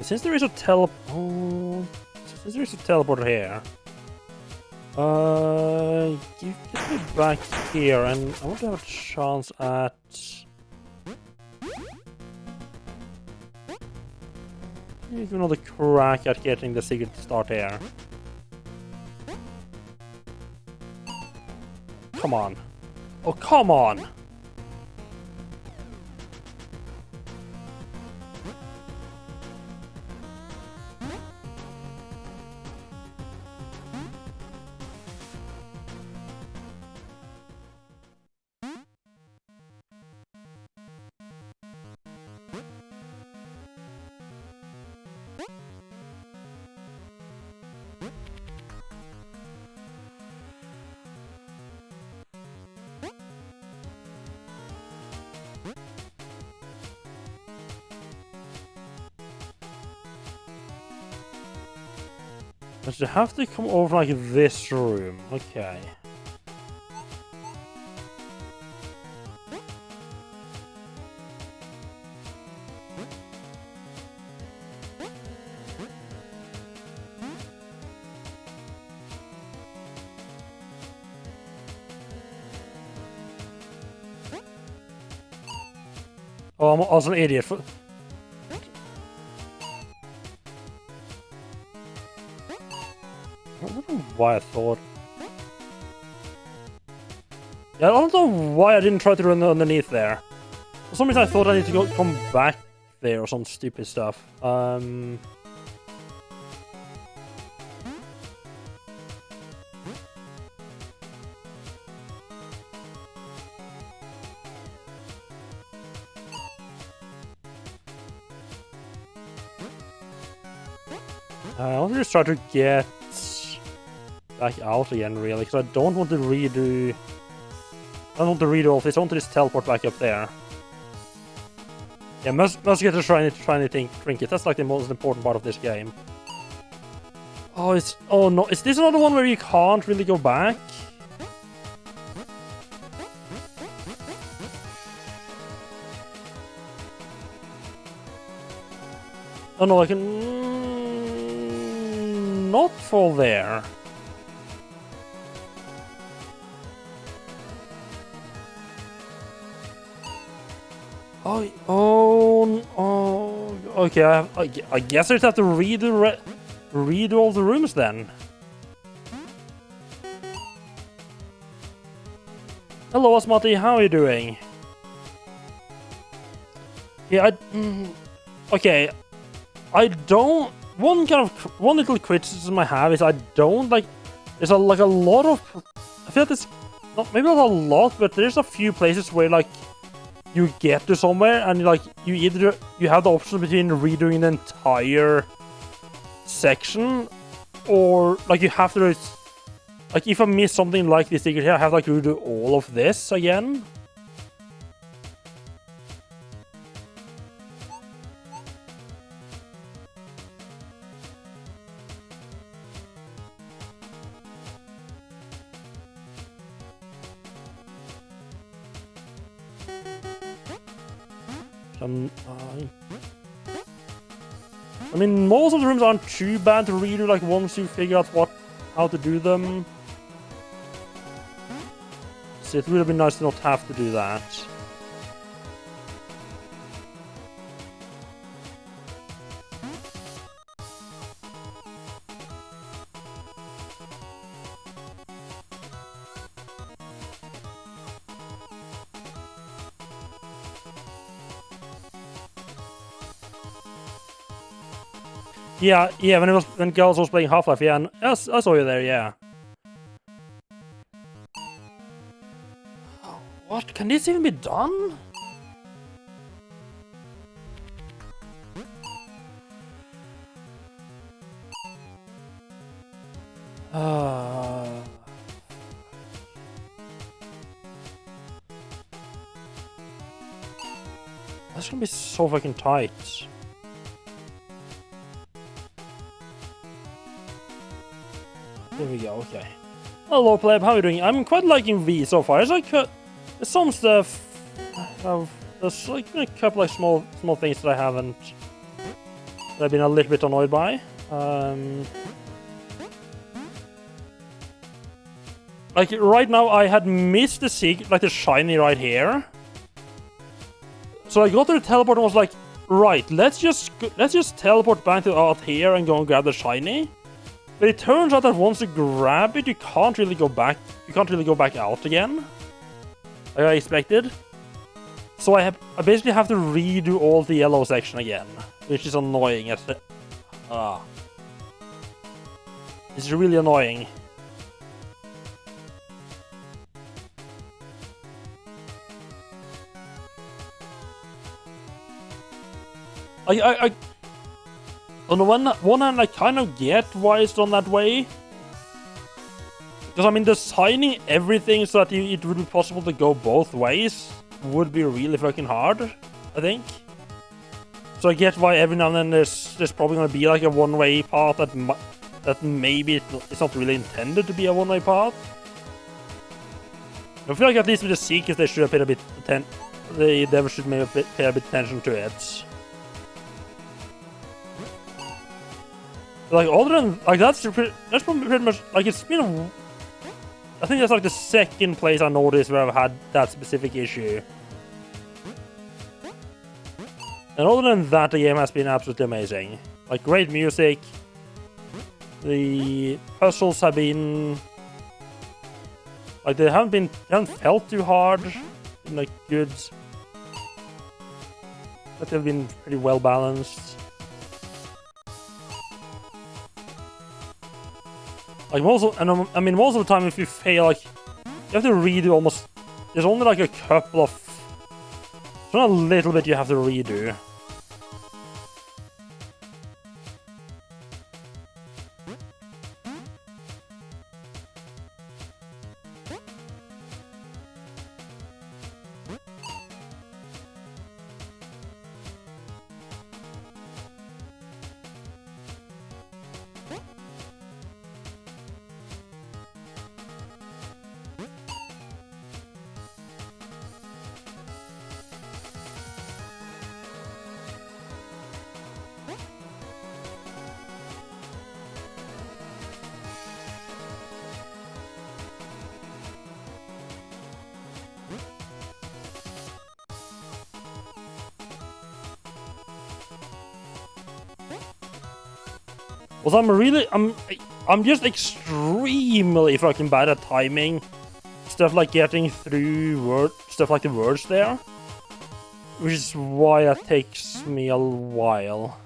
Since there is a teleporter here, get me back here, and I want to have a chance at. Give another crack at getting the secret to start here. Come on! Oh, come on! But you have to come over like this room. Okay. Oh, I was an idiot. I don't know why I thought. Yeah, I don't know why I didn't try to run underneath there. For some reason I thought I need to come back there or some stupid stuff. I want to just try to get back out again, really, because I don't want to redo. I don't want to redo all this. I want to just teleport back up there. Yeah, must get the shiny trinket. That's like the most important part of this game. Oh no! Is this another one where you can't really go back? Oh no, I can not fall there. Oh, okay. I guess I just have to redo all the rooms then. Hello, Asmati. How are you doing? Yeah, okay. I don't. One little criticism I have is I don't like. There's a lot of. I feel like there's maybe not a lot, but there's a few places where like you get to somewhere and like you have the option between redoing the entire section or like you have to like if I miss something like this secret here, I have like to do all of this again. I mean, most of the rooms aren't too bad to redo, like, once you figure out how to do them. So it would have been nice to not have to do that. Yeah, when Girls was playing Half-Life, yeah, and I saw you there, yeah. What? Can this even be done? That's gonna be so fucking tight. There we go, okay. Hello, pleb, how are you doing? I'm quite liking V so far. It's like, there's some stuff... there's like a couple of small things that I haven't... that I've been a little bit annoyed by. Like, right now I had missed the like the shiny right here. So I got to the teleport and was like, right, let's just teleport back to out here and go and grab the shiny. But it turns out that once you grab it, you can't really go back. You can't really go back out again, like I expected. So I basically have to redo all the yellow section again, which is annoying. This is really annoying. On the one hand, I kind of get why it's done that way. Because, I mean, designing everything so that it would be possible to go both ways would be really fucking hard, I think. So I get why every now and then there's probably going to be like a one-way path that maybe it's not really intended to be a one-way path. I feel like at least with the Seekers they should have paid a bit the devil should maybe pay a bit attention to it. Like, other than, like, that's probably pretty much, like, it's been I think that's, like, the second place I noticed where I've had that specific issue. And other than that, the game has been absolutely amazing. Like, great music. The puzzles have been... like, they haven't felt too hard. Been, like, good. But they've been pretty well balanced. Like, most of the time, if you fail, like, you have to redo almost... there's only, like, a couple of... there's not a little bit you have to redo. Well, I'm just extremely fucking bad at timing stuff, like getting through stuff like the words there, which is why it takes me a while.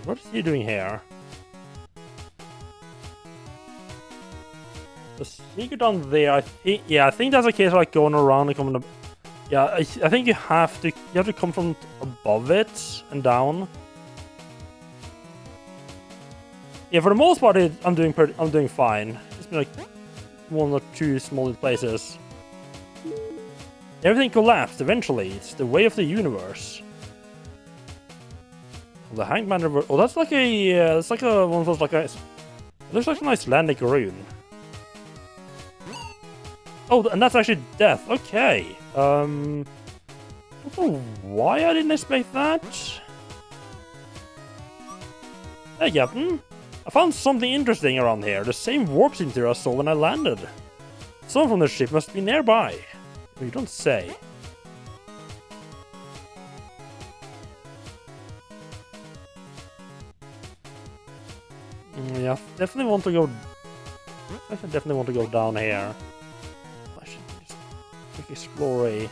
What is he doing here? The secret down there, I think that's a case of like going around and coming up. Yeah, I think you have to come from above it and down. Yeah, for the most part, I'm doing fine. It's been like one or two small places. Everything collapsed eventually. It's the way of the universe. The Hangman River. Oh, that's like a. It's like one of those like a. It looks like an Icelandic rune. Oh, and that's actually death. Okay. I don't know why I didn't expect that. Hey, Captain. I found something interesting around here. The same warp signature I saw when I landed. Someone from the ship must be nearby. You don't say. Yeah, definitely want to go. I definitely want to go down here. I should just Quick explore.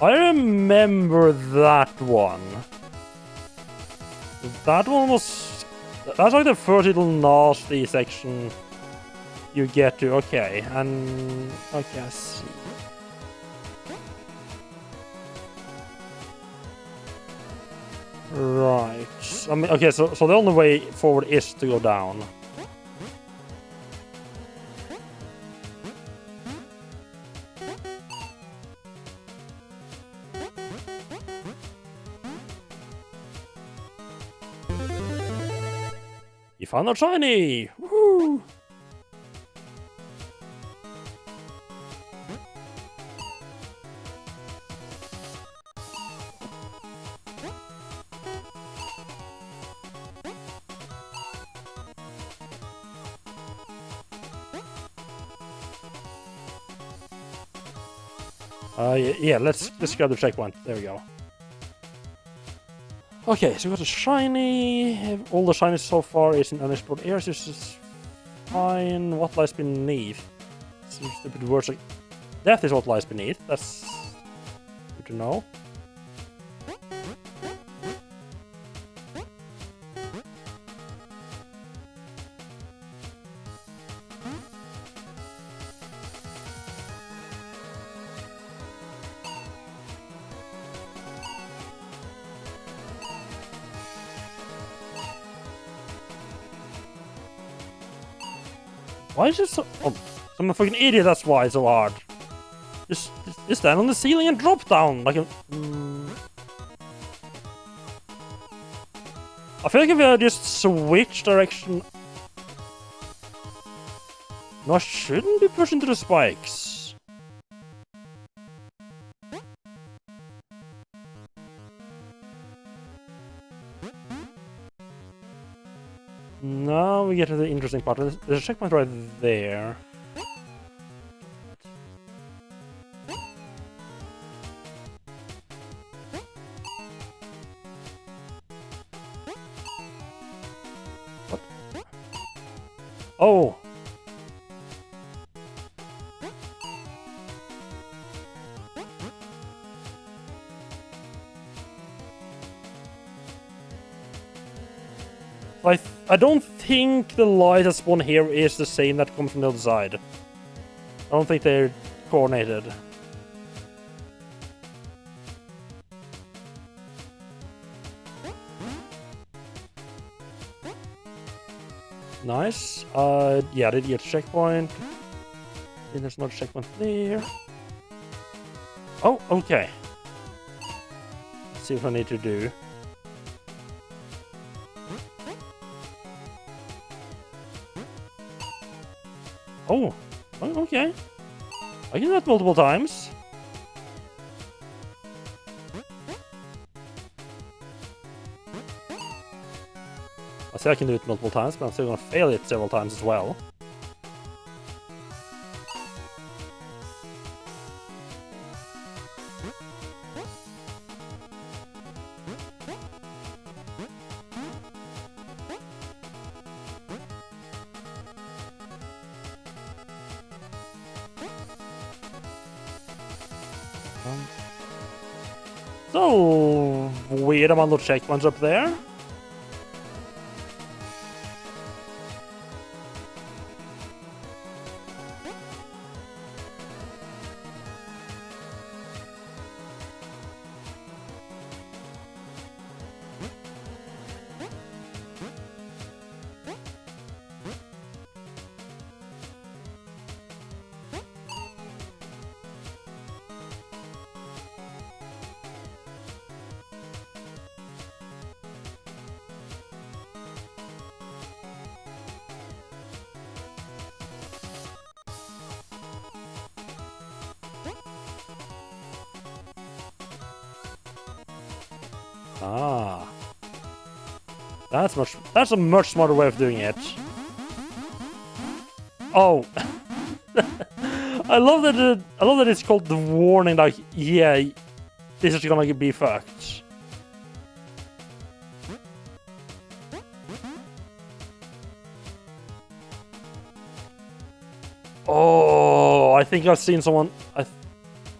I remember that one. That one was... That's like the first little nasty section you get to. Okay, and... Okay, I see. Right. I mean, okay, so the only way forward is to go down. You found a shiny! Woo! Yeah, let's grab the checkpoint. There we go. Okay, so we got a shiny. All the shinies so far is in unexplored areas. This is fine. What lies beneath? Some stupid words like death is what lies beneath. That's good to know. Why is it so... Oh, I'm a fucking idiot, that's why it's so hard. Just stand on the ceiling and drop down like a... I feel like if I just switch direction... No, I shouldn't be pushed into the spikes. Now we get to the interesting part. There's a checkpoint right there. What? Oh! I don't think the light that spawn here is the same that comes from the other side. I don't think they're coordinated. Nice. Yeah, I did get a checkpoint. Then there's another checkpoint there. Oh, okay. Let's see what I need to do. Oh, okay. I can do that multiple times. I say I can do it multiple times, but I'm still gonna fail it several times as well. So weird amount of checkpoints up there. Ah, that's a much smarter way of doing it. Oh, I love that it's called the warning. Like, yeah, this is gonna be fucked. Oh, I think I've seen someone.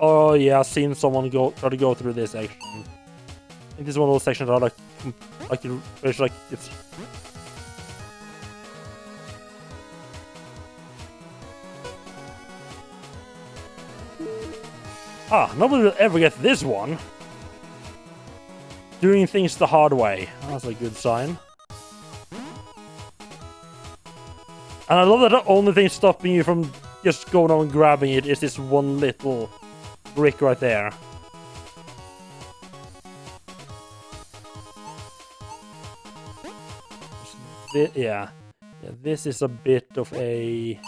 Oh yeah, I've seen someone try to go through this section. I think this is one of those sections that are it's like it's. Nobody will ever get this one. Doing things the hard way. That's a good sign. And I love that the only thing stopping you from just going on and grabbing it is this one little brick right there. Yeah, this is a bit of a...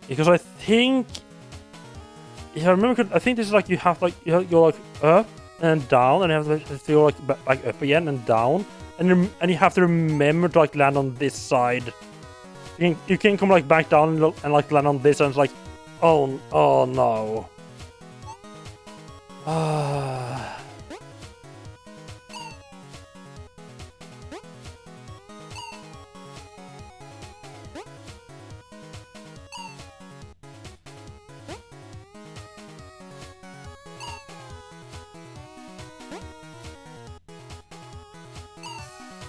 Because I think, if I remember, I think this is like you have to go like up and down, and you have to go like back up again and down, and you have to remember to like land on this side. You can come like back down and like land on this, and it's like, oh no.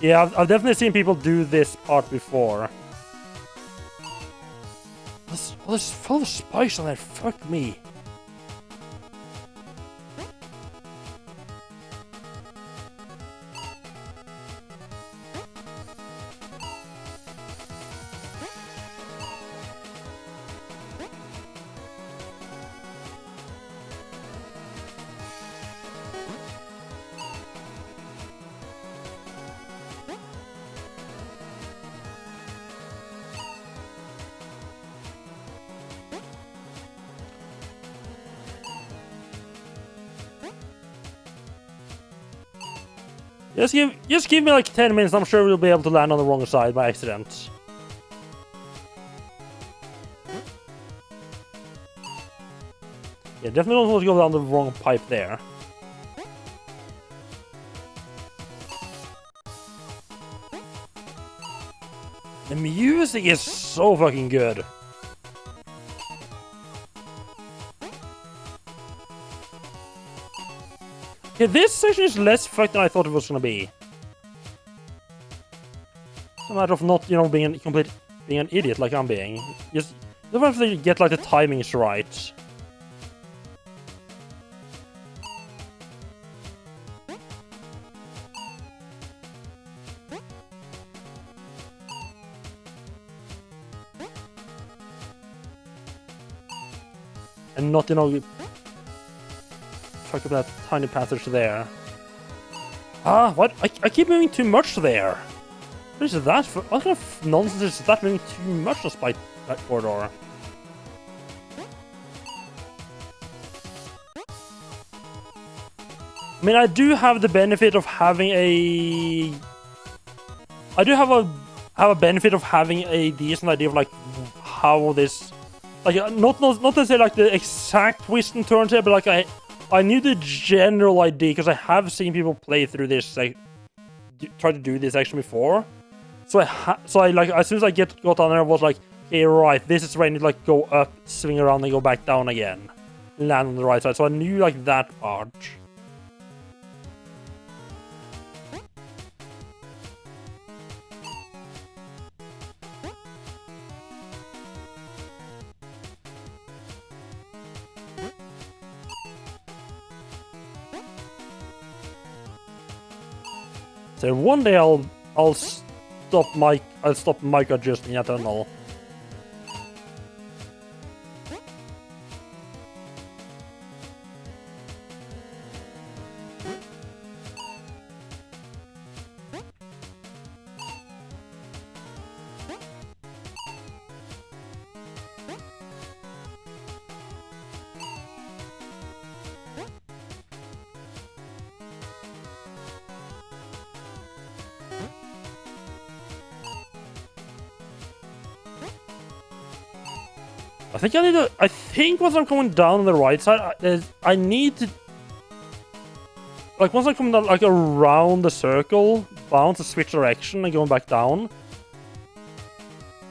Yeah, I've definitely seen people do this part before. There's full of spice on that. Fuck me. Just give me like 10 minutes, I'm sure we'll be able to land on the wrong side by accident. Yeah, definitely don't want to go down the wrong pipe there. The music is so fucking good. Yeah, this section is less fucked than I thought it was gonna be. It's a matter of not, being an idiot like I'm being. Just don't have to get like the timings right. And not, fuck up that tiny passage there. What? I keep moving too much there. What is that? What kind of nonsense is that, moving too much despite that corridor? I mean, I do have the benefit of having a... I do have a benefit of having a decent idea of like how this... Like, not to say like the exact twists and turns here, but like I knew the general idea because I have seen people play through this, like, try to do this section before. So I like, as soon as I got on there, I was like, okay, right, this is where I need to like go up, swing around, and go back down again, land on the right side. So I knew like that part. So one day I'll stop micro adjusting a tunnel. I think once I'm coming down on the right side, I need to... Like, once I'm coming down, like, around the circle, bound to switch direction and going back down.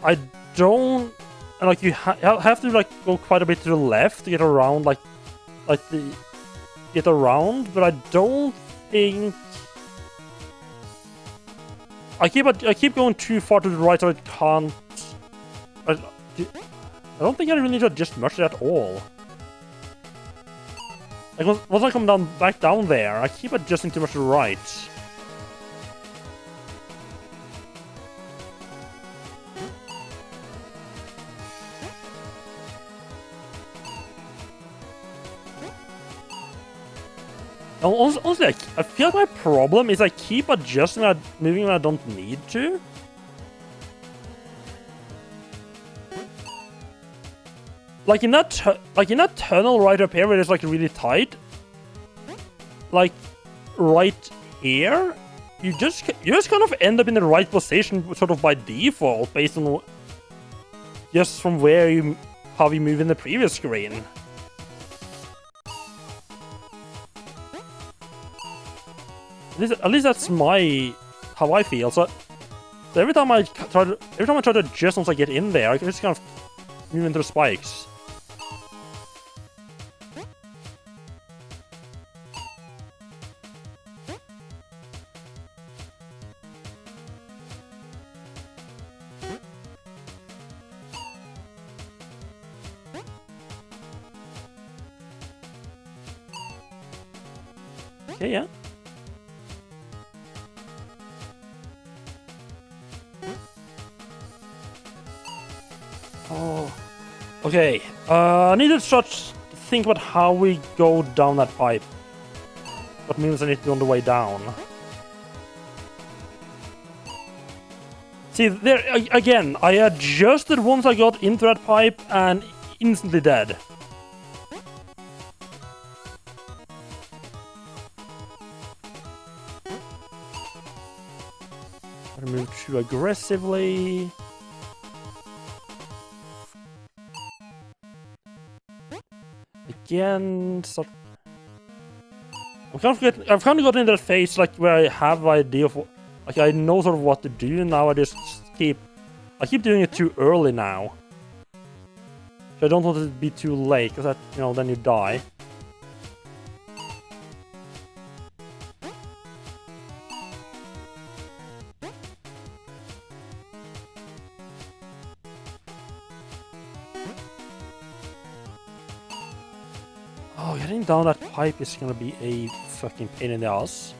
I don't... And, like, you have to, like, go quite a bit to the left to get around, get around, but I don't think... I keep going too far to the right so it can't... I don't think I really need to adjust much at all. Like, once I come back down there, I keep adjusting too much to the right. Honestly, I feel like my problem is I keep adjusting and moving when I don't need to. Like in that tunnel right up here where it's like really tight, like right here, you just kind of end up in the right position sort of by default based on just from how you move in the previous screen. At least that's how I feel. So every time I try to adjust once I get in there, I can just kind of move into the spikes. Okay, yeah. Oh, okay. I need to start to think about how we go down that pipe. What means I need to be on the way down. See, there again, I adjusted once I got into that pipe and instantly dead. I move too aggressively. Again, so I've kind of gotten into that phase like where I have an idea of like I know sort of what to do. Now I just keep doing it too early now. So I don't want it to be too late, because that then you die. Oh, getting down that pipe is gonna be a fucking pain in the ass.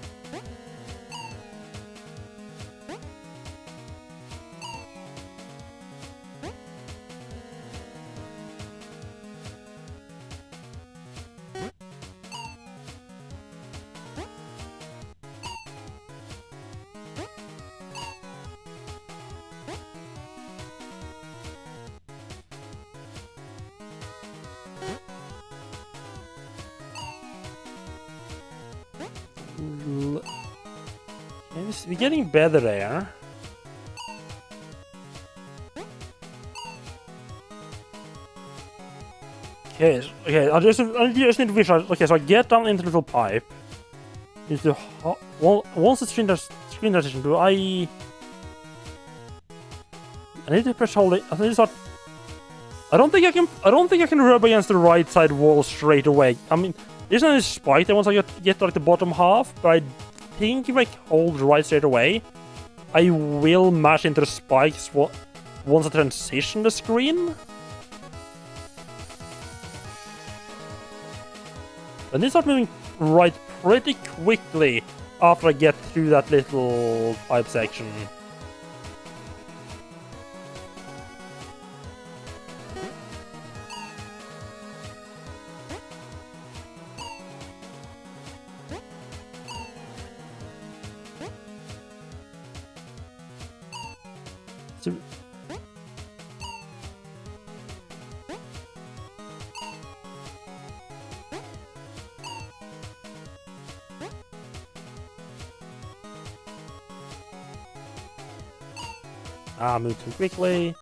We're getting better there. Okay, I just need to visualize. Okay, so I get down into the little pipe. Need to once the screen transition, do I need to press hold. I need to start. I don't think I can rub against the right side wall straight away. I mean, there's no spike there once I get to like the bottom half, but I think if I hold right straight away, I will mash into the spikes once I transition the screen. And they start moving right pretty quickly after I get through that little pipe section. So, move too quickly.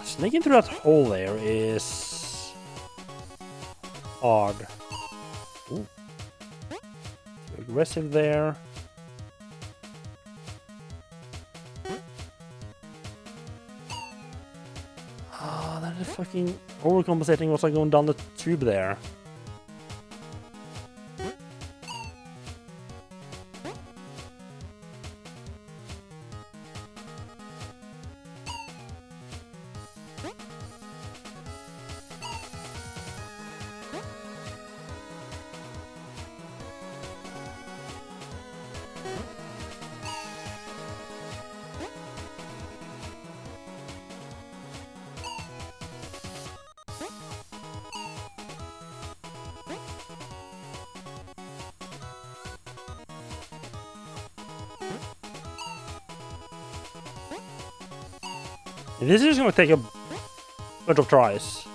Sneaking through that hole there is hard. Ooh. Too aggressive there. That is fucking overcompensating what's like going down the tube there. This is going to take a bunch of tries.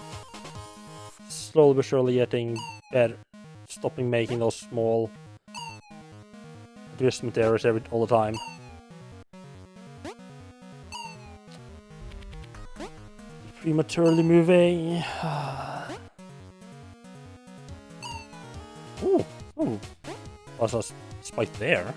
Slowly but surely getting better. Stopping making those small adjustment errors all the time. Prematurely moving. Ooh, ooh. Also a spike there.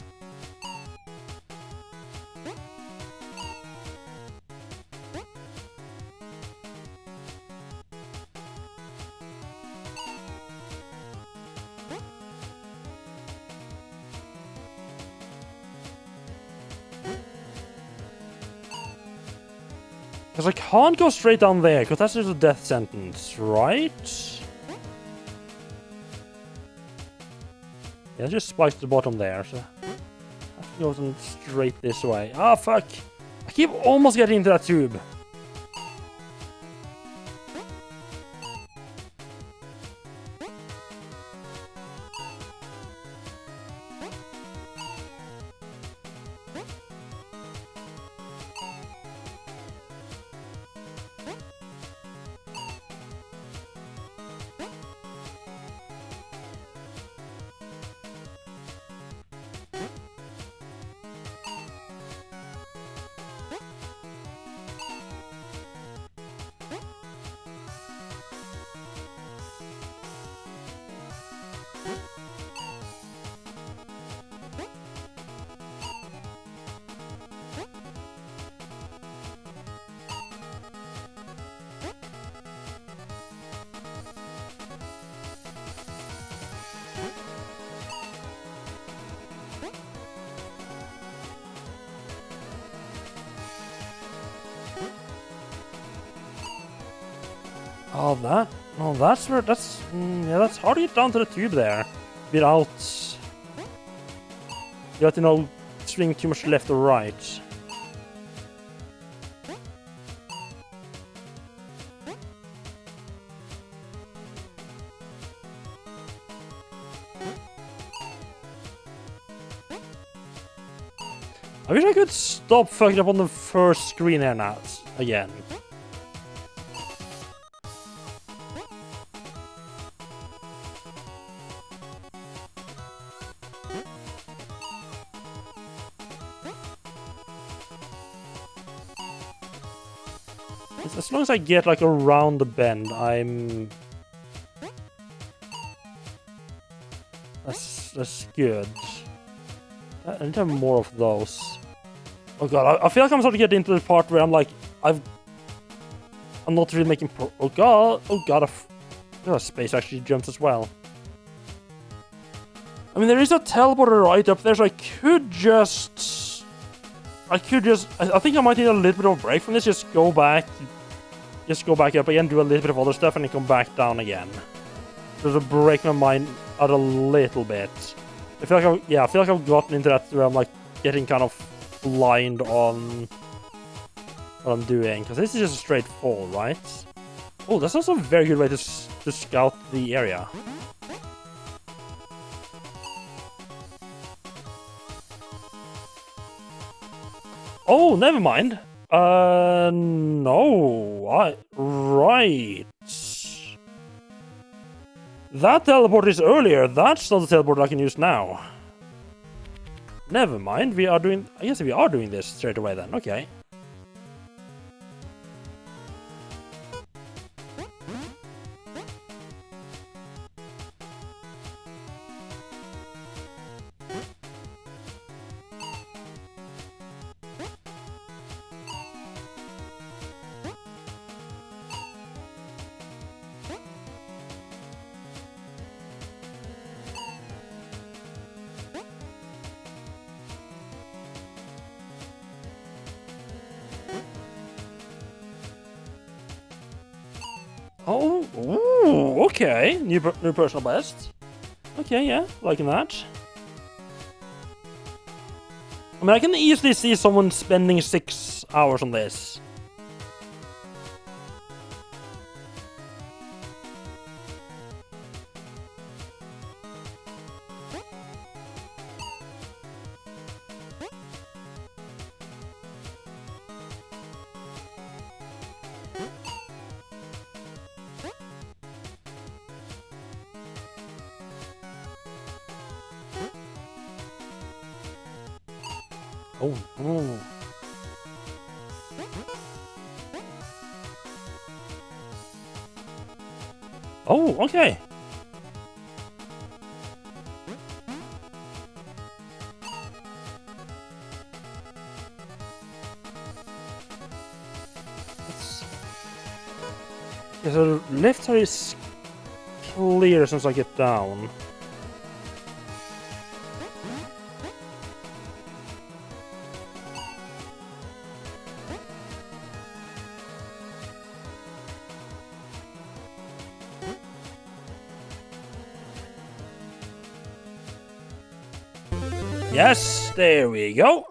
Because I can't go straight down there, because that's just a death sentence, right? Yeah, just spikes to the bottom there, so... I have to go straight this way. Ah, fuck! I keep almost getting into that tube. Oh, that's where, yeah, that's hard to get down to the tube there. Without, you have to, swing too much left or right. I wish I could stop fucking up on the first screen here now, again. As long as I get like around the bend, I'm... That's good. I need to have more of those. Oh god, I feel like I'm starting to get into the part where I'm like, I'm not really making oh god, space actually jumps as well. I mean, there is a teleporter right up there, so I could just... I think I might need a little bit of a break from this, just go back, just go back up again, do a little bit of other stuff, and then come back down again. Just to break my mind out a little bit. I feel like I've gotten into that where I'm like getting kind of blind on what I'm doing, because this is just a straight fall, right? Oh, that's also a very good way to scout the area. Oh, never mind. No. Right. That teleport is earlier. That's not the teleport I can use now. Never mind. I guess we are doing this straight away then. Okay. Oh, ooh, okay. New personal best. Okay, yeah, liking that. I mean, I can easily see someone spending 6 hours on this. Oh, oh. Oh, okay. Yeah, so left side is clear since I get down. Yes, there we go.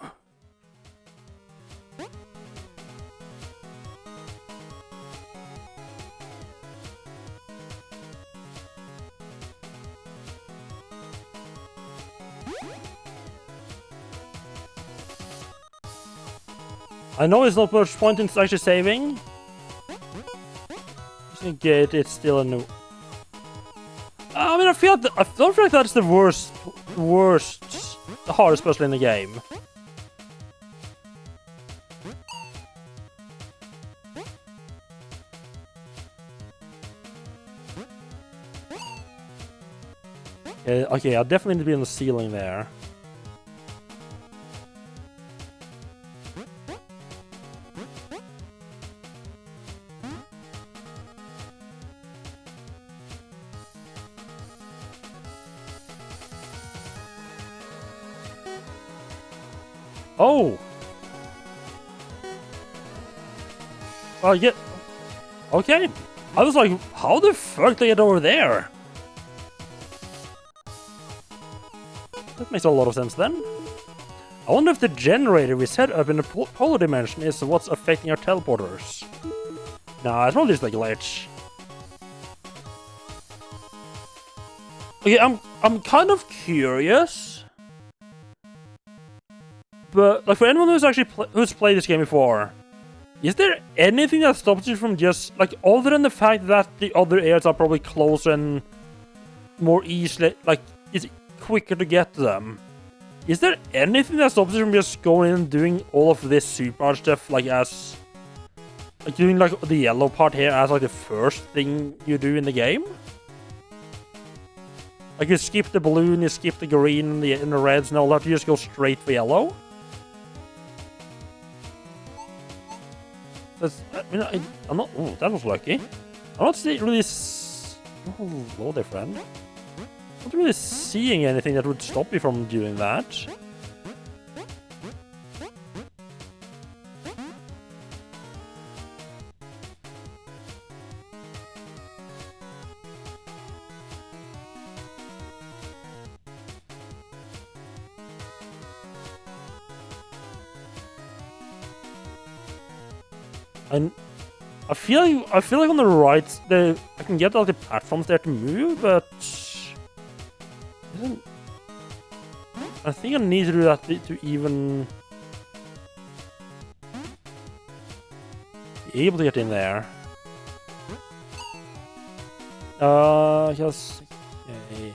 I know it's not much point in actually saving. Just gonna get it still a new. I mean, I don't feel like that's the worst, the hardest puzzle in the game. Okay, I definitely need to be on the ceiling there. Oh! Yeah. Okay. I was like, how the fuck did they get over there? That makes a lot of sense then. I wonder if the generator we set up in the polar dimension is what's affecting our teleporters. Nah, it's probably just a glitch. Okay, I'm kind of curious. But like for anyone who's actually who's played this game before, is there anything that stops you from just like, other than the fact that the other areas are probably closer and more easily, like it's quicker to get to them? Is there anything that stops you from just going in and doing all of this super stuff, like doing like the yellow part here as like the first thing you do in the game? Like you skip the blue and you skip the green and the reds and all that, you just go straight for yellow? That's, I mean, I'm not. Oh, that was lucky. I'm not really. Oh, hello there, friend. Not really seeing anything that would stop me from doing that. I feel like on the right, I can get all the platforms there to move, but I think I need to do that to even be able to get in there. Yes. Okay.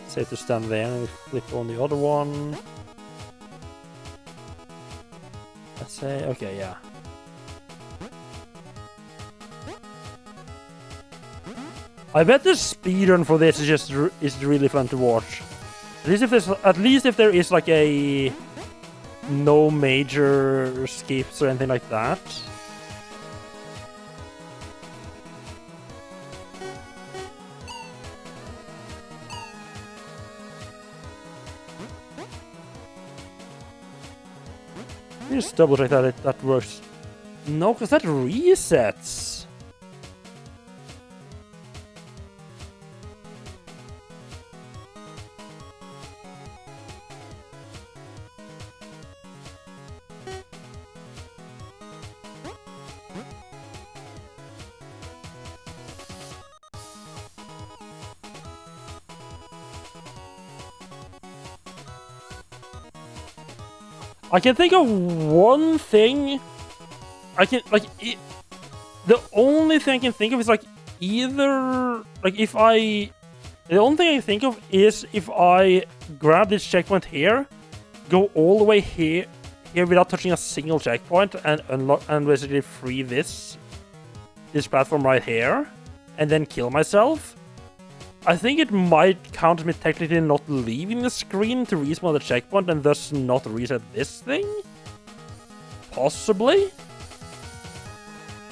Safe to stand there and we flip on the other one. Let's say, okay, yeah. I bet the speedrun for this is really fun to watch. At least if there is like a no major skips or anything like that. Let me just double check that that works. No, because that resets. I can think of one thing. The only thing I can think of is like either like the only thing I can think of is if I grab this checkpoint here, go all the way here without touching a single checkpoint and unlock and basically free this platform right here, and then kill myself. I think it might count me technically not leaving the screen to respawn the checkpoint and thus not reset this thing? Possibly?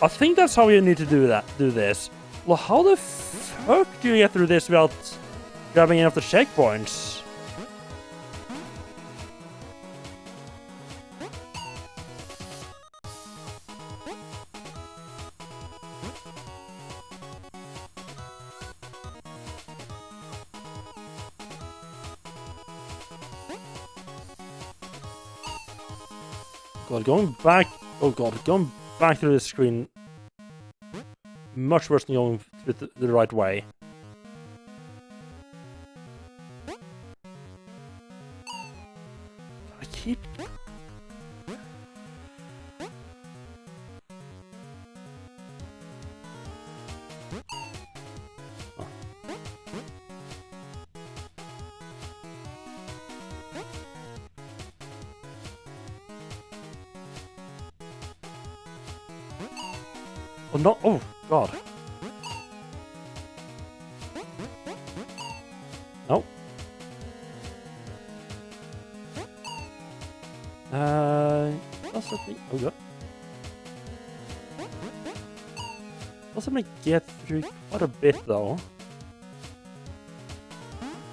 I think that's how you need to do this. Well, how the fuck do you get through this without grabbing enough the checkpoints? God, going back through the screen, much worse than going the right way. I keep... Oh no! Oh God! No. That's something. Oh God! That's something get through quite a bit though.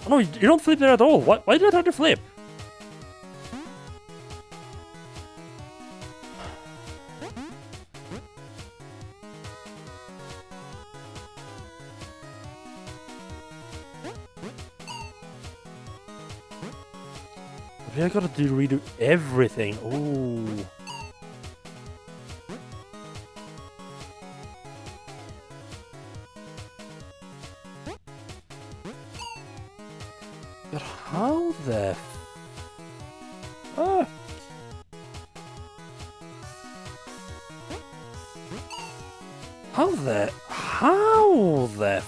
Oh no! You don't flip there at all. Why did I try to flip? I gotta redo everything. Ooh. But how the fuck? How the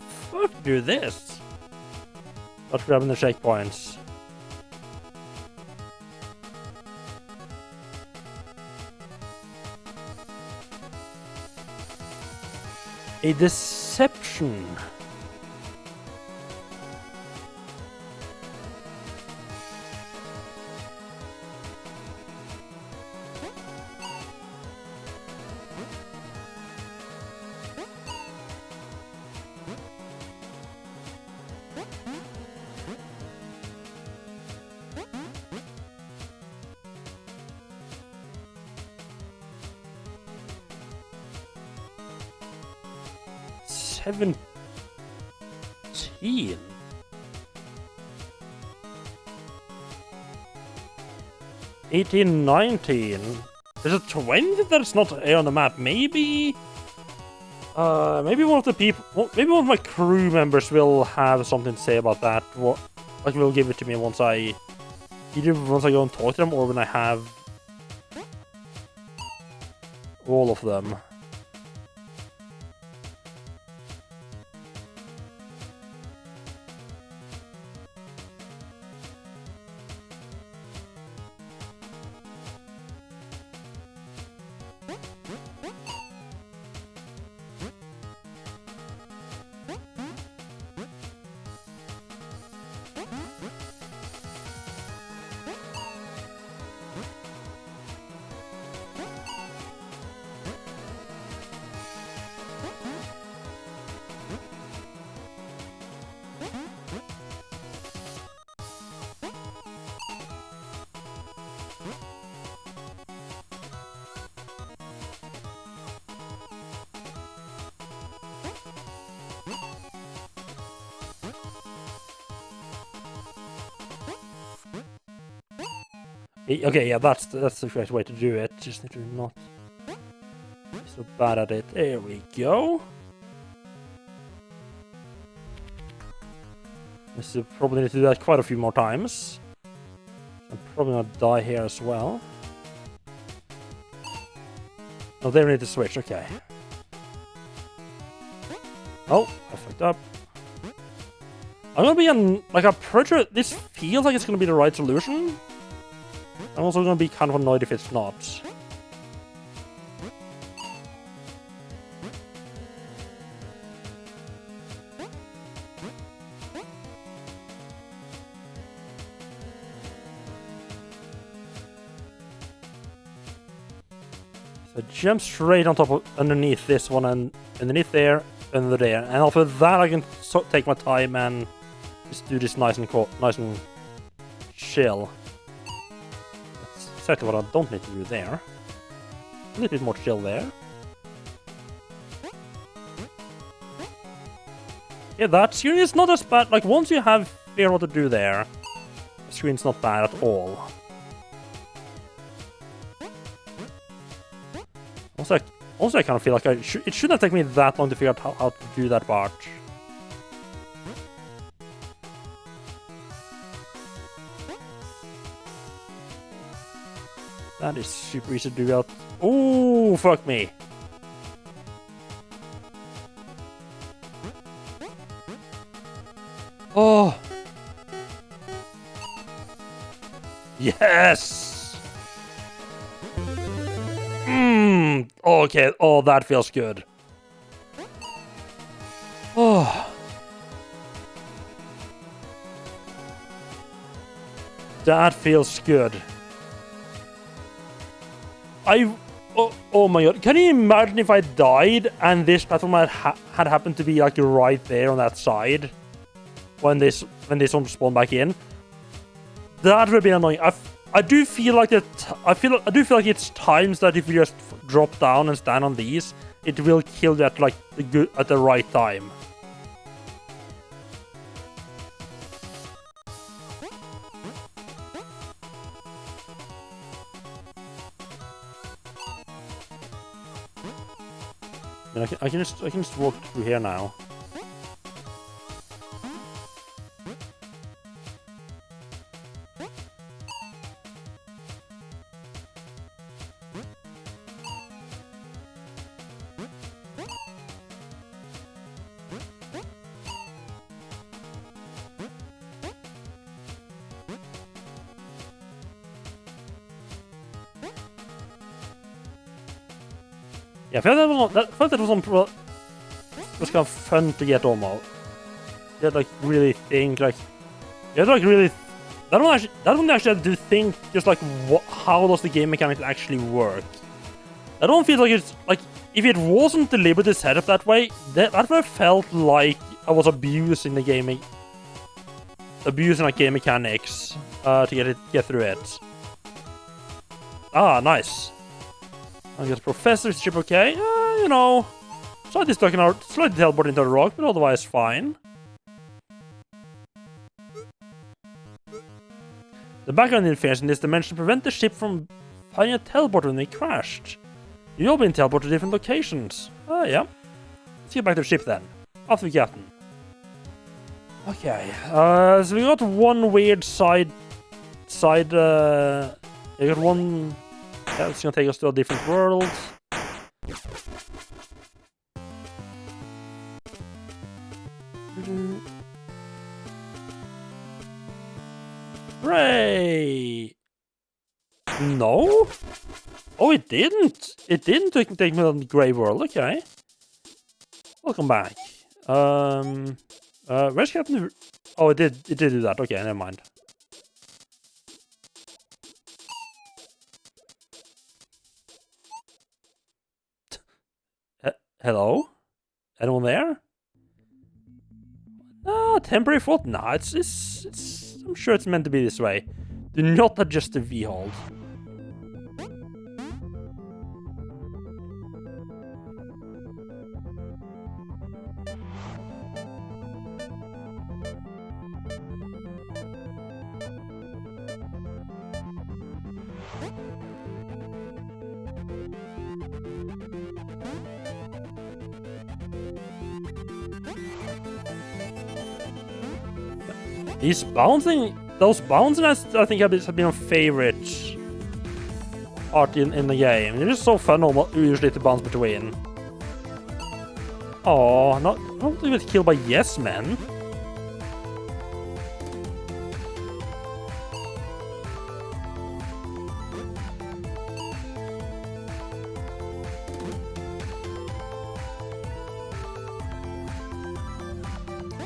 fuck do this? Not grabbing the checkpoints. A deception. $17. 18, 19. There's a 20 that's not here on the map. Maybe... maybe one of the people... Maybe one of my crew members will have something to say about that. Like, will give it to me once I... Either once I go and talk to them, or when I have... all of them. Okay, yeah, that's the correct way to do it. Just need to not be so bad at it. There we go. This will probably need to do that quite a few more times. I'm probably gonna die here as well. Oh, there we need to switch. Okay. Oh, I fucked up. I'm gonna be on like I'm pretty sure this feels like it's gonna be the right solution. I'm also gonna be kind of annoyed if it's not. So jump straight on top of underneath this one and underneath there, under there, and after that I can take my time and just do this nice and chill. Exactly what I don't need to do there. A little bit more chill there. Yeah, that screen is not as bad. Like, once you have figured out what to do there, the screen's not bad at all. Also, I kind of feel like it shouldn't have taken me that long to figure out how to do that part. That is super easy to do out. Oh, fuck me. Oh. Yes. Okay. Oh, that feels good. Oh. That feels good. Oh my god, can you imagine if I died and this platform had happened to be like right there on that side when this one spawned back in? That would have been annoying. I do feel like I do feel like it's times that if you just drop down and stand on these, it will kill you at like at the right time. I can just walk through here now. Yeah, I felt that was kind of fun to get almost. You had, like, really think, like... You had to, like, really... That one actually had to think, just, like, how does the game mechanics actually work? I don't feel like it's... Like, if it wasn't deliberately set up that way, that would have felt like I was abusing the game... Abusing, like, game mechanics to get through it. Ah, nice. I guess Professor's ship, okay. You know, slightly stuck in slightly teleported into the rock, but otherwise fine. The background interference in this dimension prevent the ship from finding a teleporter when they crashed. You've all been teleported to different locations. Oh, yeah. Let's get back to the ship then. Off we Captain. Okay, so we got one weird side, we got one, yeah, it's gonna take us to a different world. Hooray! No? Oh, it didn't! It didn't take me to the grey world, okay. Welcome back. Where's Captain? Oh, it did do that. Okay, never mind. Hello? Anyone there? Ah, temporary fault? Nah, it's. I'm sure it's meant to be this way. Do not adjust the V-hold. Those bouncing, I think have been my favorite part in the game. They're just so fun usually to bounce between. Oh, not even killed by yes men.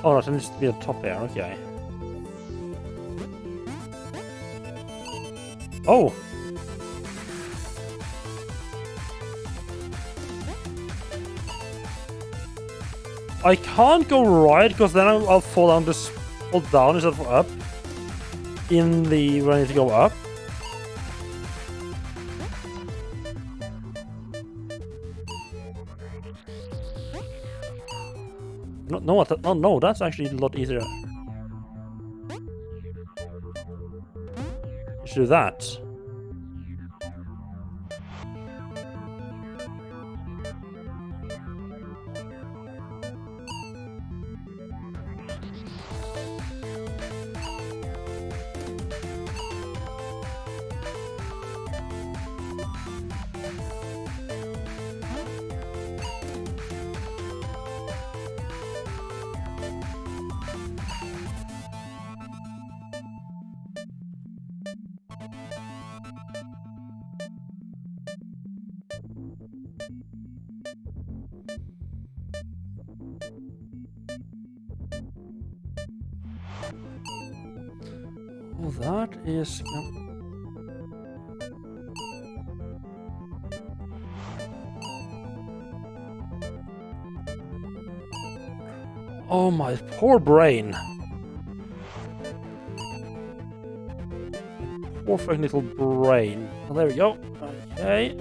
Oh, that needs to be a top air, okay. Oh! I can't go right because then I'll fall down instead of up. When I need to go up. No, that's actually a lot easier. You should do that. Well, that is... Oh, my poor brain. Poor fucking little brain. Oh, there we go. Okay,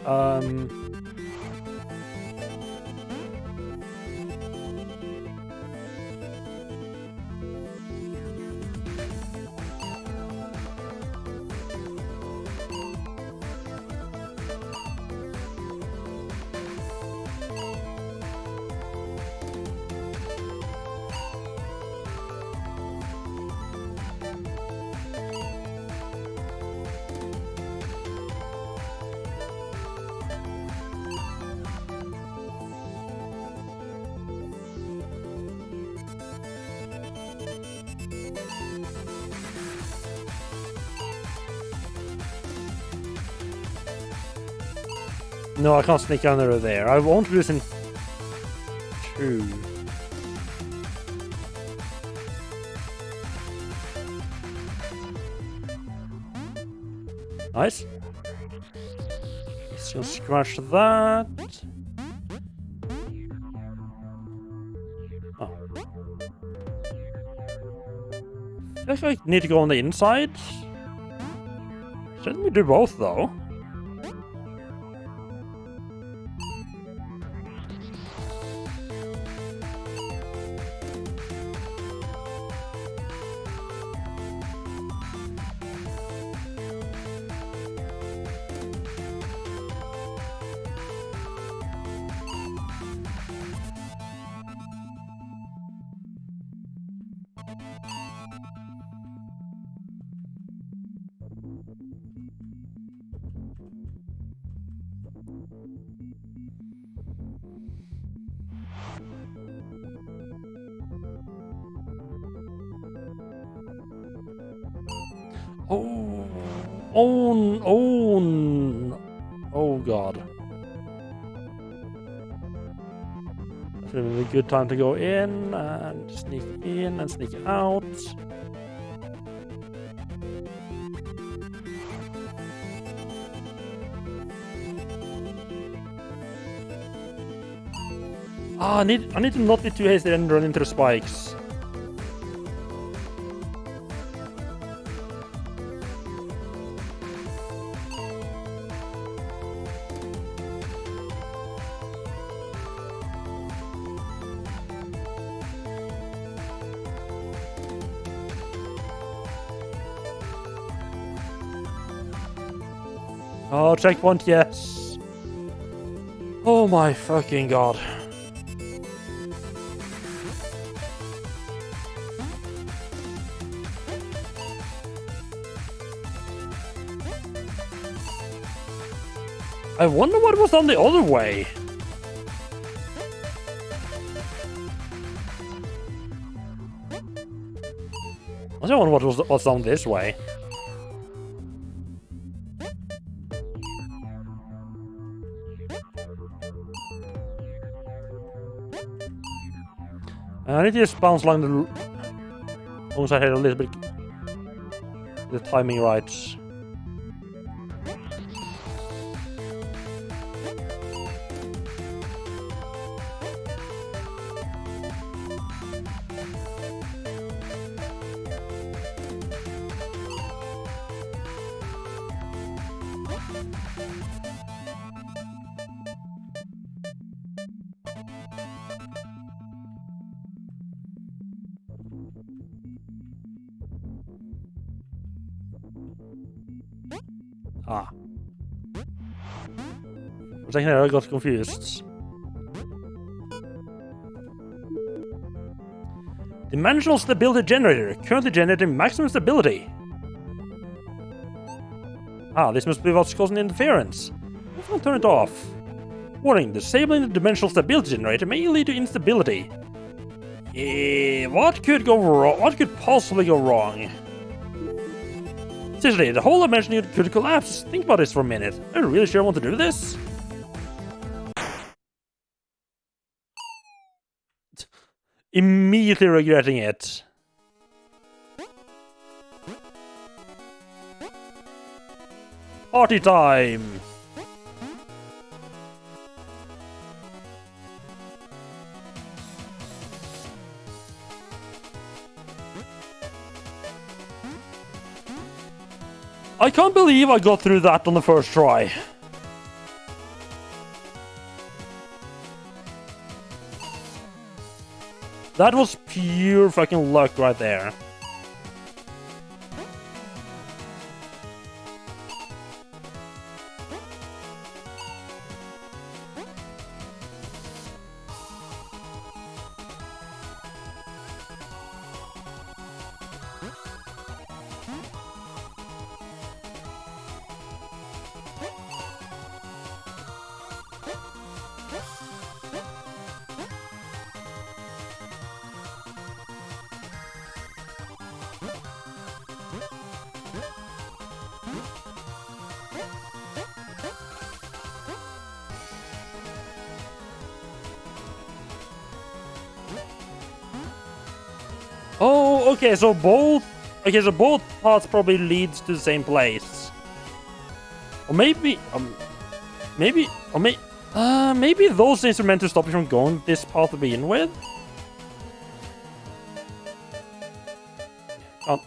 no, I can't sneak under there. I won't do this in 2. Nice. Let's just scratch that. Oh. I feel like I need to go on the inside. Shouldn't we do both though? Oh, oh god. That's really a good time to go in and sneak in and sneak out. Ah, I need to not be too hasty and run into the spikes. Oh, checkpoint, yes. Oh my fucking god. I wonder what was done the other way. I don't wonder what was done this way. I need to just bounce along the... Once I had a little bit... The timing right. Ah. For a second there I got confused. Dimensional stability generator. Currently generating maximum stability. Ah, this must be what's causing interference. Let's not turn it off. Warning, disabling the dimensional stability generator may lead to instability. What could go wrong? What could possibly go wrong? Seriously, the whole dimension could collapse. Think about this for a minute. Are you really sure I want to do this? Immediately regretting it. Party time! I can't believe I got through that on the first try. That was pure fucking luck right there. Oh, okay, so both paths probably leads to the same place. Or maybe maybe those things are meant to stop you from going this path to begin with.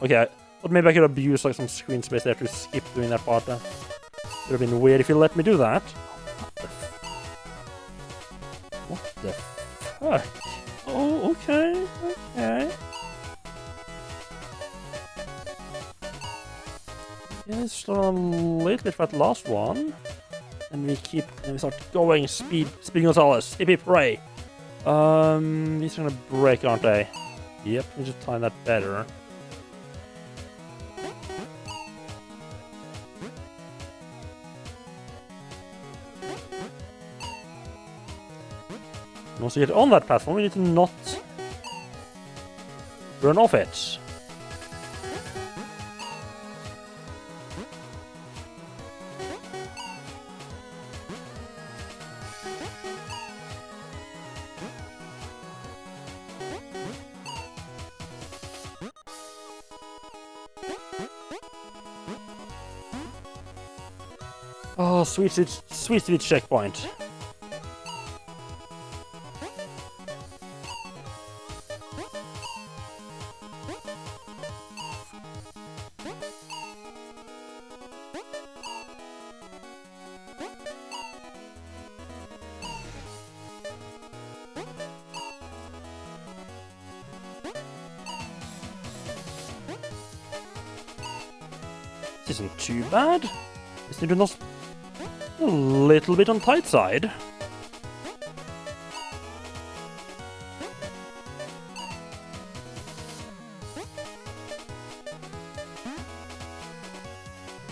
Okay, but maybe I could have used like some screen space there to skip doing that part. Would have been weird if you let me do that. What the fuck? Oh, okay, okay. Yeah, let's slow down a little bit for that last one. And we start going, Speed Gonzalez, hip hip hooray. These are gonna break, aren't they? Yep, we just time that better. Once you get on that platform, you need to not run off it. Oh, sweet, sweet checkpoint. This isn't too bad. This is not a little bit on tight side.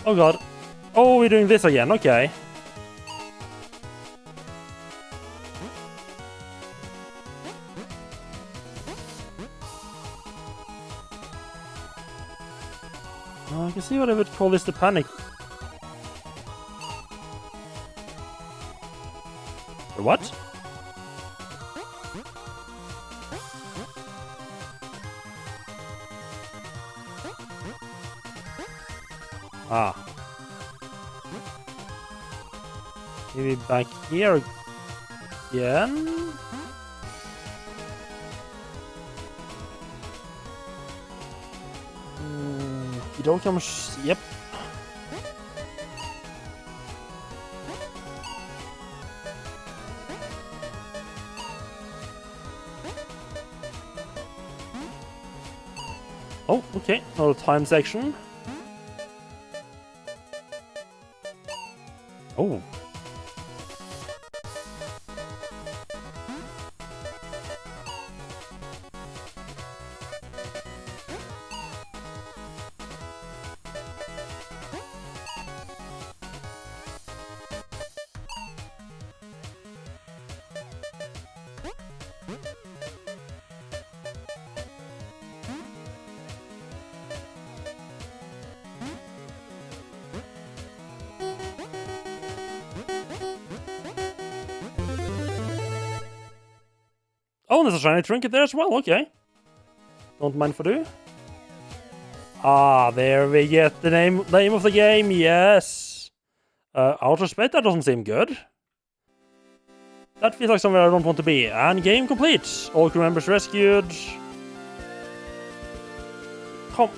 Oh god. Oh, we're doing this again, okay. I can see what I would call this the panic. The what? Ah. Maybe back here again? You don't come. Yep. Oh, okay. Another time section. Oh. Oh, there's a shiny trinket there as well, okay. Don't mind for do. Ah, there we get the name of the game, yes. Outer space, that doesn't seem good. That feels like somewhere I don't want to be. And game complete. All crew members rescued. Come.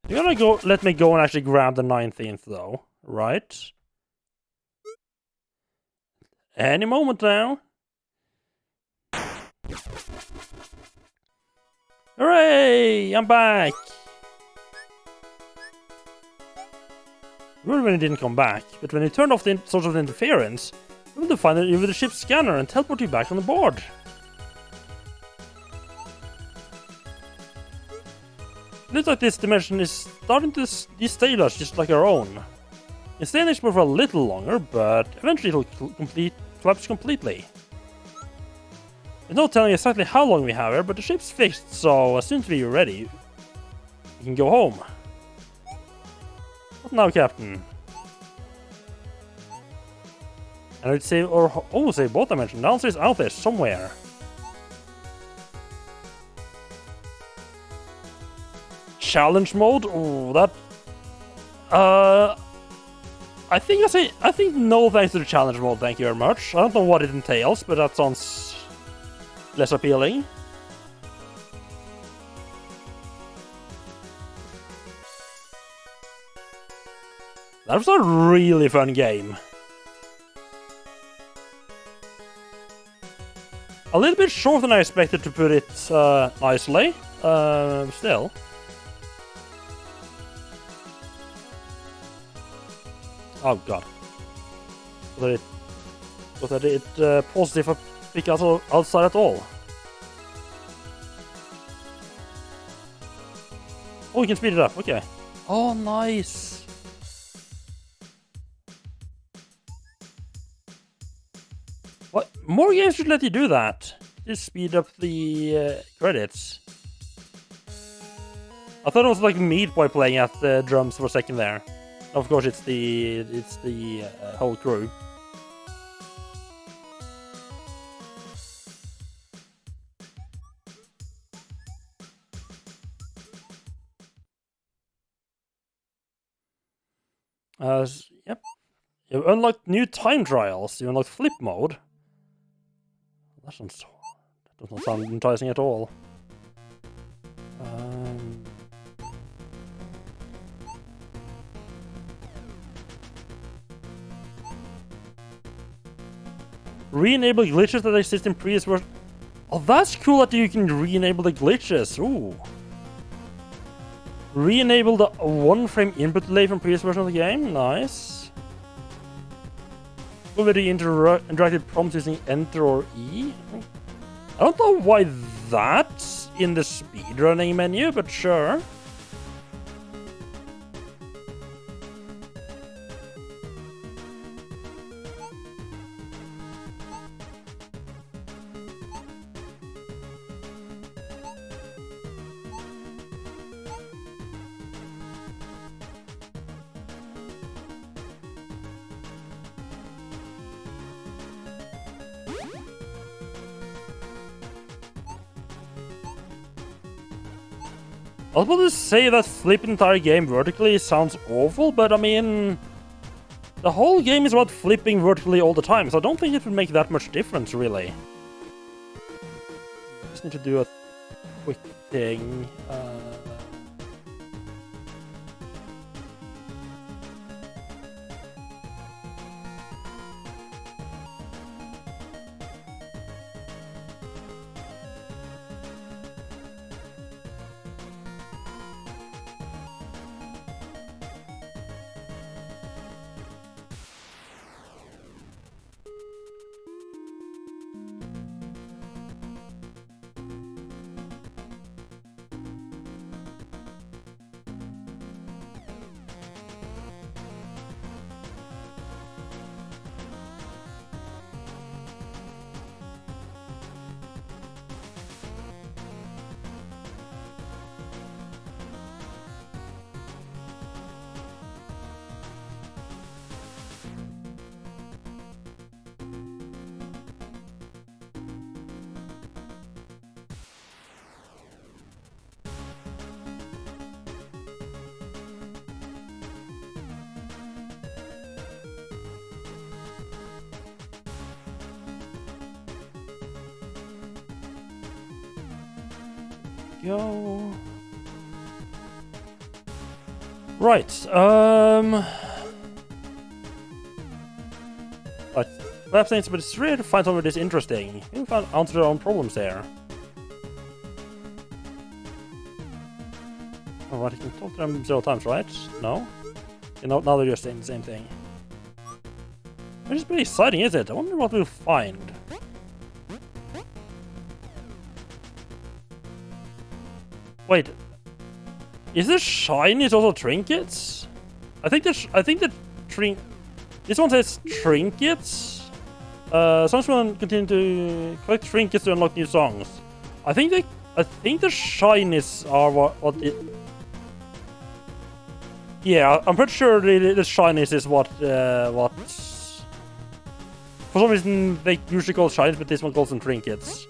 You're gonna go. Let me go and actually grab the 19th, though, right? Any moment now. Hooray! I'm back. Weird when he didn't come back, but when he turned off the source of interference, we will find you with the ship's scanner and teleport you back on the board. Looks like this dimension is starting to destabilize just like our own. It stays in for a little longer, but eventually it'll collapse completely. There's no telling exactly how long we have here, but the ship's fixed, so as soon as we're ready, we can go home. What now, Captain? And I'd say, say both dimensions. The answer is out there somewhere. Challenge mode? Oh, that. I think no thanks to the challenge mode, thank you very much. I don't know what it entails, but that sounds less appealing. That was a really fun game. A little bit shorter than I expected, to put it nicely. Still. Oh god. Was it positive for pick outside at all? Oh, you can speed it up. Okay. Oh, nice. What? More games should let you do that. Just speed up the credits. I thought it was like Meat Boy playing at the drums for a second there. Of course, it's the whole crew. Yep. You unlocked new time trials. You unlocked flip mode. That doesn't sound enticing at all. Re-enable glitches that exist in previous versions. Oh, that's cool that you can re-enable the glitches. Ooh. Re-enable the one-frame input delay from previous version of the game. Nice. Over the interactive prompts using Enter or E. I don't know why that's in the speedrunning menu, but sure. I was about to say that flip the entire game vertically sounds awful, but I mean, the whole game is about flipping vertically all the time, so I don't think it would make that much difference, really. Just need to do a quick thing. Go. Right, perhaps but it's rare to find something this interesting. You can answer their own problems there. Alright, you can talk to them 0 times, right? No? You know, now they're just saying the same thing. Which is pretty exciting, is it? I wonder what we'll find. Wait, is this shinies also trinkets? I think the this one says trinkets. Songs will continue to collect trinkets to unlock new songs. I think the shinies are what it. Yeah, I'm pretty sure the shinies is what. For some reason they usually call shinies, but this one calls them trinkets.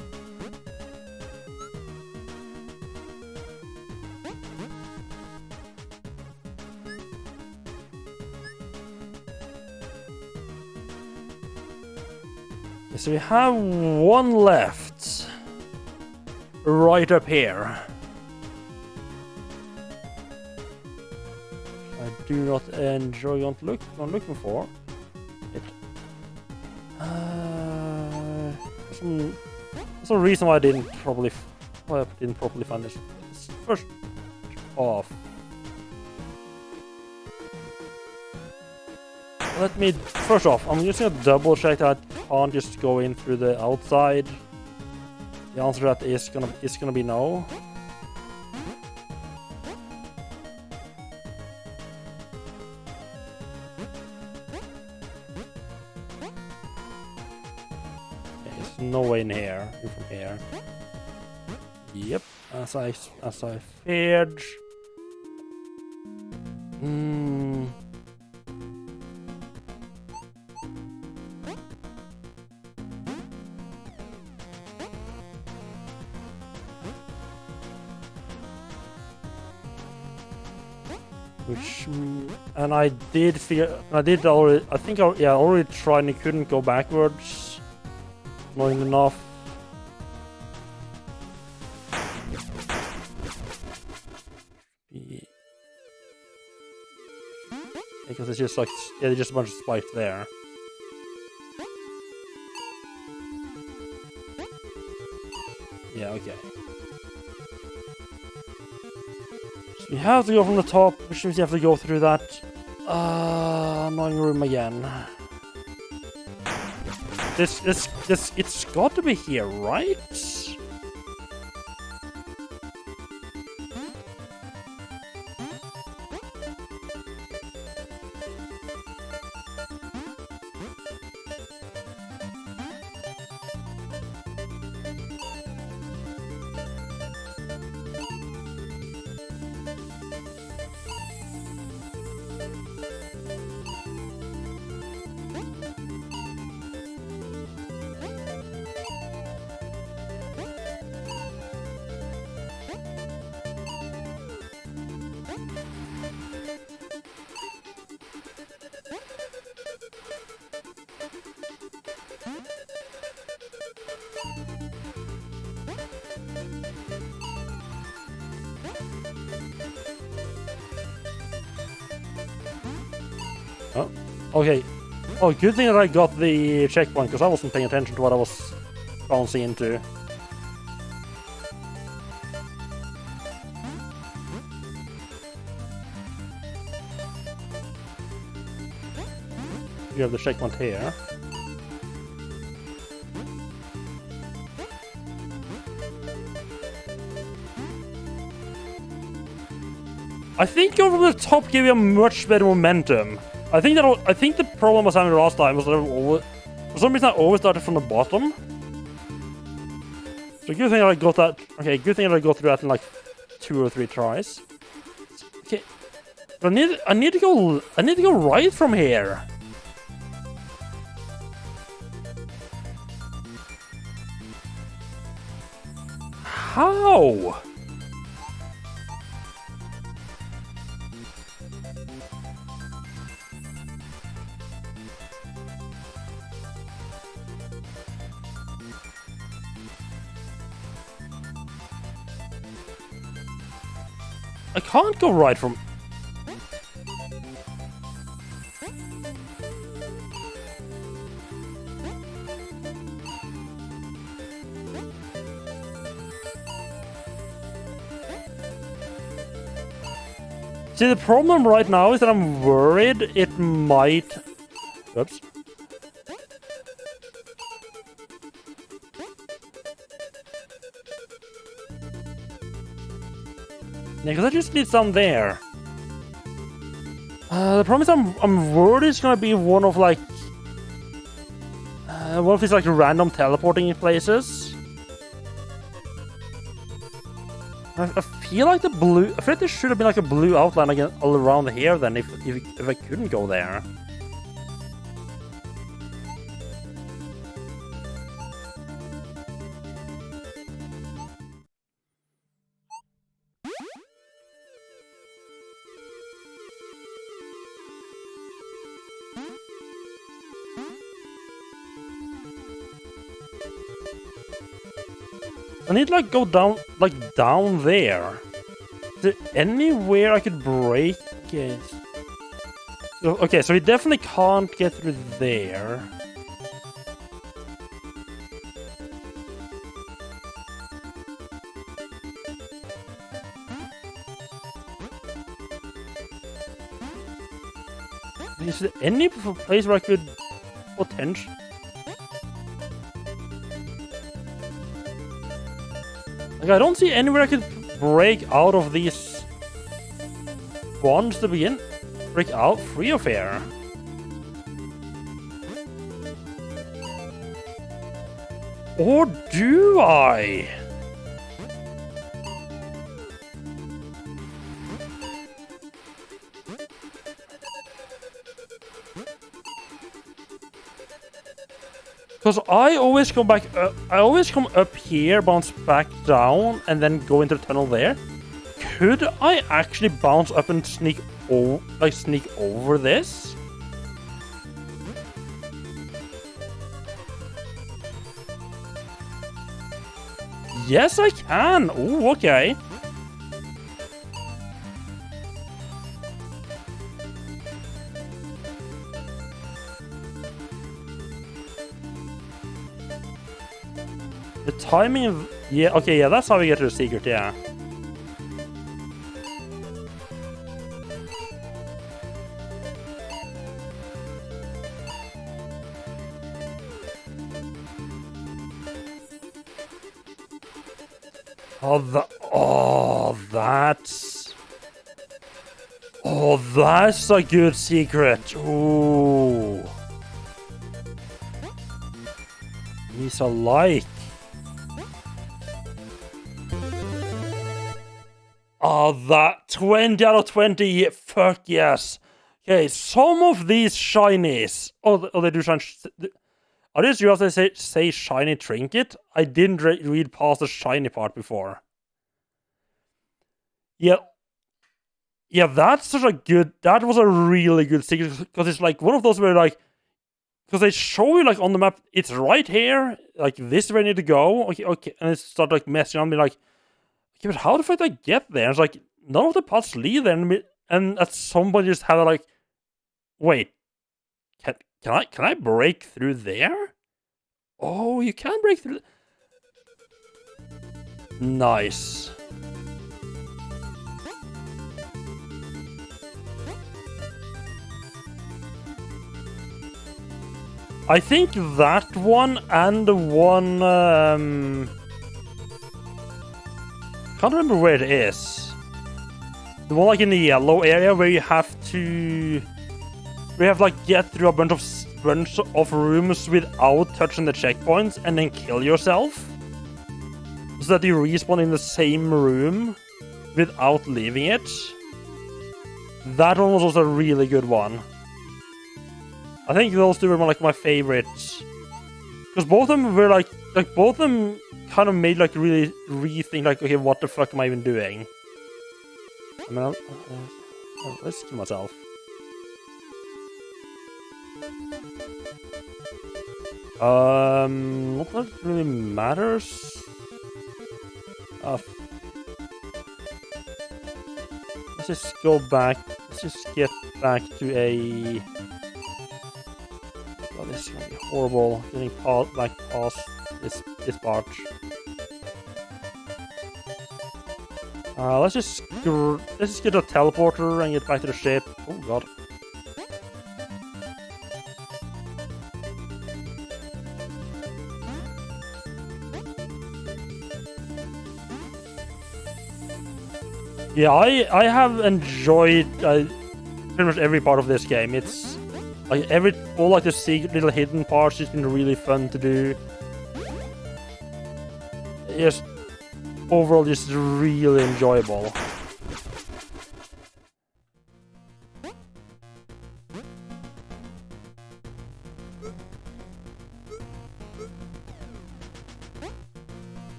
So we have one left, right up here. I do not enjoy what I'm looking for. It. There's a reason why I didn't properly find this first off. Let me first off. I'm just gonna double check that. Can't just go in through the outside. The answer to that is gonna be no. no way in here. In from here. Yep, as I feared. And I did figure, I did already, I think I already tried and couldn't go backwards. Annoying enough. Because it's just like, yeah, there's just a bunch of spikes there. Yeah, okay. You have to go from the top, which means you have to go through that annoying room again. It's got to be here, right? Oh, okay. Oh, good thing that I got the checkpoint, because I wasn't paying attention to what I was bouncing into. You have the checkpoint here. I think going from the top gave you a much better momentum. I think the problem I was having last time was that for some reason I always started from the bottom. So good thing that I got that. Okay, good thing that I got through that in like 2 or 3 tries. Okay, but I need to go right from here. How? I can't go right from... See, the problem right now is that I'm worried it might... Oops. Yeah, because I just need some there. The problem is I'm worried it's gonna be one of like... one of these like random teleporting places. I feel like the blue... I feel like there should have been like a blue outline again all around here then if I couldn't go there. I need to like go down, like down there. Is there anywhere I could break it? Okay, so we definitely can't get through there. Is there any place where I could potentially... Like, I don't see anywhere I could break out of these bonds to begin. Break out free of here. Or do I? Because I always come back, I always come up here, bounce back down, and then go into the tunnel there. Could I actually bounce up and sneak over this? Yes, I can. Oh, okay. The timing of... Yeah, okay, yeah, that's how we get to the secret, yeah. That's a good secret. Ooh. He's alike. Oh, that 20 out of 20. Fuck yes. Okay, some of these shinies. Oh, they do shine. I just realized they say shiny trinket. I didn't read past the shiny part before. Yeah. Yeah, that's such a good... That was a really good secret. Because it's like one of those where like... Because they show you like on the map, it's right here. Like this is where I need to go. Okay. And it started like messing on me like... Okay, but how the fuck did I get there? And it's like, none of the paths lead there. And at some point you just have like... Wait. Can I break through there? Oh, you can break through... Nice. I think that one and the one... Can't remember where it is. The one like in the yellow area where you have to... We have like get through a bunch of rooms without touching the checkpoints and then kill yourself. So that you respawn in the same room without leaving it. That one was also a really good one. I think those two were like my favorites. Because both of them were like both of them kind of made like really rethink like, okay, what the fuck am I even doing? I mean, let's kill myself. What that really matters? Let's just go back. Let's just get back to a... Oh, this is gonna be horrible. Getting back past this part. Let's just get a teleporter and get back to the ship. Oh god. Yeah, I have enjoyed pretty much every part of this game. It's like all like the secret little hidden parts has been really fun to do. Just overall, just really enjoyable.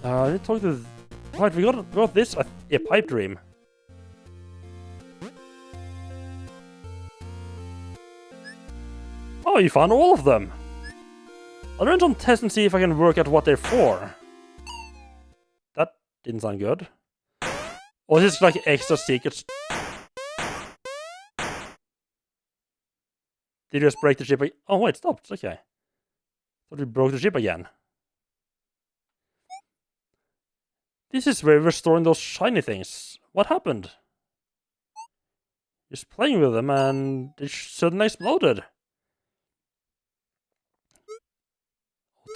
I need to talk to... Right, we got this, a pipe dream. Oh, you found all of them! I'll run some tests and see if I can work out what they're for. That didn't sound good. Or is this like extra secrets? Did you just break the ship again? Oh wait, stopped, okay. Thought we broke the ship again. This is where we're storing those shiny things. What happened? Just playing with them and they suddenly exploded.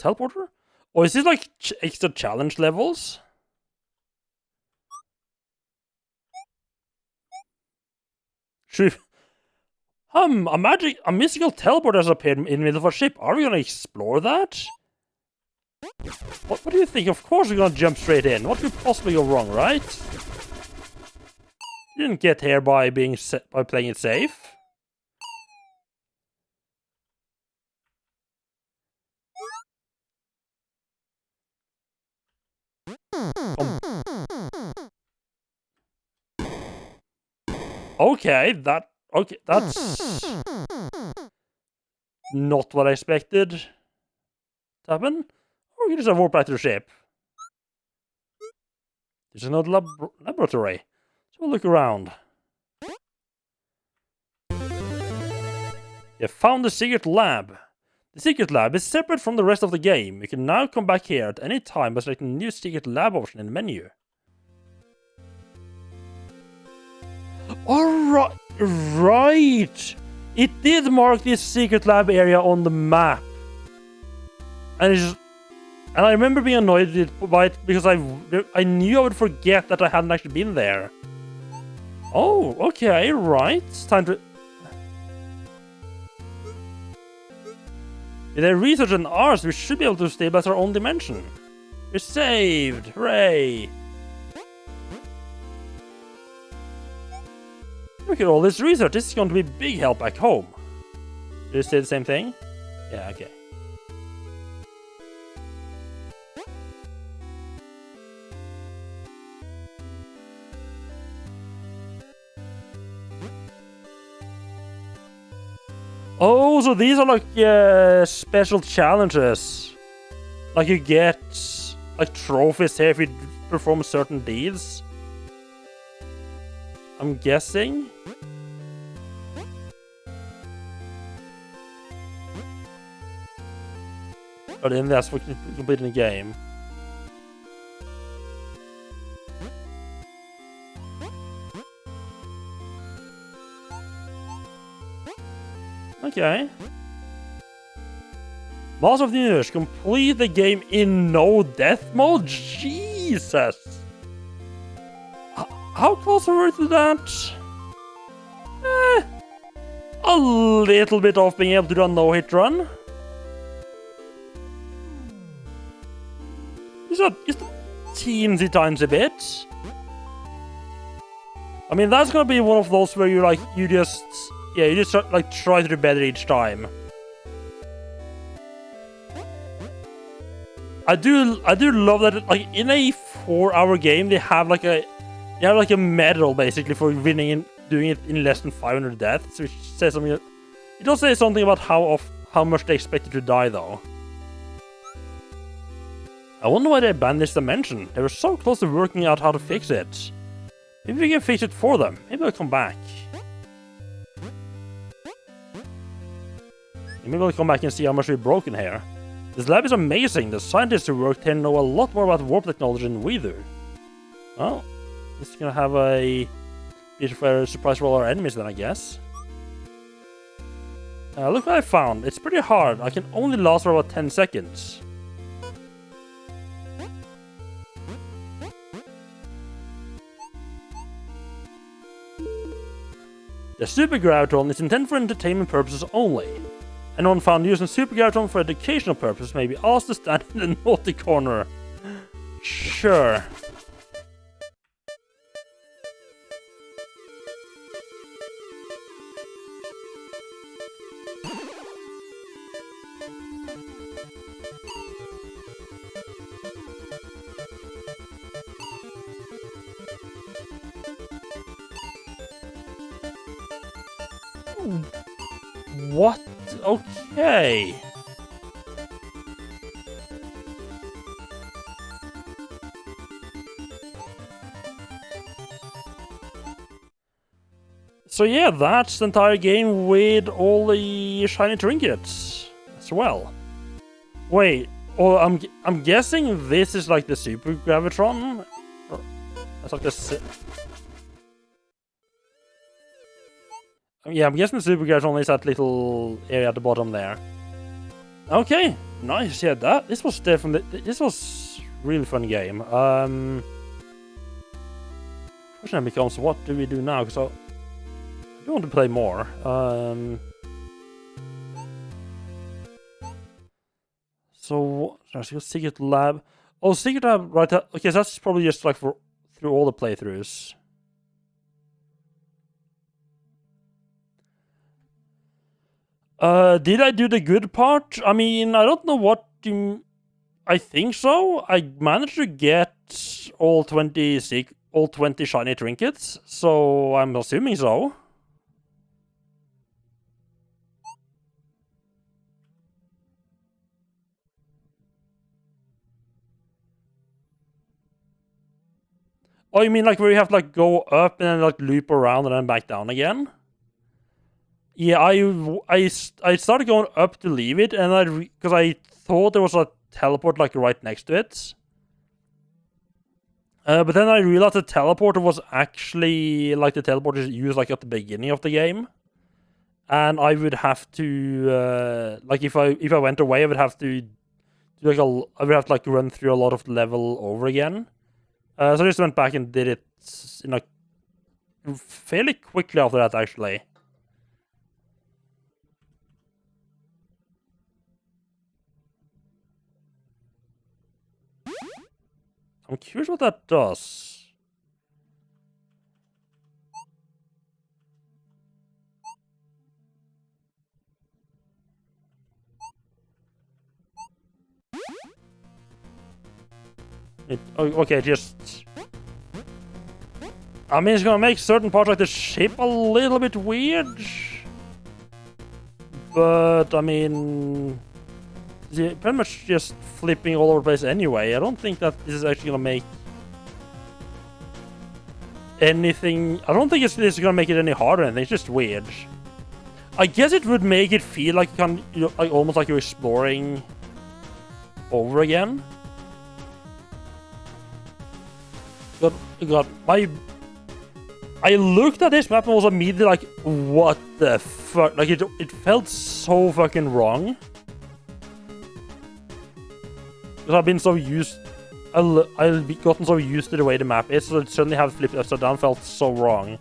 Teleporter? Or is this like extra challenge levels? Should a mystical teleporter has appeared in the middle of a ship. Are we gonna explore that? What do you think? Of course we're gonna jump straight in. What could possibly go wrong, right? You didn't get here by playing it safe. Okay, that's not what I expected to happen. Oh, we can just warp back to the ship. There's another laboratory. So we'll look around. You found the secret lab. The secret lab is separate from the rest of the game. You can now come back here at any time by selecting the new secret lab option in the menu. Alright, right! It did mark this secret lab area on the map. And I remember being annoyed by it because I knew I would forget that I hadn't actually been there. Oh, okay, right. It's time to... With a research on ours, we should be able to stabilize our own dimension. We're saved! Hooray! Look at all this research. This is going to be big help back home. Did you say the same thing? Yeah, okay. Oh, so these are like special challenges. Like you get like trophies here if you perform certain deeds. I'm guessing. But then that's for completing the game. Okay. Master of the Universe, complete the game in no death mode? Jesus! How close are we to that? A little bit off being able to do a no-hit run. Just a teensy tiny bit. I mean, that's gonna be one of those where you just try to do better each time. I do love that like in a 4-hour game they have like a medal basically for winning and doing it in less than 500 deaths, which says something. It does say something about how much they expect you to die though. I wonder why they banned this dimension. They were so close to working out how to fix it. Maybe we can fix it for them. Maybe they'll come back. Maybe we'll come back and see how much we've broken here. This lab is amazing. The scientists who work here know a lot more about warp technology than we do. Well, this is gonna have a bit of a surprise for all our enemies then, I guess. Look what I found. It's pretty hard. I can only last for about 10 seconds. The Super Gravitron is intended for entertainment purposes only. Anyone found using Super Gravitron for educational purposes may be asked to stand in the naughty corner. Sure. What? Okay. So yeah, that's the entire game with all the shiny trinkets as well. Wait, oh, I'm guessing this is like the Super Gravitron? Or, that's like the... Yeah, I'm guessing the Super Gravitron is that little area at the bottom there. Okay, nice. Yeah, this was really fun game. Question becomes, what do we do now? Because I do want to play more. So, there's a secret lab. Oh, secret lab, right. Okay, so that's probably just like for through all the playthroughs. Did I do the good part? I mean, I don't know what you... I think so. I managed to get all 20 shiny trinkets, so I'm assuming so. Oh, you mean like where you have to like go up and then like loop around and then back down again? Yeah, I started going up to leave it, and because I thought there was a teleport like right next to it. But then I realized the teleporter was actually like the teleporter used like at the beginning of the game, and I would have to like if I went away, I would have to do like I would have to like run through a lot of the level over again. So I just went back and did it in like fairly quickly after that, actually. I'm curious what that does. Okay, just... I mean, it's gonna make certain parts like the shape a little bit weird. But, I mean... Yeah, pretty much just flipping all over the place anyway. I don't think that this is actually gonna make anything... I don't think this is gonna make it any harder or anything. It's just weird. I guess it would make it feel like like almost like you're exploring over again. God, I looked at this map and was immediately like, what the fuck? Like, it felt so fucking wrong. Because I've been so used... I've gotten so used to the way the map is, so suddenly have flipped upside down felt so wrong.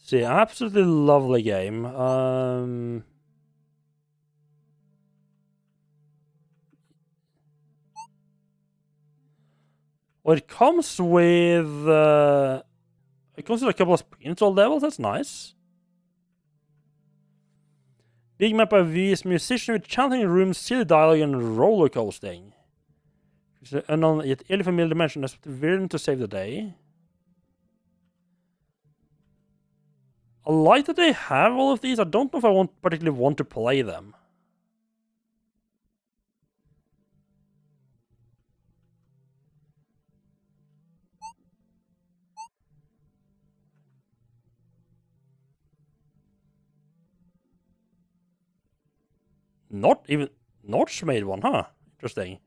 See, absolutely lovely game. Well, it comes with a couple of pre-installed levels. That's nice. Big map of VV's musician with chanting rooms, silly dialogue, and roller coasting. It's an unknown yet eerily familiar dimension that's willing to save the day. I like that they have all of these. I don't know if I particularly want to play them. Not even Notch made one, huh? Interesting.